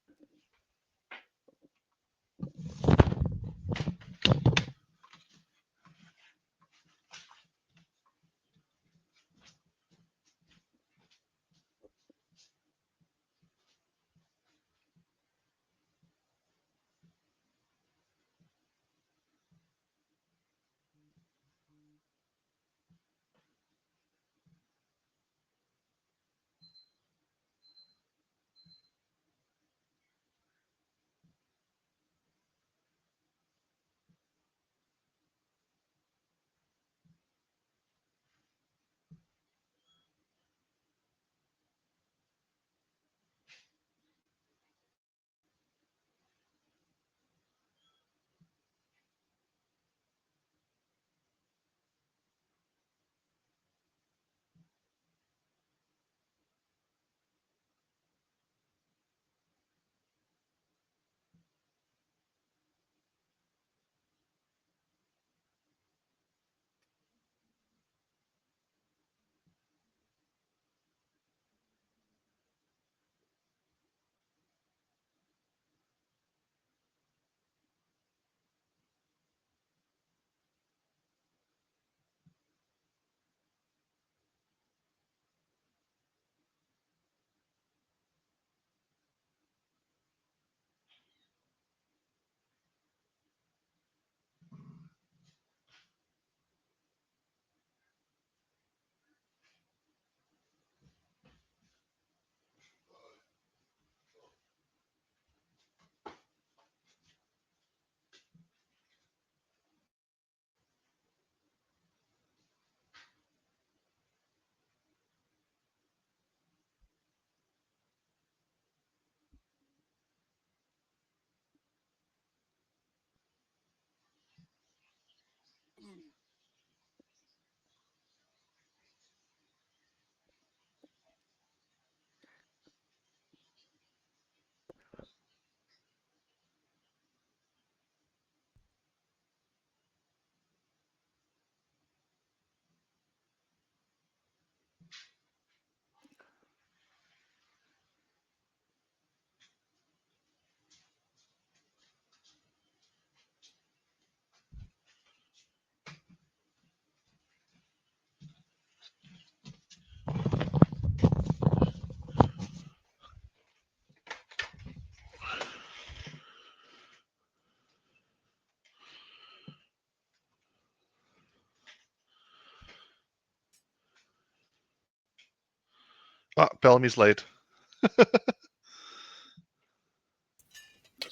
Bellamy's late.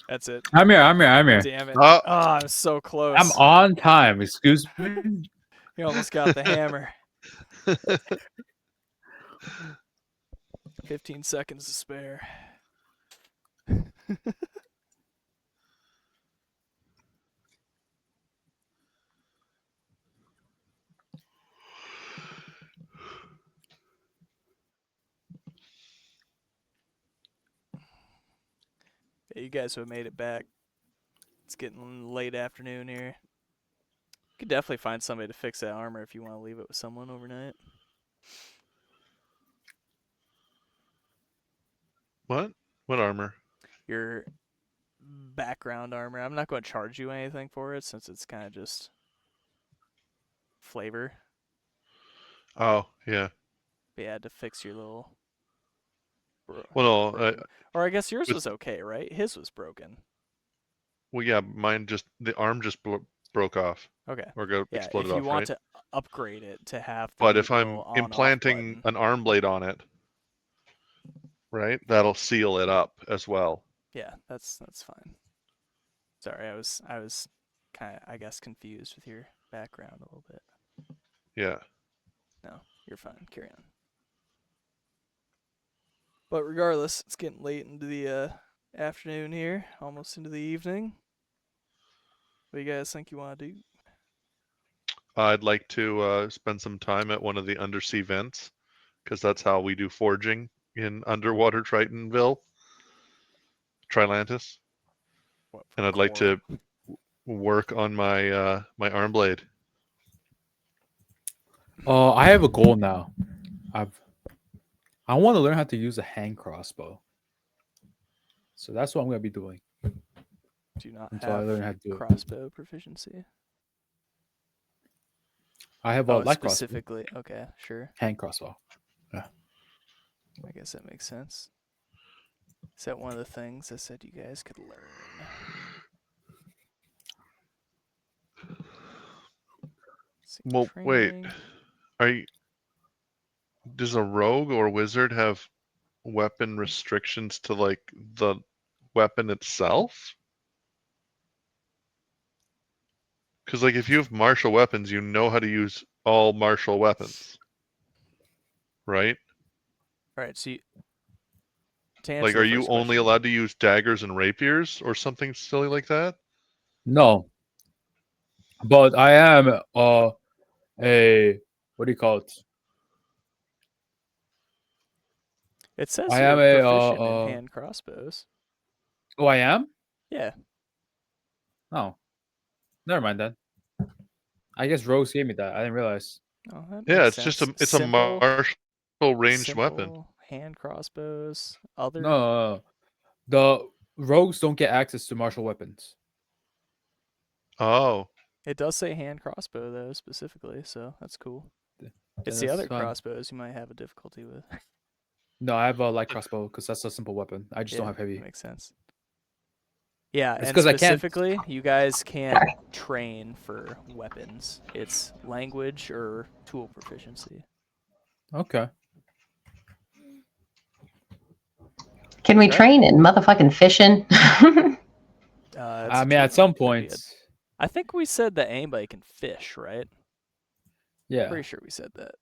That's it. I'm here. Damn it. Oh. I'm so close. I'm on time. Excuse me. You almost got the hammer. 15 seconds to spare. Yeah, you guys have made it back. It's getting late afternoon here. You could definitely find somebody to fix that armor if you want to leave it with someone overnight. What? What armor? Your background armor. I'm not going to charge you anything for it since it's kind of just flavor. Oh, yeah. But yeah, to fix your little. Well, no. Or I guess yours was okay, right? His was broken. Well, yeah. Mine the arm just broke off. Okay. Or got Yeah, exploded if you off, want right? to upgrade it to have the But if I'm little on-off implanting button, an arm blade on it, right, that'll seal it up as well. yeah, that's fine. Sorry, I was kind of, I guess, confused with your background a little bit. Yeah. No, you're fine. Carry on. But regardless, it's getting late into the afternoon here, almost into the evening. What do you guys think you want to do? I'd like to spend some time at one of the undersea vents, because that's how we do forging in underwater Tritonville, Trilantis. And I'd like to work on my my arm blade. Oh, I have a goal now. I want to learn how to use a hand crossbow. So that's what I'm gonna be doing Do you not until I have learn how to do it. crossbow proficiency? I have a Oh, light crossbow, specifically. Okay, sure. hand crossbow. I guess that makes sense. Is that one of the things I said you guys could learn? Let's see, Well, wait. training. Does a rogue or wizard have weapon restrictions to like the weapon itself? Because like if you have martial weapons, you know how to use all martial weapons, right? All right, so to Like, answer are the you first only question, allowed to use daggers and rapiers or something silly like that? No, but I am a what do you call it? it says I am you're a proficient in hand crossbows. oh, I am. Yeah. Oh, never mind then. I guess Rose gave me that. I didn't realize. Oh, that Yeah, makes it's just sense. it's a martial ranged weapon. Simple hand crossbows. Other. No, the rogues don't get access to martial weapons. Oh, It does say hand crossbow though specifically, so that's cool. It's the That's other fine. crossbows you might have a difficulty with. No, I have a light crossbow because that's a simple weapon. I just don't Yeah, have heavy. makes sense. Yeah, It's and 'cause I can't- specifically, you guys can't train for weapons. It's language or tool proficiency. Okay. Can we Right. train in motherfucking fishing? That's I a mean, at true some one. That'd be point, I think we said that anybody can fish, right? yeah. Pretty sure we said that.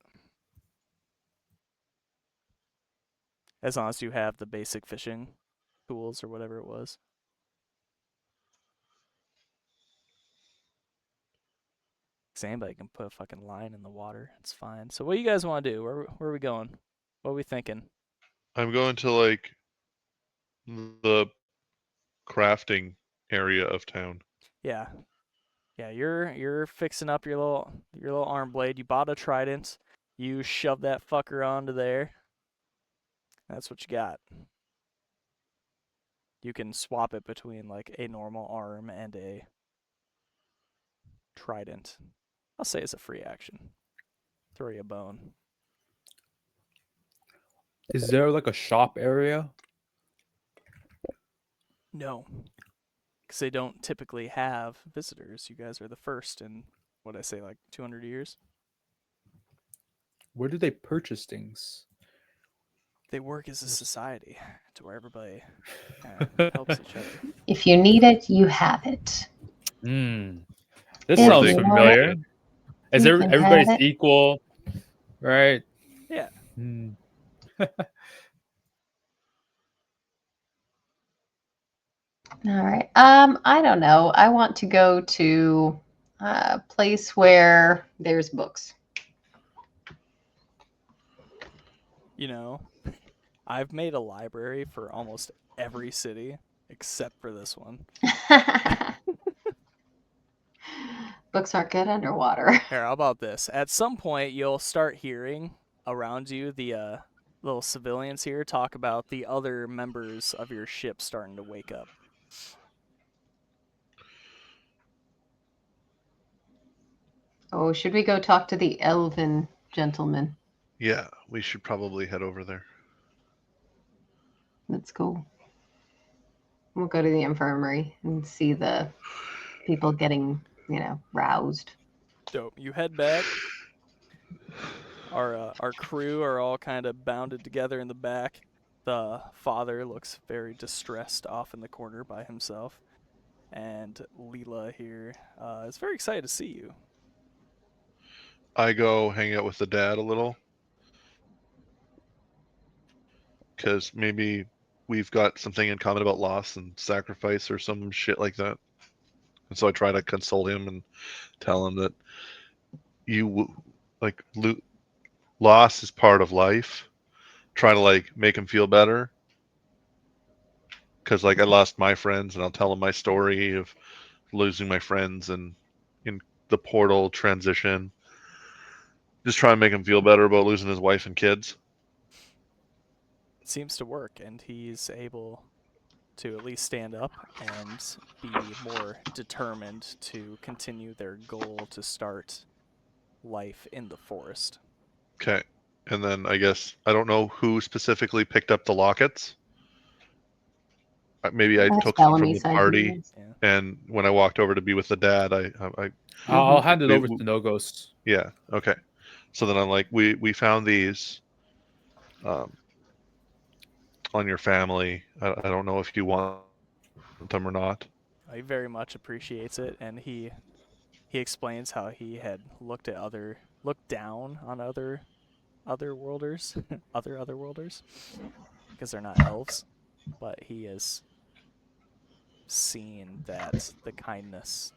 As long as you have the basic fishing tools or whatever it was. 'Cause anybody can put a fucking line in the water. It's fine. So what do you guys want to do? Where are we going? What are we thinking? I'm going to like the crafting area of town. Yeah. Yeah, you're fixing up your little arm blade. You bought a trident. You shove that fucker onto there. That's what you got. You can swap it between like a normal arm and a trident. I'll say it's a free action. Throw you a bone. Is there like a shop area? No, because they don't typically have visitors. You guys are the first in what I say, like 200 years. Where do they purchase things? They work as a society to where everybody helps each other. If you need it, you have it. Hmm. This If sounds you want familiar. it, Is you can everybody's have it. equal, right? Yeah. Hmm. All right. I don't know. I want to go to a place where there's books. You know, I've made a library for almost every city except for this one. Books aren't good underwater. Here, how about this? At some point, you'll start hearing around you the little civilians here talk about the other members of your ship starting to wake up. Oh, should we go talk to the elven gentleman? Yeah, we should probably head over there. Let's go. We'll go to the infirmary and see the people getting, roused. Dope. You head back. Our crew are all kind of bounded together in the back. The father looks very distressed off in the corner by himself. And Leela here is very excited to see you. I go hang out with the dad a little because maybe we've got something in common about loss and sacrifice or some shit like that. And so I try to console him and tell him that loss is part of life. Try to like make him feel better because like I lost my friends, and I'll tell him my story of losing my friends and in the portal transition. Just try and make him feel better about losing his wife and kids. It seems to work, and he's able to at least stand up and be more determined to continue their goal to start life in the forest. Okay. And then I guess I don't know who specifically picked up the lockets. Maybe I That's took some from the Bellamy's party, idea. Yeah. and when I walked over to be with the dad, I'll hand it We- over we- to No Ghost. yeah, okay. So then I'm like, we found these on your family. I don't know if you want them or not. He very much appreciates it, and he explains how he had looked down on other worlders, other worlders, because they're not elves, but he has seen that the kindness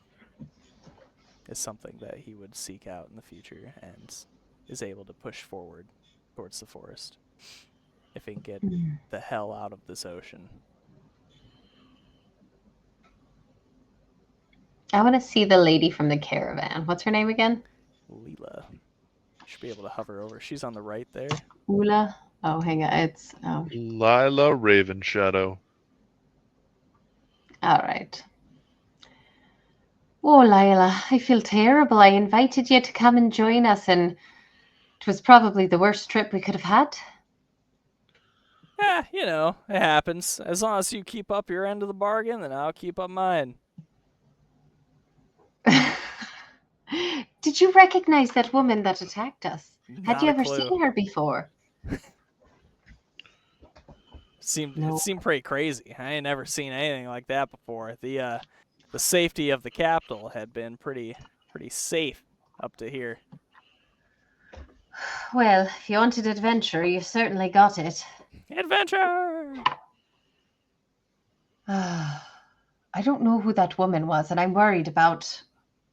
is something that he would seek out in the future, and is able to push forward towards the forest if he can get the hell out of this ocean. I want to see the lady from the caravan. What's her name again? Leela. Should be able to hover over. She's on the right there. Ula. Oh, hang on. It's Lila Ravenshadow. all right. Oh, Lila, I feel terrible. I invited you to come and join us, and it was probably the worst trip we could have had. You know, it happens. As long as you keep up your end of the bargain, then I'll keep up mine. Did you recognize that woman that attacked us? Had Not you a ever clue. seen her before? It No. seemed pretty crazy. I ain't never seen anything like that before. The safety of the capital had been pretty safe up to here. Well, if you wanted adventure, you certainly got it. Adventure! I don't know who that woman was, and I'm worried about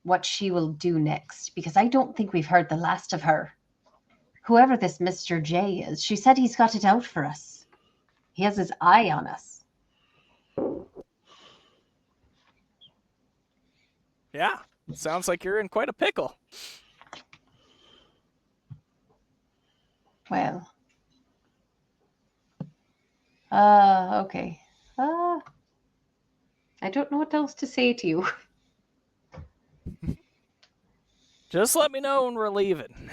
what she will do next, because I don't think we've heard the last of her. Whoever this Mr. J is, she said he's got it out for us. He has his eye on us. Yeah, sounds like you're in quite a pickle. Well, okay. I don't know what else to say to you. Just let me know when we're leaving.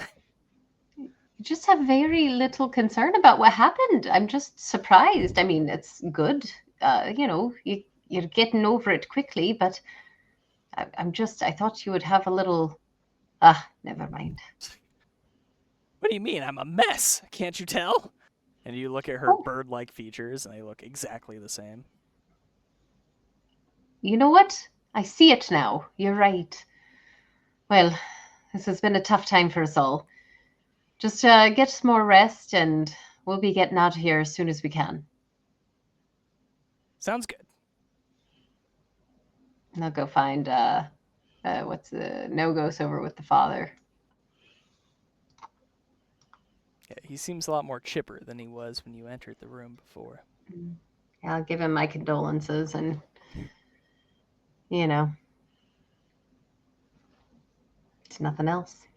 You just have very little concern about what happened. I'm just surprised. I mean, it's good. You know, you're getting over it quickly, but I thought you would have a little. Never mind. What do you mean? I'm a mess. Can't you tell? And you look at her Oh. bird-like features, and they look exactly the same. You know what? I see it now. You're right. Well, this has been a tough time for us all. Just get some more rest, and we'll be getting out of here as soon as we can. Sounds good. And I'll go find what's the No-Ghost over with the father. Yeah, he seems a lot more chipper than he was when you entered the room before. I'll give him my condolences, and you know, it's nothing else.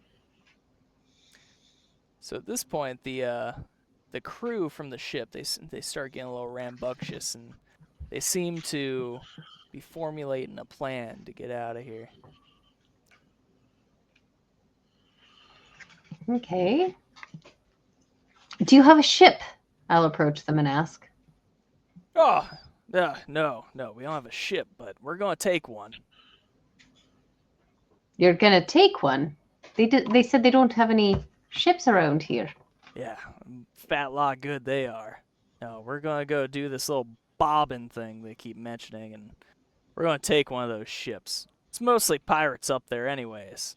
So at this point, the crew from the ship they start getting a little rambunctious, and they seem to be formulating a plan to get out of here. Okay. Do you have a ship? I'll approach them and ask. Oh, no, we don't have a ship, but we're gonna take one. You're gonna take one? They said they don't have any ships around here. Yeah, fat lot good they are. No, we're gonna go do this little bobbin thing they keep mentioning, and we're gonna take one of those ships. It's mostly pirates up there anyways.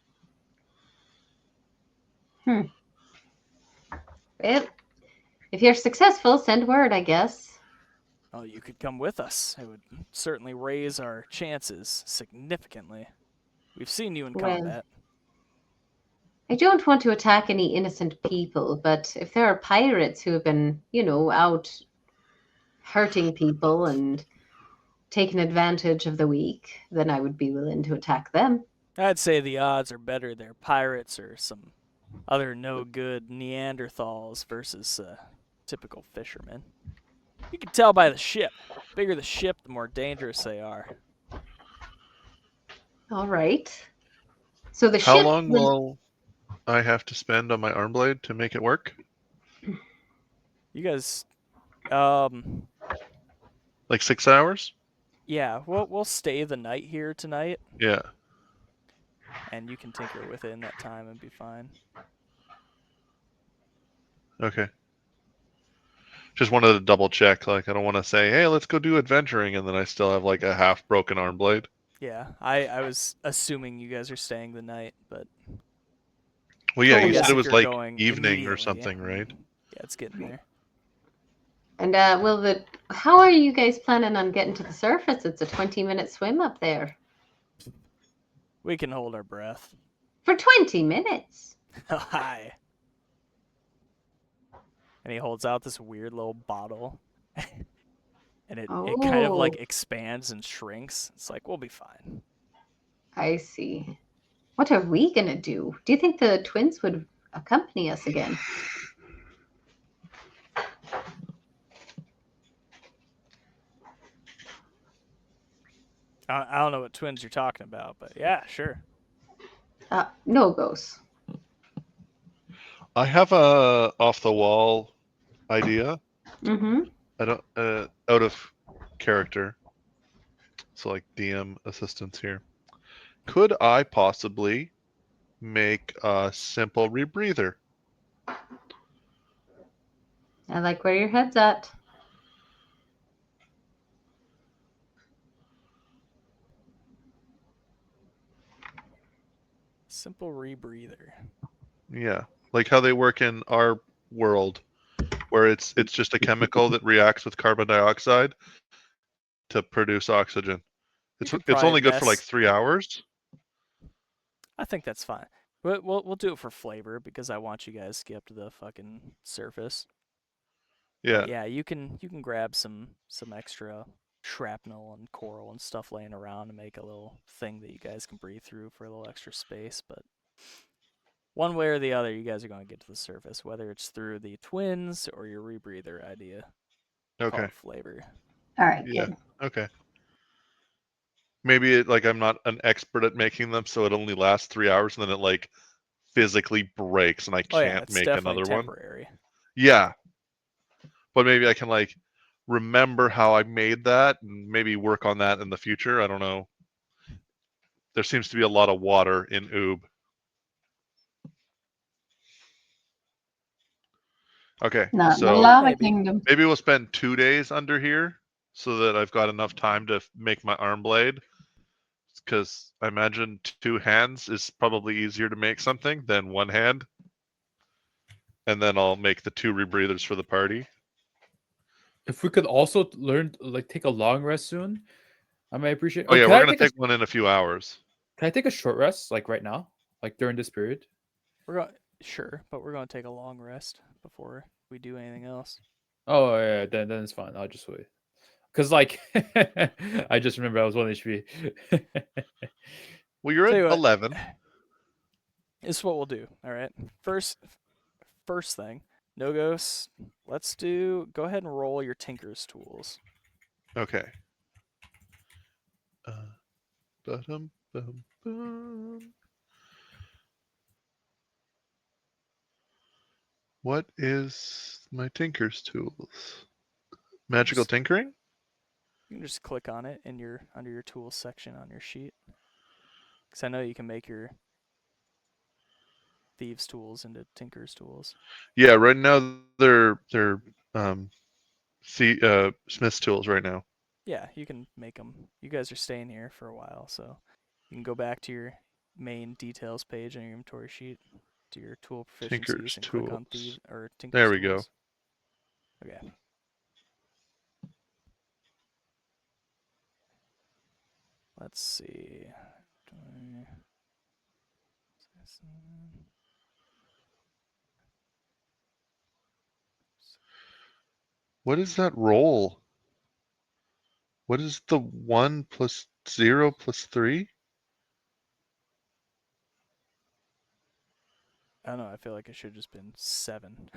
Well, if you're successful, send word, I guess. Oh, you could come with us. It would certainly raise our chances significantly. We've seen you in Well, combat. I don't want to attack any innocent people, but if there are pirates who have been, out hurting people and taking advantage of the weak, then I would be willing to attack them. I'd say the odds are better they're pirates or some Other no good Neanderthals versus typical fishermen. You can tell by the ship. Bigger the ship, the more dangerous they are. All right. So the How ship long was will I have to spend on my arm blade to make it work? You guys, Like 6 hours? yeah, we'll stay the night here tonight, Yeah. and you can tinker with it in that time and be fine. Okay. Just wanted to double check. Like, I don't want to say, hey, let's go do adventuring, and then I still have like a half broken arm blade. Yeah, I was assuming you guys are staying the night, but Well, yeah, Oh, I you yeah. said guess it if was you're like going evening or immediately, something, right? yeah, it's getting there. And how are you guys planning on getting to the surface? It's a 20-minute swim up there. We can hold our breath. For 20 minutes. Hi. And he holds out this weird little bottle. And it kind of like Oh, expands and shrinks. It's like, we'll be fine. I see. What are we going to do? Do you think the twins would accompany us again? I don't know what twins you're talking about, but yeah, sure. No ghosts. I have a off the wall idea. Mm-hmm. I don't out of character. So like DM assistance here. Could I possibly make a simple rebreather? I like where your head's at. Simple rebreather. Yeah, like how they work in our world, where it's just a chemical that reacts with carbon dioxide to produce oxygen. You It's could it's probably only good for like mess. 3 hours. I think that's fine. We'll do it for flavor because I want you guys to get up to the fucking surface. Yeah. But yeah, you can grab some extra shrapnel and coral and stuff laying around to make a little thing that you guys can breathe through for a little extra space. But one way or the other, you guys are going to get to the surface, whether it's through the twins or your rebreather idea. Call Okay. it flavor. All right, Yeah. good. Okay. Maybe like I'm not an expert at making them, so it only lasts 3 hours, and then it like physically breaks, and I Oh yeah, can't it's make definitely another one. temporary. Yeah, but maybe I can like remember how I made that, and maybe work on that in the future. I don't know. There seems to be a lot of water in Oob. Okay, Not in the so lava Maybe. kingdom. maybe we'll spend 2 days under here so that I've got enough time to make my arm blade. Because I imagine 2 hands is probably easier to make something than one hand. And then I'll make the 2 rebreathers for the party. If we could also learn, like, take a long rest soon, I might appreciate. Oh Oh, yeah, can we're I gonna take a take one in a few hours. can I take a short rest, like right now, like during this period? We're going Sure, but we're going to take a long rest before we do anything else. Oh yeah, then it's fine. I'll just wait. Cause like I just remember I was 1 HP. Well, you're Tell at you what, 11. this is what we'll do. All right. First thing, no ghosts. Go ahead and roll your tinker's tools. Okay. Ba-dum, bum, bum. What is my tinker's tools? Magical Just tinkering? You can just click on it in your under your tools section on your sheet. Because I know you can make your thieves' tools into tinker's tools. Yeah, right now they're um Smith's tools right now. Yeah, you can make them. You guys are staying here for a while, so you can go back to your main details page on your inventory sheet, to your tool proficiencies, Tinker's and click on tools. thieves or tinker's There we go. tools. Okay. Let's see. What is that roll? What is the 1 plus 0 plus 3? I don't know. I feel like it should have just been 7,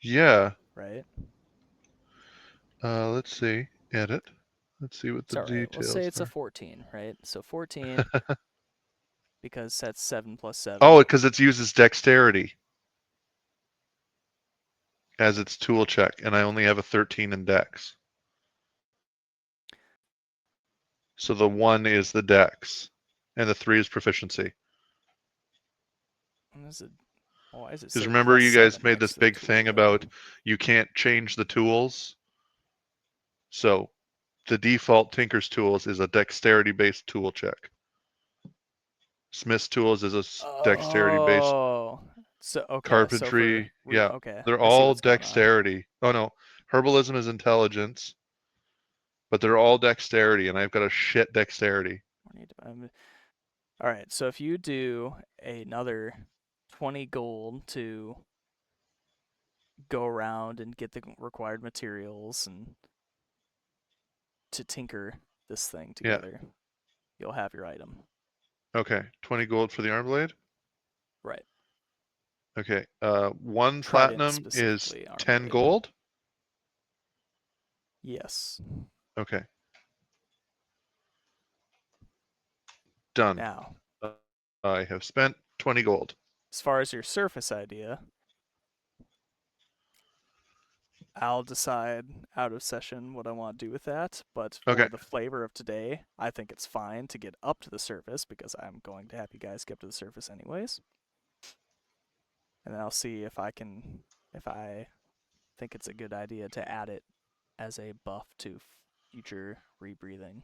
Yeah. right? Let's see. Edit. Let's see what It's the all right. We'll say details it's a are. 14, right? So 14 because that's 7 plus 7. Oh, because it uses dexterity as its tool check, and I only have a 13 in dex. So the 1 is the dex, and the 3 is proficiency. What is it? Why does it Because say remember, plus you guys 7 made next this to the big tool, thing though? about you can't change the tools. So the default Tinker's Tools is a dexterity-based tool check. Smith's Tools is a dexterity-based. Oh, so okay. So for Carpentry, yeah, okay, they're I see all what's going on. dexterity. Oh no, herbalism is intelligence, but they're all dexterity, and I've got a shit dexterity. All right. So if you do another 20 gold to go around and get the required materials and to tinker this thing Yeah. together, you'll have your item. Okay, 20 gold for the arm blade. Right. Okay, 1 Trident platinum is specifically, arm 10 blade. gold. Yes. Okay, done. Now, I have spent 20 gold. as far as your surface idea, I'll decide out of session what I want to do with that. But for Okay. the flavor of today, I think it's fine to get up to the surface because I'm going to have you guys get up to the surface anyways. And then I'll see if I think it's a good idea to add it as a buff to future rebreathing.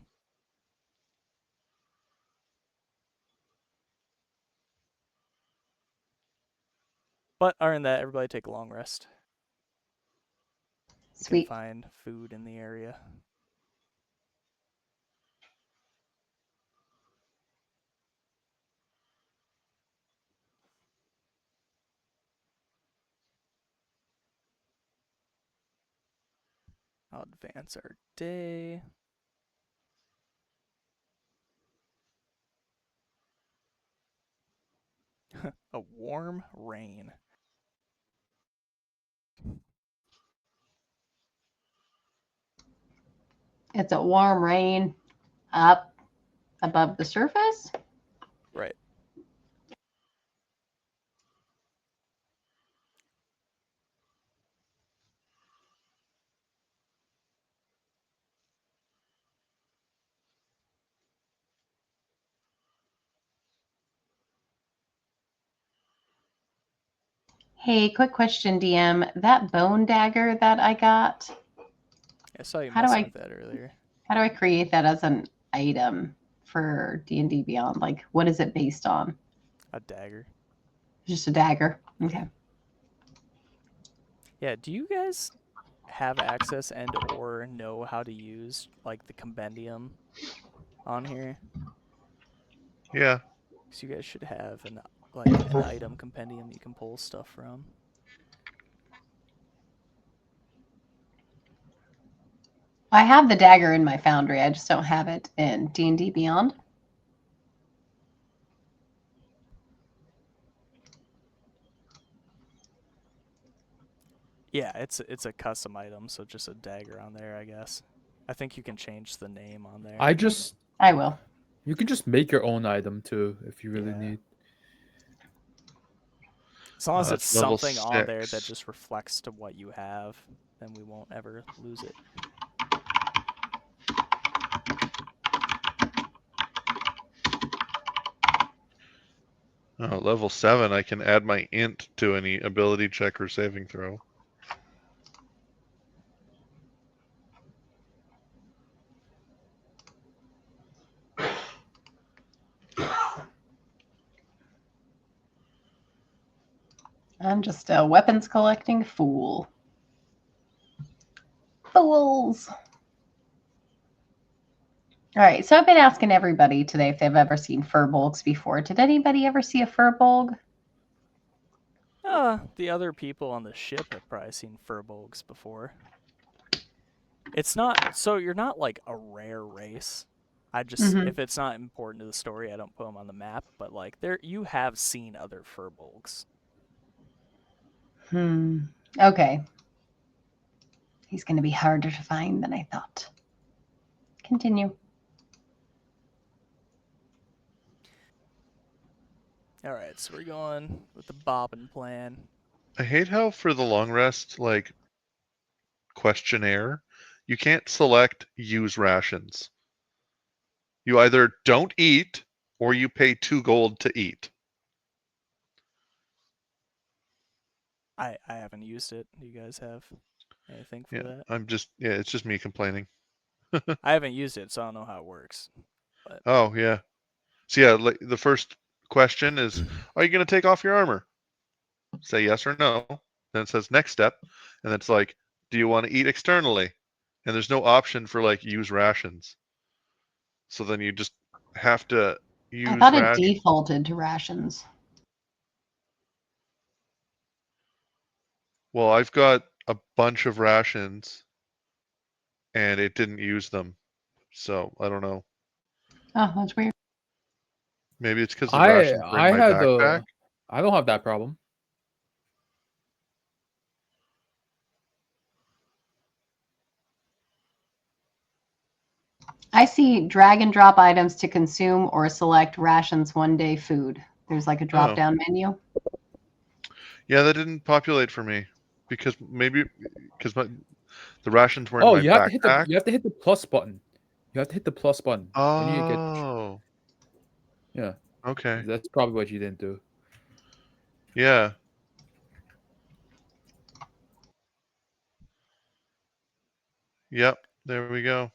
But other than that, everybody take a long rest. You Sweet. can find food in the area. I'll advance our day. A warm rain. It's a warm rain up above the surface. Right. Hey, quick question, DM. That bone dagger that I got, I saw you How do messing I- with that earlier. how do I create that as an item for D&D Beyond? Like, what is it based on? A dagger. Just a dagger. Okay. Yeah, do you guys have access and or know how to use like the compendium on here? Yeah. Because you guys should have an item compendium you can pull stuff from. I have the dagger in my foundry. I just don't have it in D&D Beyond. Yeah, it's a custom item, so just a dagger on there, I guess. I think you can change the name on there. I will. You can just make your own item too if you really Yeah. need. As long as it's That's level something on there that 6. just reflects to what you have, then we won't ever lose it. Oh, level 7, I can add my int to any ability check or saving throw. I'm just a weapons collecting fool. Fools. All right, so I've been asking everybody today if they've ever seen furbolgs before. Did anybody ever see a furbolg? The other people on the ship have probably seen furbolgs before. It's not, so you're not like a rare race. I just if it's not important to the story, I don't put them on the map. But like there, you have seen other furbolgs. Okay. He's going to be harder to find than I thought. Continue. All right, so we're going with the bobbin plan. I hate how for the long rest, like, questionnaire, you can't select use rations. You either don't eat or you pay 2 gold to eat. I haven't used it. Do you guys have anything for Yeah, that? it's just me complaining. I haven't used it, so I don't know how it works. But Oh, yeah. So yeah, like the first question is, are you going to take off your armor? Say yes or no. Then it says next step, and it's like, do you want to eat externally? And there's no option for like use rations. So then you just have to I use thought it rations. defaulted to rations. Well, I've got a bunch of rations, and it didn't use them. So I don't know. Oh, that's weird. Maybe it's because the rations were in my backpack. I don't have that problem. I see drag and drop items to consume or select rations 1 day food. There's like a drop down menu. Yeah, that didn't populate for me because maybe because the rations were in Oh, my backpack. you have to hit the plus button. You have to hit the plus button. Then you get Oh, yeah. okay. That's probably what you didn't do. Yeah. Yep. There we go.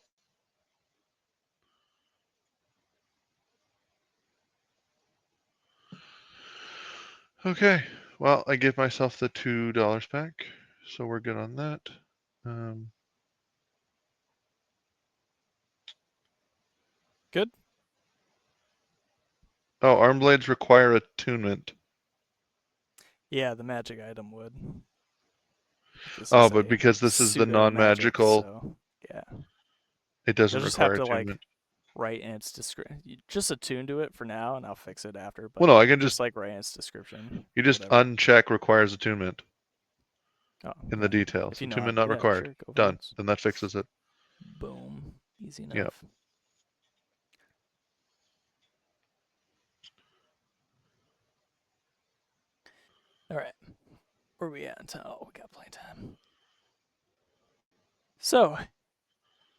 Okay. Well, I give myself the $2 back, so we're good on that. good. Oh, arm blades require attunement. Yeah, the magic item would. This Oh, is but a because this is the pseudo magic, non-magical, so yeah. it You'll doesn't just have require to like attunement. write in its description. Just attune to it for now, and I'll fix it after. But Well, no, I can just like write in its description. you just whatever. uncheck requires attunement Oh, in the details. if you know how Attunement to not do that, required. sure, go for Done. it. Then that fixes it. Boom, easy enough. Yep. All right, where are we at? Oh, we got plenty of time. So,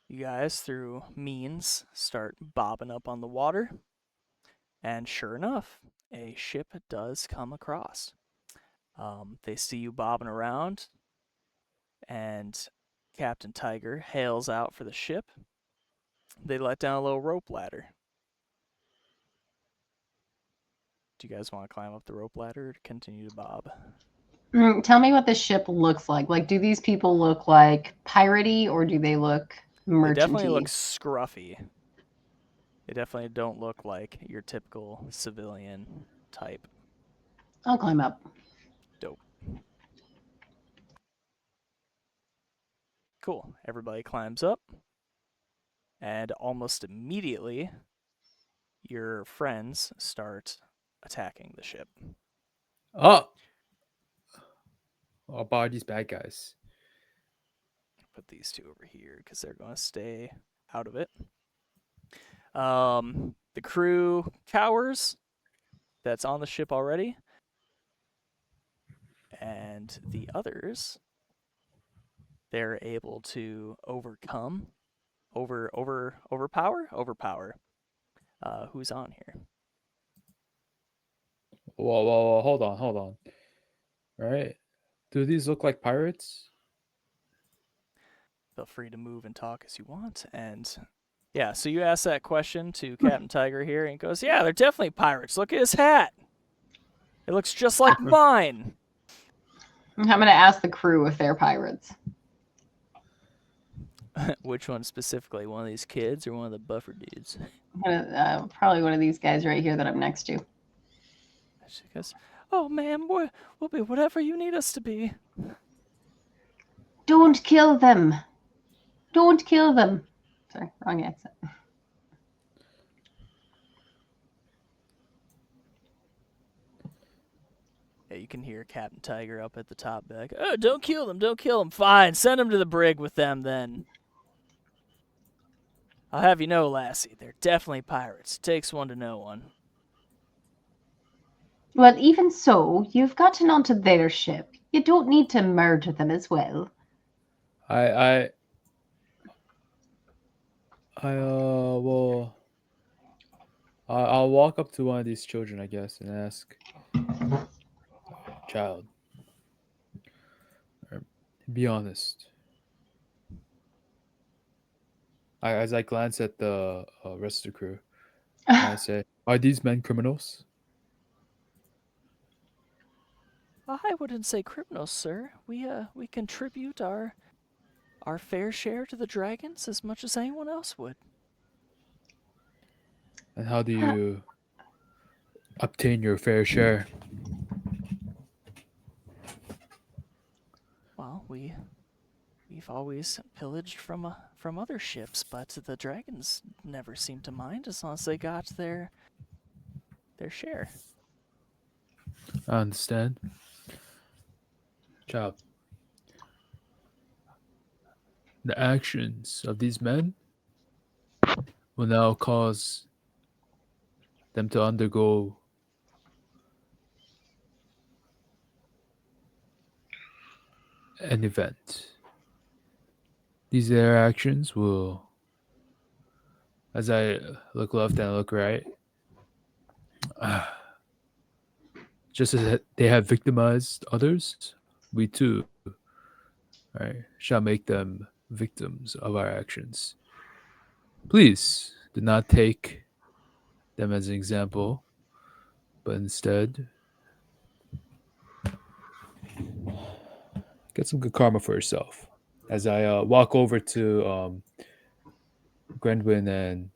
you guys, through means, start bobbing up on the water, and sure enough, a ship does come across. They see you bobbing around, and Captain Tiger hails out for the ship. They let down a little rope ladder. Do you guys want to climb up the rope ladder to continue to bob? Tell me what this ship looks like. Like, do these people look like piratey or do they look merchanty? They definitely look scruffy. They definitely don't look like your typical civilian type. I'll climb up. Dope. Cool. Everybody climbs up. And almost immediately, your friends start attacking the ship. Oh, about these bad guys. Put these two over here because they're going to stay out of it. The crew cowers that's on the ship already. And the others, they're able to overpower. Who's on here? Whoa, hold on. Right? Do these look like pirates? Feel free to move and talk as you want. And yeah, so you ask that question to Captain Tiger here, and he goes, yeah, they're definitely pirates. Look at his hat. It looks just like mine. I'm going to ask the crew if they're pirates. Which one specifically? One of these kids or one of the buffer dudes? Probably one of these guys right here that I'm next to. She goes, oh, ma'am, we'll be whatever you need us to be. Don't kill them. Don't kill them. Sorry, wrong accent. you can hear Captain Tiger up at the top be like, "Oh, don't kill them, don't kill them. Fine, send them to the brig with them then. I'll have you know, lassie, they're definitely pirates. Takes one to know one." Well, even so, you've gotten onto their ship. You don't need to murder them as well. Well, I'll walk up to one of these children, I guess, and ask, child, be honest. As I glance at the rest of the crew, and I say, are these men criminals? I wouldn't say criminals, sir. We contribute our fair share to the dragons as much as anyone else would. And how do you obtain your fair share? Well, we've always pillaged from other ships, but the dragons never seem to mind as long as they got their share. I understand. Child, the actions of these men will now cause them to undergo an event. These their actions will, as I look left and look right, just as they have victimized others, we too, right, shall make them victims of our actions. Please do not take them as an example, but instead get some good karma for yourself. As I walk over to Grendwin and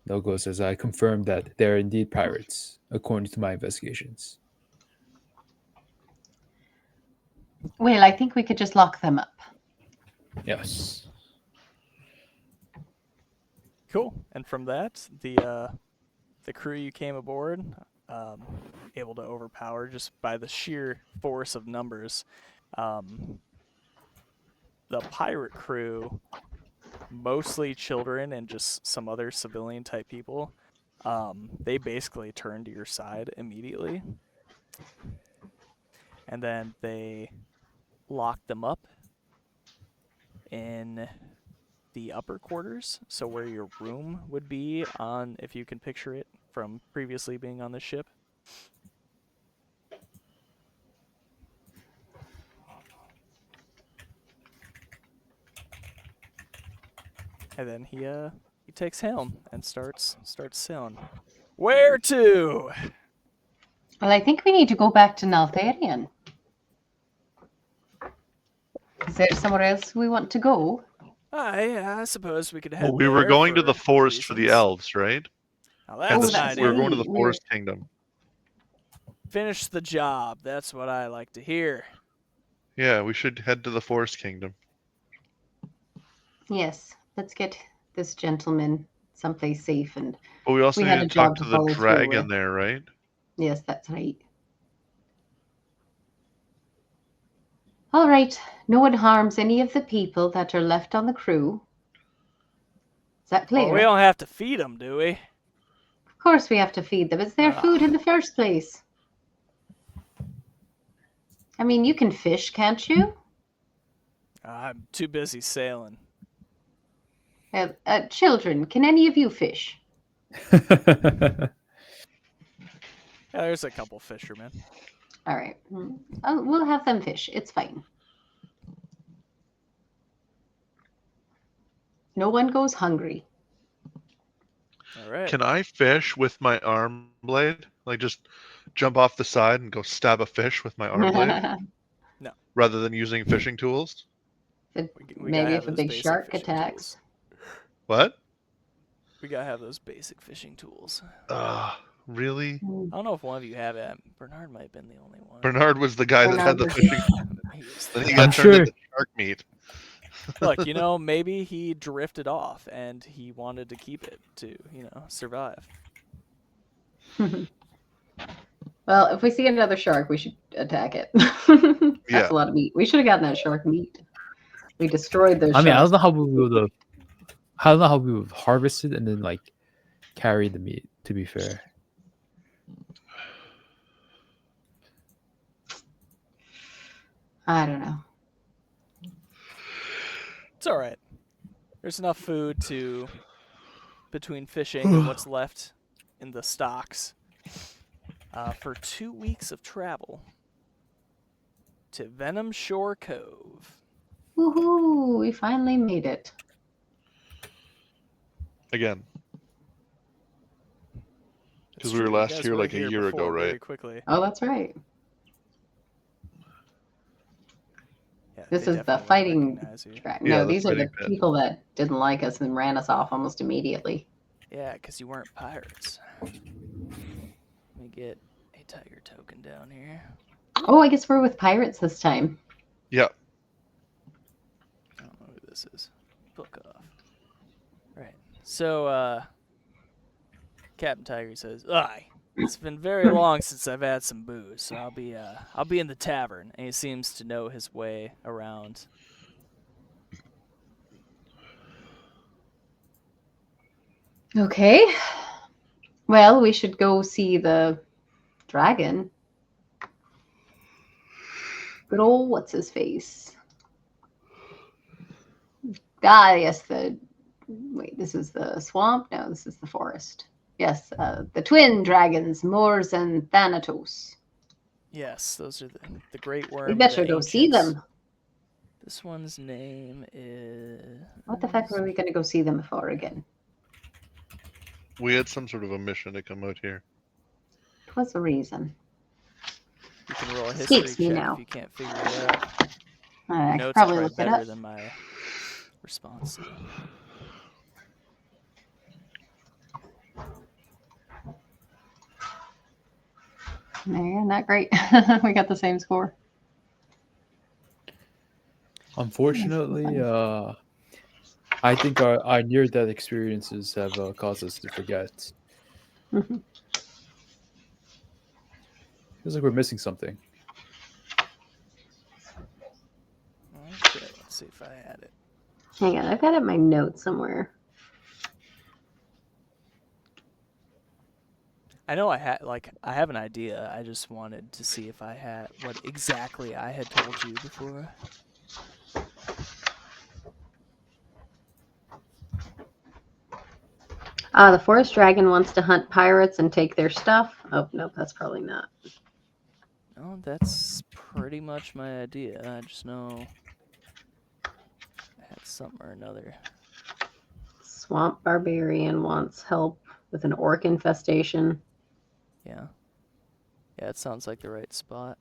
Logos, as I confirm that they're indeed pirates, according to my investigations. Well, I think we could just lock them up. Yes. Cool. And from that, the crew you came aboard, able to overpower just by the sheer force of numbers. The pirate crew, mostly children and just some other civilian type people, they basically turned to your side immediately. And then they locked them up in the upper quarters, so where your room would be on, if you can picture it from previously being on the ship. And then he takes helm and starts sailing. Where to? Well, I think we need to go back to Naltharian. Is there somewhere else we want to go? I suppose we could head Well, we were there going to for the forest for the reasons. elves, right? Now And that's Oh, an that's we were going to idea. the right. forest kingdom. Finish the job. That's what I like to hear. Yeah, we should head to the forest kingdom. Yes, let's get this gentleman someplace safe. And But we also we need had to a talk job to to the follow through dragon with. there, right? Yes, that's right. All right. No one harms any of the people that are left on the crew. Is that clear? Well, we don't have to feed them, do we? Of course we have to feed them. It's their food in the first place. I mean, you can fish, can't you? I'm too busy sailing. Children, can any of you fish? Yeah, there's a couple fishermen. All right. Oh, we'll have them fish. It's fine. No one goes hungry. All right. Can I fish with my arm blade? Like just jump off the side and go stab a fish with my arm blade No. rather than using fishing tools? We gotta Maybe have if a those big basic shark fishing attacks. tools. What? We gotta have those basic fishing tools. Really? I don't know if one of you have it. Bernard might have been the only one. Bernard was the guy that had Bernard the was- fishing. He was Then the he guy. got turned into shark meat. Look, maybe he drifted off and he wanted to keep it to, survive. Well, if we see another shark, we should attack it. That's Yeah. a lot of meat. We should have gotten that shark meat. We destroyed those I mean, I sharks. don't know how we would have. I don't know how we would have harvested and then like carry the meat. To be fair, I don't know. It's all right. There's enough food to, between fishing and what's left in the stocks, for 2 weeks of travel to Venomshore Cove. Woohoo! We finally made it. Again, It's 'Cause we were true, you last guys here were like a here year ago, before right? Very quickly. Oh, that's right. Yeah, This they is the definitely wouldn't fighting recognize you. track. Yeah, No, the these are the fighting pit. people that didn't like us and ran us off almost immediately. Yeah, because you weren't pirates. Let me get a tiger token down here. Oh, I guess we're with pirates this time. Yeah. I don't know who this is. Book off. Right. So, Captain Tiger says, "Aye, it's been very long since I've had some booze, so I'll be in the tavern." And he seems to know his way around. Okay. Well, we should go see the dragon. Good old what's his face? Ah, yes, wait, this is the swamp? No, this is the forest. Yes, the twin dragons, Mors and Thanatos. Yes, those are the great worm. We of better the go see ancients. them. This one's name is. What the fuck were we going to go see them for again? We had some sort of a mission to come out here. What's the reason? You can roll a history Escapes me check now. if you can't figure it out. I could Notes are probably look it better up. than my response. Yeah, not great. We got the same score. unfortunately, I think our near-death experiences have caused us to forget. Mhm. Feels like we're missing something. Okay, let's see if I had it. Hang on, I've got it in my notes somewhere. I know I have an idea. I just wanted to see if I had what exactly I had told you before. The forest dragon wants to hunt pirates and take their stuff. Oh, no, that's probably not. No, that's pretty much my idea. I just know I had something or another. Swamp barbarian wants help with an orc infestation. Yeah. Yeah, it sounds like the right spot.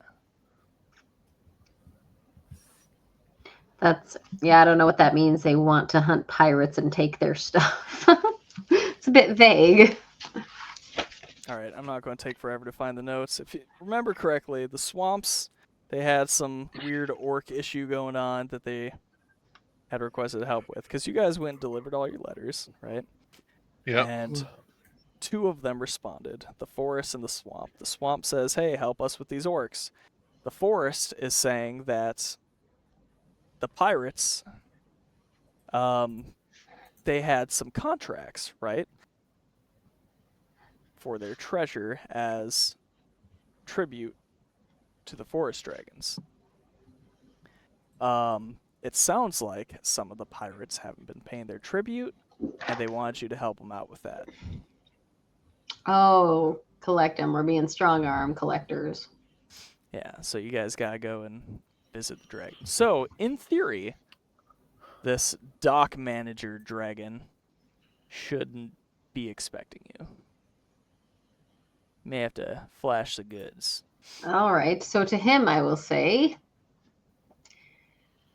I don't know what that means. They want to hunt pirates and take their stuff. It's a bit vague. All right, I'm not going to take forever to find the notes. If you remember correctly, the swamps, they had some weird orc issue going on that they had requested help with. Because you guys went and delivered all your letters, right? Yeah. And 2 of them responded, the forest and the swamp. The swamp says, hey, help us with these orcs. The forest is saying that the pirates, they had some contracts, right? For their treasure as tribute to the forest dragons. It sounds like some of the pirates haven't been paying their tribute, and they wanted you to help them out with that. Oh, collect them. We're being strong arm collectors. Yeah, so you guys gotta go and visit the dragon. So, in theory, this dock manager dragon shouldn't be expecting you. May have to flash the goods. All right. So to him, I will say,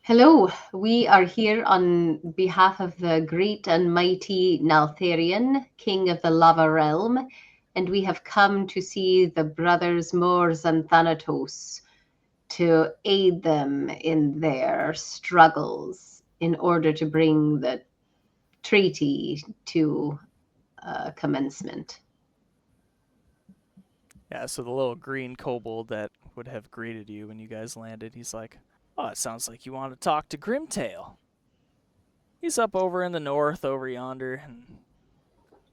hello. We are here on behalf of the great and mighty Naltharian, king of the lava realm, and we have come to see the brothers Mors and Thanatos to aid them in their struggles in order to bring the treaty to commencement. Yeah, so the little green kobold that would have greeted you when you guys landed, he's like, "Oh, it sounds like you want to talk to Grimtail. He's up over in the north, over yonder, and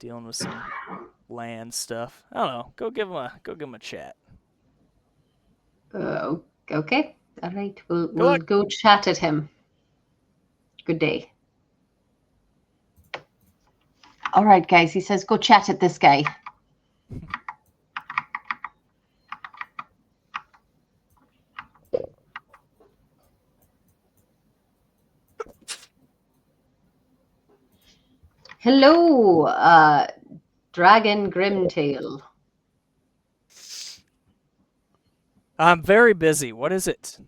dealing with some land stuff. I don't know. Go give him a chat. Okay. All right. We'll luck. go chat at him. Good day. All right, guys. He says, go chat at this guy. Hello, Dragon Grimtail. I'm very busy. What is it?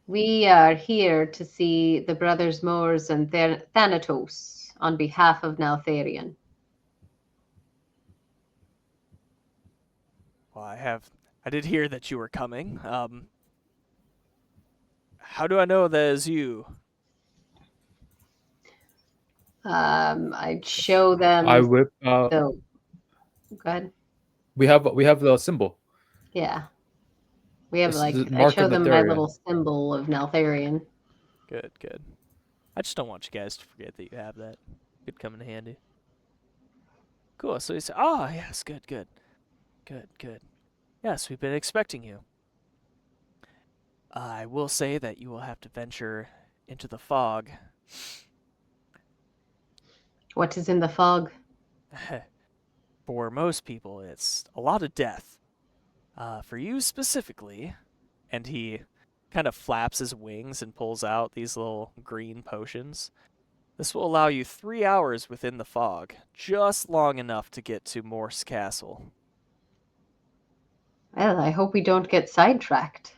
We are here to see the Brothers Moors and Thanatos on behalf of Naltharion. Well, I did hear that you were coming. How do I know that is you? I'd show them I whip. the. Go ahead. We have the symbol. Yeah. We have This is the I mark show of them my Netherian. little symbol of Naltharion. Good, good. I just don't want you guys to forget that you have that. Could come in handy. Cool. So he said, "Oh, yes, good, good, good, good. Yes, we've been expecting you. I will say that you will have to venture into the fog." What is in the fog? For most people, it's a lot of death. For you specifically, and he kind of flaps his wings and pulls out these little green potions. This will allow you 3 hours within the fog, just long enough to get to Morse Castle. Well, I hope we don't get sidetracked.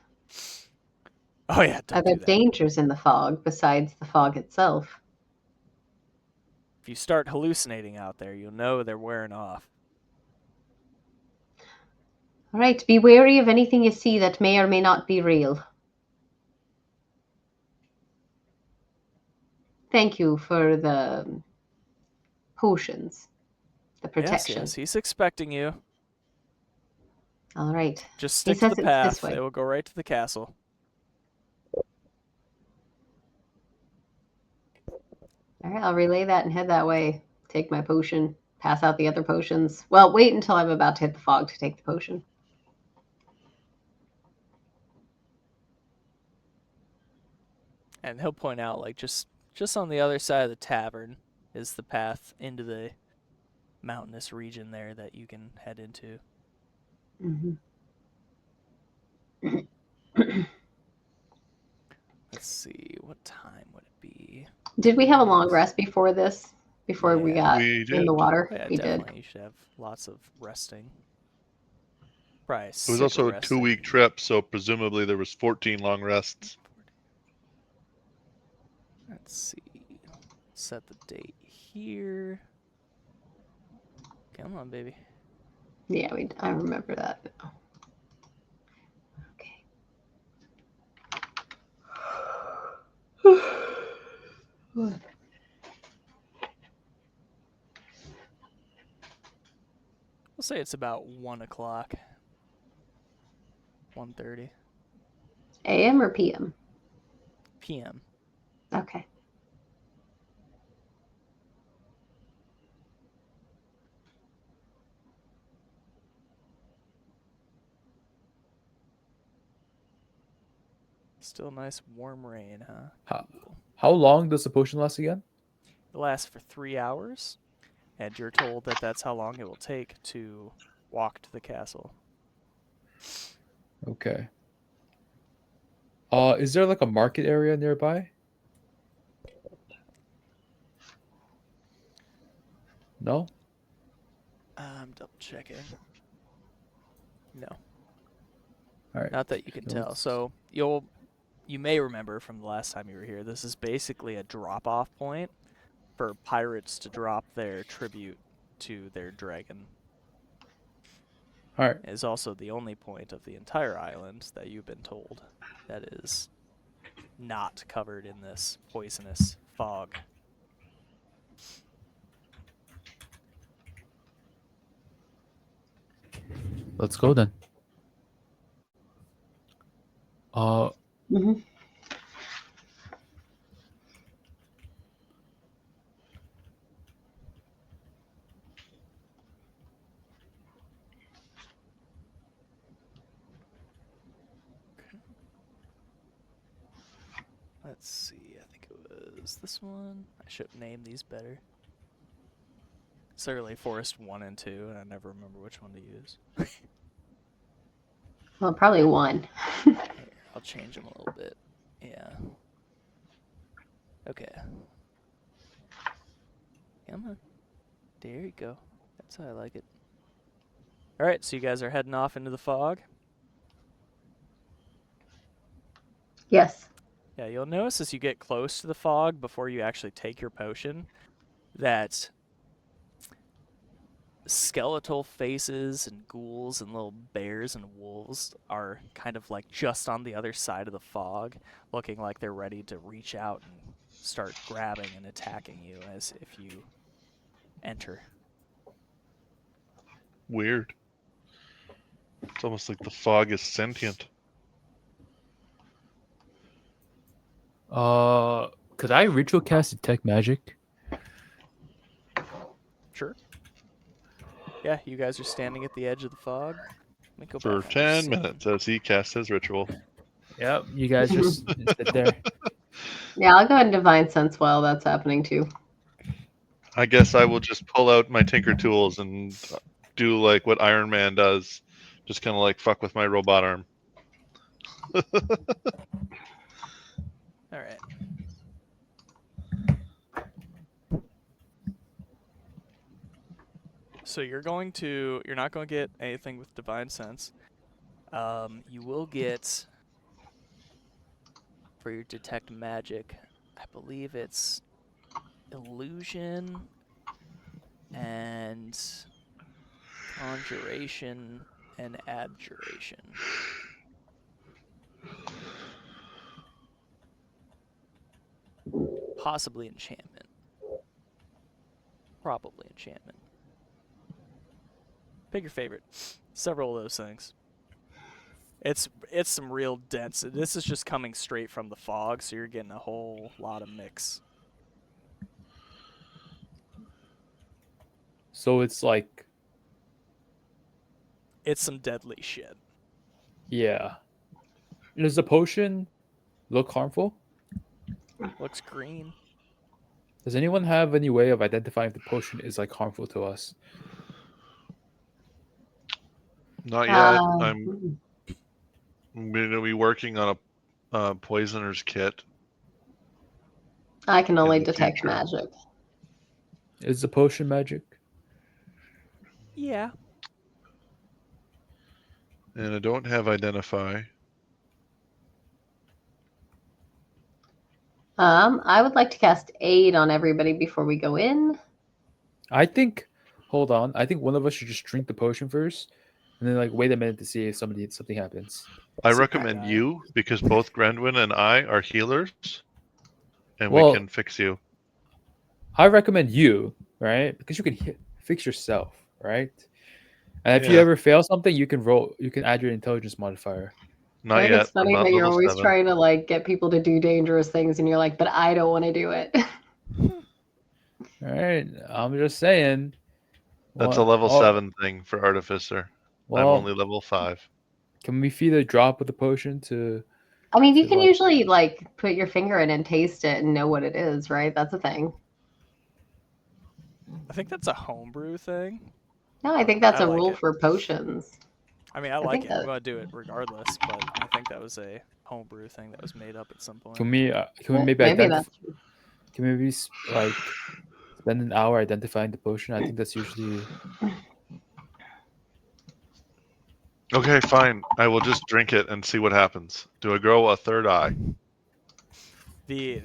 Oh yeah, Are don't there do that. dangers in the fog besides the fog itself? If you start hallucinating out there, you'll know they're wearing off. All right, be wary of anything you see that may or may not be real. Thank you for the potions, the protection. Yes, he's expecting you. All right. Just He stick to says the it's this path. way. It will go right to the castle. All right, I'll relay that and head that way. Take my potion, pass out the other potions. Well, wait until I'm about to hit the fog to take the potion. And he'll point out, like, just on the other side of the tavern is the path into the mountainous region there that you can head into. Mm-hmm. Let's see, what time would it be? Did we have a long rest before this? Before we Yeah. got We in the did. water? Oh, yeah, We definitely. did. You should have lots of resting. Probably It was also a 2-week trip, so presumably there was 14 long rests. Let's see. Set the date here. Come on, baby. Yeah, I remember that now. Okay. We'll say it's about 1 o'clock. 1:30 AM or PM? p.m. Okay. Still nice warm rain, huh? How long does the potion last again? It lasts for 3 hours, and you're told that that's how long it will take to walk to the castle. Okay. Is there like a market area nearby? No? I'm double checking. No. All right. Not that you can tell. So you may remember from the last time you were here, this is basically a drop-off point for pirates to drop their tribute to their dragon. All right. It is also the only point of the entire island that you've been told that is not covered in this poisonous fog. Let's go then. Mhm. Let's see. I think it was this one. I should have named these better. Certainly Forest 1 and 2, and I never remember which one to use. Well, probably one. Here, I'll change them a little bit. Yeah. Okay. Come on. There you go. That's how I like it. Alright, so you guys are heading off into the fog. Yes. Yeah, you'll notice as you get close to the fog before you actually take your potion that skeletal faces and ghouls and little bears and wolves are kind of like just on the other side of the fog, looking like they're ready to reach out and start grabbing and attacking you as if you enter. Weird. It's almost like the fog is sentient. Could I ritual cast detect magic? Sure. Yeah, you guys are standing at the edge of the fog. Let me go For back to 10 scene. minutes as he casts his ritual. Yep. You guys just sit there. Yeah, I'll go ahead and divine sense while that's happening too. I guess I will just pull out my tinker tools and do like what Iron Man does. Just kind of like fuck with my robot arm. All right. So you're not going to get anything with divine sense. You will get for your detect magic, I believe it's illusion and conjuration and abjuration. Possibly enchantment. Probably enchantment. Pick your favorite. Several of those things. It's some real dense. This is just coming straight from the fog, so you're getting a whole lot of mix. So it's like, It's some deadly shit. yeah. Does the potion look harmful? Looks green. Does anyone have any way of identifying if the potion is like harmful to us? Not yet. Uh, I'm going to be working on a poisoner's kit. I can in only the detect future. magic. Is the potion magic? Yeah. And I don't have identify. I would like to cast aid on everybody before we go in. I think. Hold on. I think one of us should just drink the potion first, and then like wait a minute to see if something happens. I Super recommend guy. you because both Grandwin and I are healers, and we Well, can fix you. I recommend you, right? Because you can fix yourself, right? And if you Yeah. ever fail something, you can roll. You can add your intelligence modifier. Not I think yet. it's I'm funny not that you're level always 7. trying to like get people to do dangerous things, and you're like, but I don't want to do it. All right. I'm just saying. That's a Well, level 7 thing for Artificer. I'm well, only level 5. can we feed a drop of the potion to? I mean, you can like, usually like put your finger in and taste it and know what it is, right? That's a thing. I think that's a homebrew thing. No, I But think that's I a like rule it. for potions. I mean, I I like think it. I'm that going to do it regardless, but I think that was a homebrew thing that was made up at some point. Can we maybe maybe identify? that's true. Can we maybe like spend an hour identifying the potion? I think that's usually. Okay, fine. I will just drink it and see what happens. Do I grow a third eye? The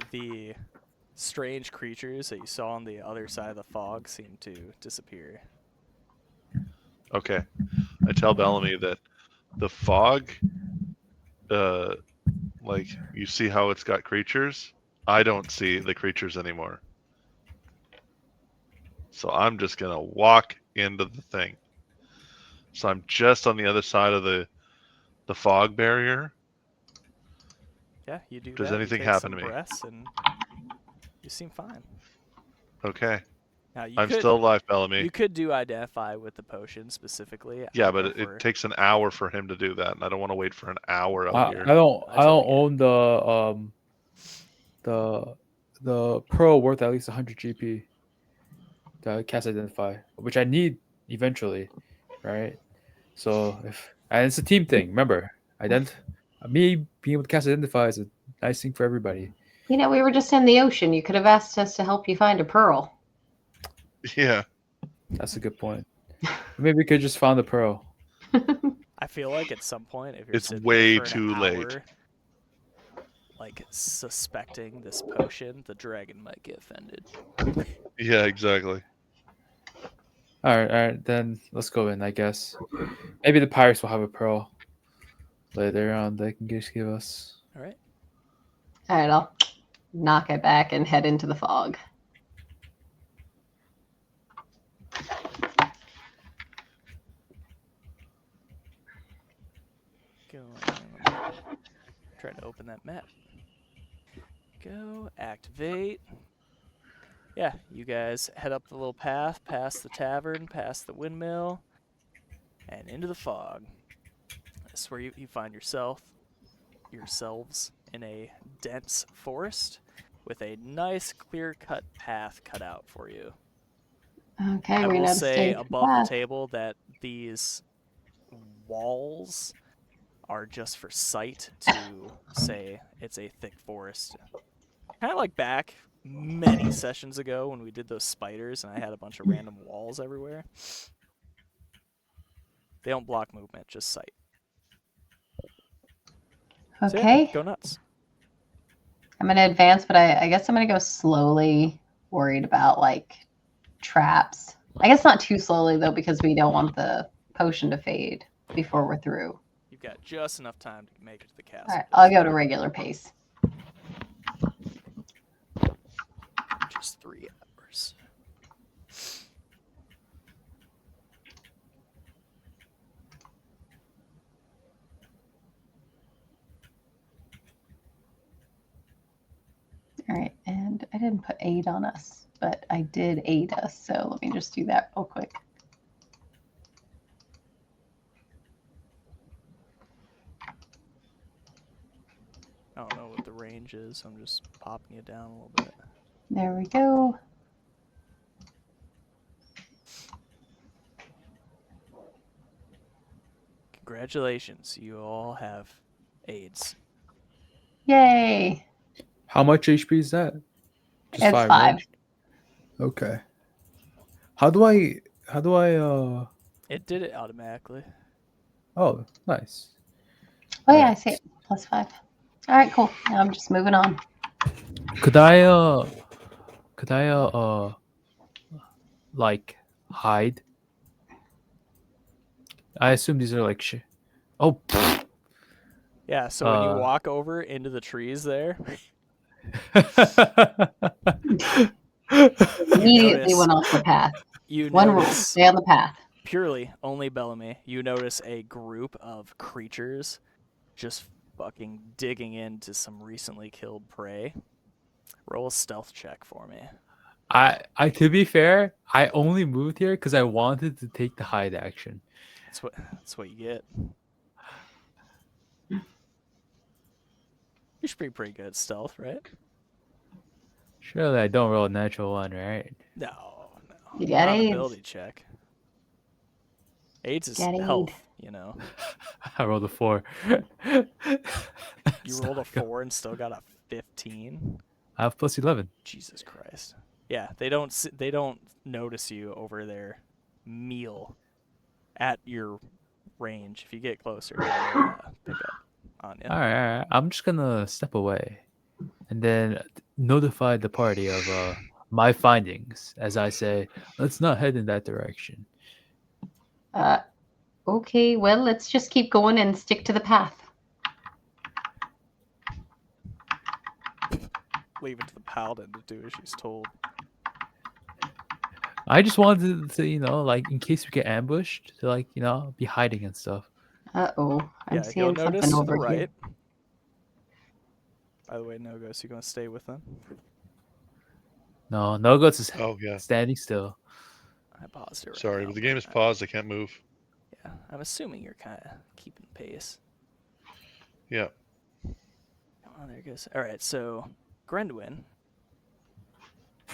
strange creatures that you saw on the other side of the fog seem to disappear. Okay. I tell Bellamy that the fog, like, you see how it's got creatures? I don't see the creatures anymore. So I'm just going to walk into the thing. So I'm just on the other side of the fog barrier. Yeah, you do Does that. anything you take happen some to me? breaths, and you seem fine. Okay. Now you I'm could still alive, Bellamy. do identify with the potion specifically. I Yeah, don't but know it takes an hour for him to do that, and I don't want to wait for an hour out I, here. I don't I I don't totally get own the pearl worth at least 100 GP to cast identify, which I need eventually, right? So and it's a team thing. Remember, me being able to cast identify is a nice thing for everybody. You know, we were just in the ocean. You could have asked us to help you find a pearl. Yeah. That's a good point. Maybe we could just find the pearl. I feel like at some point, if you're It's sitting way there for an too hour, late. like suspecting this potion, the dragon might get offended. Yeah, exactly. All right, then let's go in. I guess maybe the pirates will have a pearl later on. They can just give us. All right. All right, I'll knock it back and head into the fog. Go. Trying to open that map. Go. Activate. Yeah, you guys head up the little path, past the tavern, past the windmill, and into the fog. This is where you find yourselves in a dense forest with a nice clear-cut path cut out for you. Okay, I we will know to stay say to the above the path. table that these walls are just for sight to say it's a thick forest. Kind of like back many sessions ago when we did those spiders and I had a bunch of random walls everywhere. They don't block movement, just sight. So yeah, Okay, go nuts. I'm gonna advance, but I guess I'm gonna go slowly. Worried about like traps. I guess not too slowly though, because we don't want the potion to fade before we're through. You've got just enough time to make it to the castle. All right, I'll go to regular pace. Just 3 hours. All right, and I didn't put aid on us, but I did aid us, so let me just do that real quick. I don't know what the range is, so I'm just popping it down a little bit. There we go. Congratulations, you all have AIDS. Yay! How much HP is that? Just It's 5, 5. right? Okay. How do I It did it automatically. Oh, nice. Oh yeah, I Alright. see it. +5. All right, cool. Now I'm just moving on. Could I like hide? I assume these are like Oh, Yeah, so when you walk over into the trees there, Immediately notice- went off the path. you One rule: notice stay on the path. purely only Bellamy. You notice a group of creatures just fucking digging into some recently killed prey. Roll a stealth check for me. I to be fair, I only moved here because I wanted to take the hide action. That's what you get. You should be pretty good at stealth, right? Surely I don't roll a natural 1, right? No. You got Not an AIDS. ability check. AIDS is Got aid. health, you know. I rolled a 4. You rolled a 4 and still got a 15. I have +11. Jesus Christ. Yeah, they don't notice you over their meal at your range. If you get closer, they'll pick up on you. All right. I'm just gonna step away, and then notify the party of my findings. As I say, let's not head in that direction. Okay, well, let's just keep going and stick to the path. Leave it to the paladin to do as she's told. I just wanted to, like, in case we get ambushed, to, like, be hiding and stuff. Uh-oh. I'm Yeah, you'll seeing notice something to over the here. right. By the way, no ghost, you gonna stay with them? No, no guts is Oh yeah. standing still. I paused it right Sorry, now, but the game but is paused. I can't move. yeah, I'm assuming you're kind of keeping pace. Yeah. Oh, there it goes. All right, so Grendwin,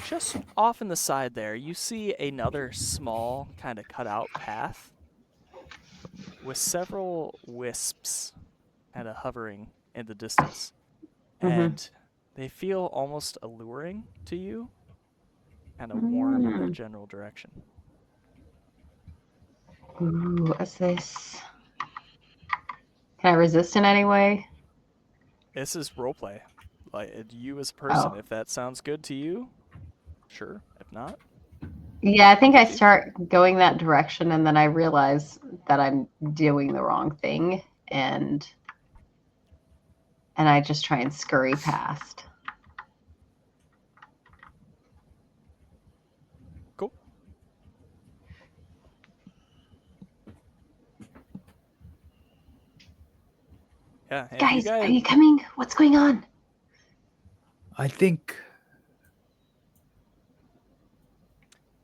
just off in the side there, you see another small kind of cutout path with several wisps kind of hovering in the distance. And they feel almost alluring to you, kind of warm in that general direction. Ooh, what's this? Can I resist in any way? This is roleplay. Like, you as a person, Oh. if that sounds good to you, sure. If not, Yeah, I think I Thank you. start going that direction and then I realize that I'm doing the wrong thing and I just try and scurry past. cool. Yeah, and if you Guys, are guys, you coming? What's going on? I think.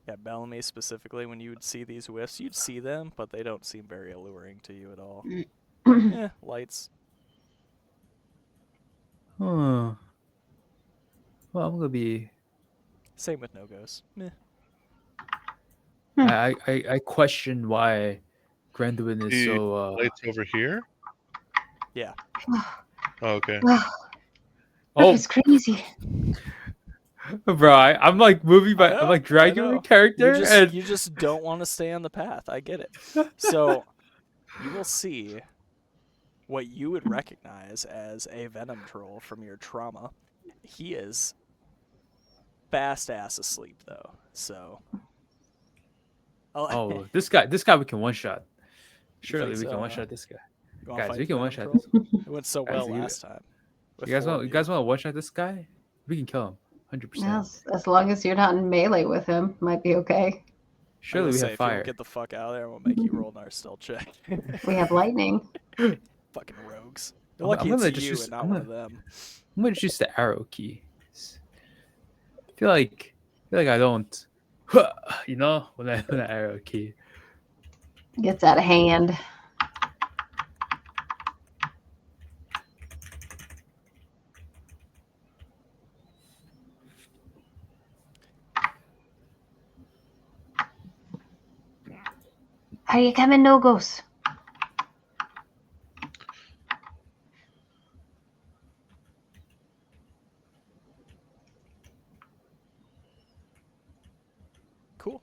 yeah, Bellamy specifically, when you would see these wisps, you'd see them, but they don't seem very alluring to you at all. Like, lights. Huh. Well, I'm gonna be. Same with no ghosts. Meh. I question why Granduin is The so. lights over here. Yeah. Oh, okay. Wow, that Oh, was crazy. bro, I'm like moving I my. I'm know, like I dragging my know. character, and You just don't want to stay on the path. I get it. So you will see what you would recognize as a venom troll from your trauma. He is fast ass asleep though. So oh, this guy we can one shot. You Surely think we can so, one huh? shot this guy. You want to Guys, fight we the can one venom shot troll? this. It went so Guys, well last time. With you guys four want of you guys want to one shot this guy? We can kill him, 100%. As long as you're not in melee with him, might be okay. I Surely will we say, have if you don't fire. get the fuck out of there, we'll make you roll an stealth check. We have lightning. Fucking rogues. They're I'm lucky gonna it's just you use. and not one of them. I'm gonna use the arrow key. I feel like I don't. When I arrow key. Gets out of hand. Are you coming, Nogos? Cool.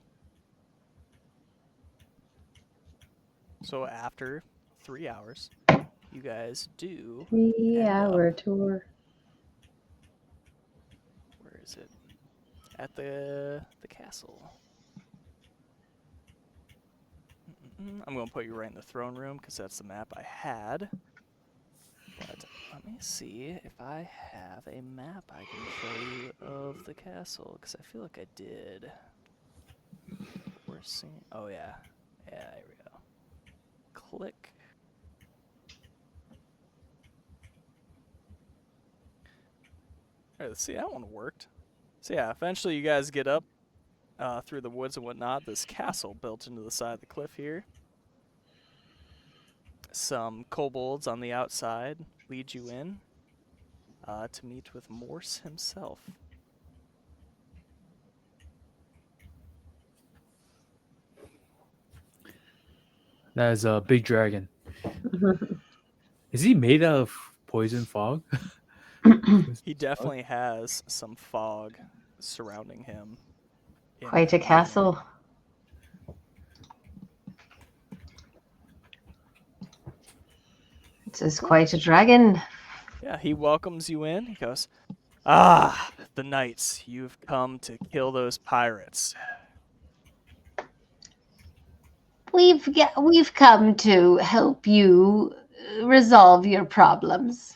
So after 3 hours, you guys do 3-hour tour. Where is it? At the castle. I'm going to put you right in the throne room because that's the map I had. But let me see if I have a map I can show you of the castle because I feel like I did. We're seeing. Oh yeah, yeah. There we go. Click. All right, let's see. That one worked. So yeah, eventually you guys get up through the woods and whatnot. This castle built into the side of the cliff here. Some kobolds on the outside lead you in to meet with Morse himself. That is a big dragon. Is he made out of poison fog? He definitely has some fog surrounding him. Quite a castle. This is quite a dragon. Yeah, he welcomes you in. He goes, "Ah, the knights, you've come to kill those pirates." We've come to help you resolve your problems.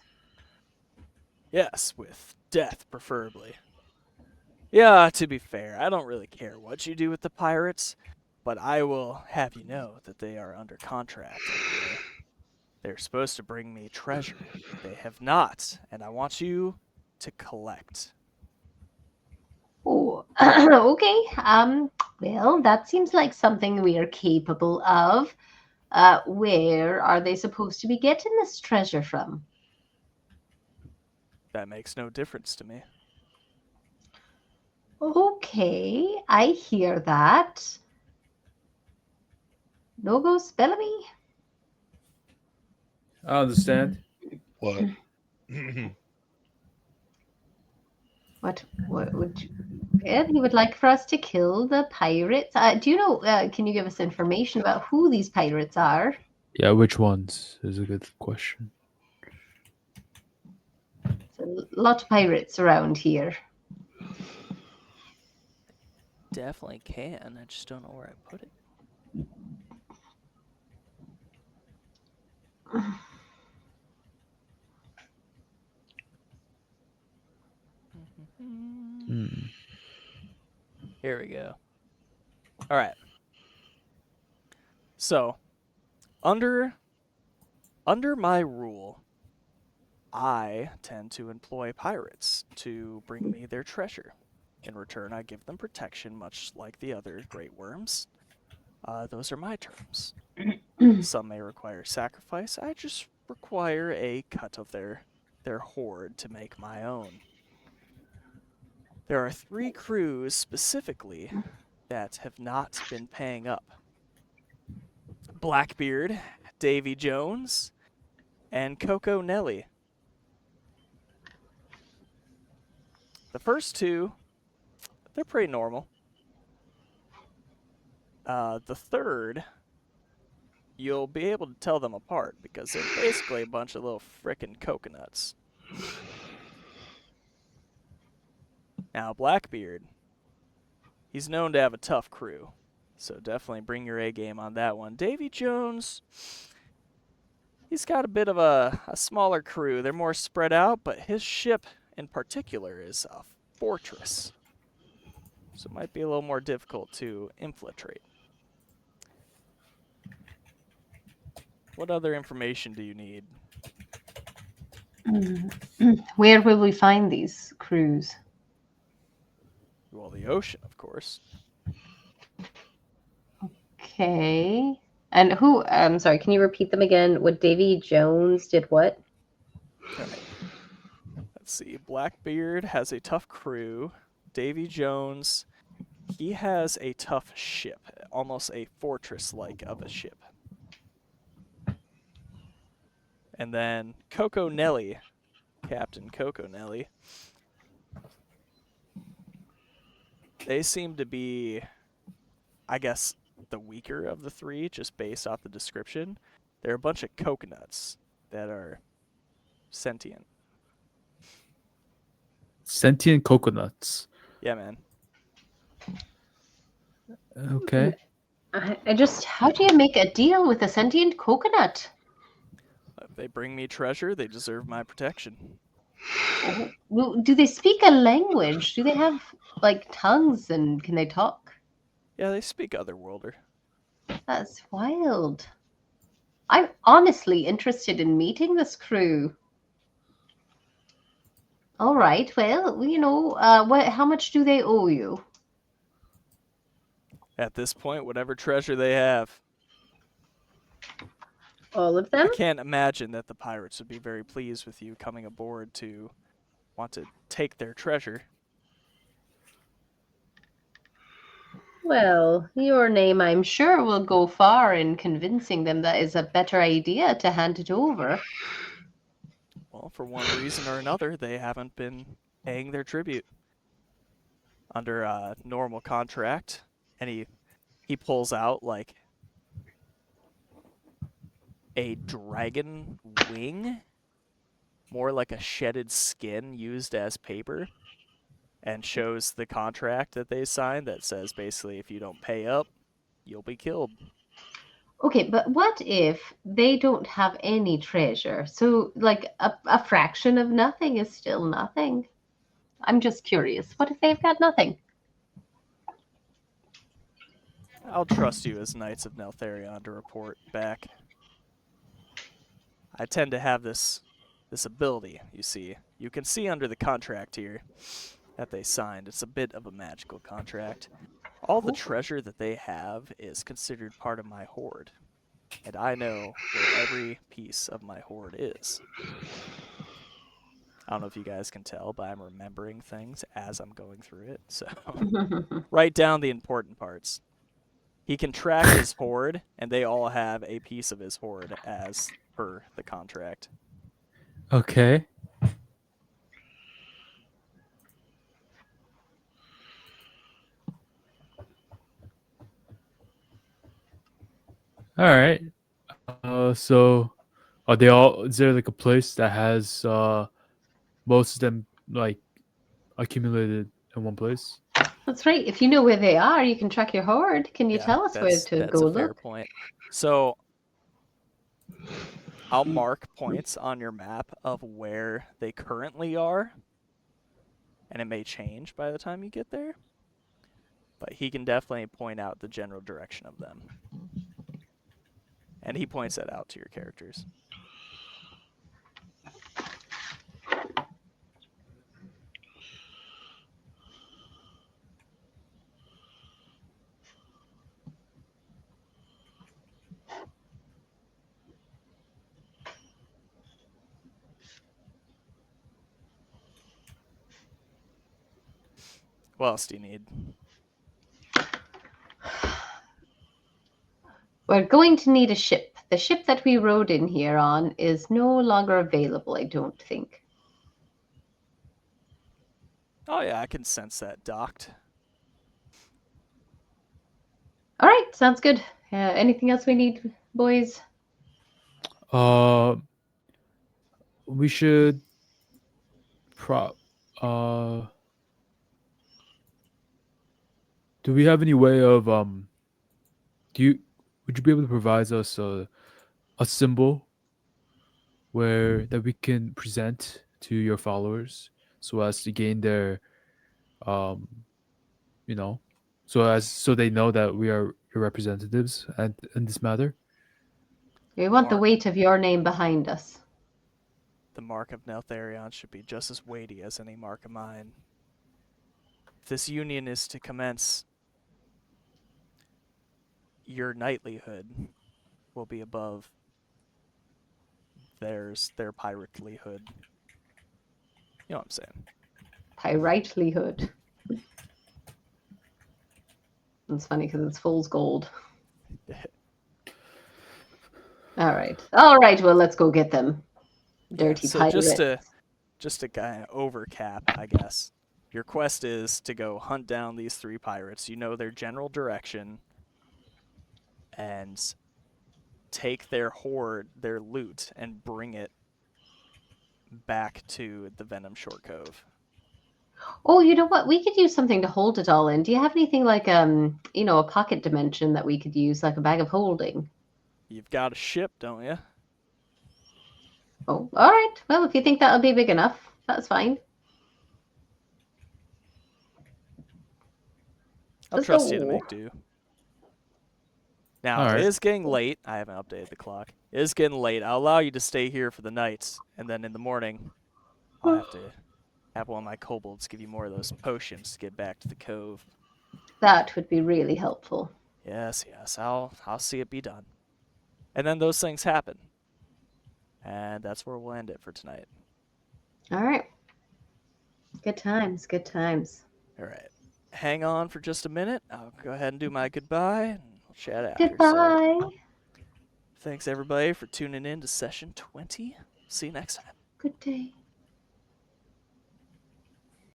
Yes, with death preferably. Yeah, to be fair, I don't really care what you do with the pirates, but I will have you know that they are under contract over there. They're supposed to bring me treasure. They have not, and I want you to collect. Oh, okay. Well, that seems like something we are capable of. Where are they supposed to be getting this treasure from? That makes no difference to me. Okay, I hear that. No go Spellamy? I understand. What? What would you? Well, he would like for us to kill the pirates. Do you know? Can you give us information about who these pirates are? Yeah, which ones is a good question. There's a lot of pirates around here. Definitely can. I just don't know where I put it. Hmm. Here we go. All right. So, under my rule, I tend to employ pirates to bring me their treasure. In return, I give them protection, much like the other great worms. Those are my terms. Some may require sacrifice. I just require a cut of their hoard to make my own. There are 3 crews specifically that have not been paying up. Blackbeard, Davy Jones, and Coco Nelly. The first 2, they're pretty normal. The third, you'll be able to tell them apart because they're basically a bunch of little frickin' coconuts. Now, Blackbeard, he's known to have a tough crew, so definitely bring your A game on that one. Davy Jones, he's got a bit of a smaller crew. They're more spread out, but his ship in particular is a fortress, so it might be a little more difficult to infiltrate. What other information do you need? Where will we find these crews? Well, the ocean, of course. Okay. And who? I'm sorry. Can you repeat them again? What Davy Jones did what? All right. Let's see. Blackbeard has a tough crew. Davy Jones, he has a tough ship, almost a fortress-like of a ship. And then Coco Nelly, Captain Coco Nelly, they seem to be, I guess, the weaker of the 3, just based off the description. They're a bunch of coconuts that are sentient. Sentient coconuts. Yeah, man. Okay. I just. How do you make a deal with a sentient coconut? If they bring me treasure, they deserve my protection. Well, do they speak a language? Do they have like tongues and can they talk? Yeah, they speak otherworlder. That's wild. I'm honestly interested in meeting this crew. All right. Well, how much do they owe you? At this point, whatever treasure they have. All of I them? can't imagine that the pirates would be very pleased with you coming aboard to want to take their treasure. Well, your name, I'm sure, will go far in convincing them that is a better idea to hand it over. Well, for one reason or another, they haven't been paying their tribute under a normal contract. And he pulls out like a dragon wing, more like a shedded skin used as paper, and shows the contract that they signed that says basically if you don't pay up, you'll be killed. Okay, but what if they don't have any treasure? So, like, a fraction of nothing is still nothing. I'm just curious. What if they've got nothing? I'll trust you as Knights of Neltharion to report back. I tend to have this ability, you see. You can see under the contract here that they signed. It's a bit of a magical contract. All the treasure that they have is considered part of my hoard. And I know where every piece of my hoard is. I don't know if you guys can tell, but I'm remembering things as I'm going through it. So write down the important parts. He can track his hoard, and they all have a piece of his hoard as per the contract. Okay. All right. So are they all? Is there like a place that has most of them like accumulated in one place? That's right. If you know where they are, you can track your hoard. Can you tell us where to that's go a fair look? point. So I'll mark points on your map of where they currently are, and it may change by the time you get there. But he can definitely point out the general direction of them. And he points that out to your characters. What else do you need? We're going to need a ship. The ship that we rode in here on is no longer available, I don't think. Oh yeah, I can sense that docked. All right, sounds good. Anything else we need, boys? We should pro. Do we have any way of would you be able to provide us a symbol where that we can present to your followers so as to gain their um you know so they know that we are your representatives and in this matter? We want the Mark. weight of your name behind us. The mark of Neltharion should be just as weighty as any mark of mine. If this union is to commence, your knightlyhood will be above their piratelyhood. You know what I'm saying? Pyrightlyhood. It's funny because it's fool's gold. All right. Well, let's go get them. Dirty so pirate. just to kind of overcap, I guess. Your quest is to go hunt down these 3 pirates. You know their general direction, and take their hoard, their loot, and bring it back to the Venomshore Cove. Oh, you know what? We could use something to hold it all in. Do you have anything like a pocket dimension that we could use, like a bag of holding? You've got a ship, don't you? Oh, all right. Well, if you think that'll be big enough, that's fine. I'll trust you to make do. Now, Alright. it is getting late. I haven't updated the clock. It is getting late. I'll allow you to stay here for the night, and then in the morning, I'll have to have one of my kobolds give you more of those potions to get back to the cove. That would be really helpful. Yes, I'll see it be done. And then those things happen. And that's where we'll end it for tonight. All right. Good times. All right. Hang on for just a minute. I'll go ahead and do my goodbye, and we'll chat after. Goodbye. So, thanks, everybody, for tuning in to session 20. See you next time. Good day.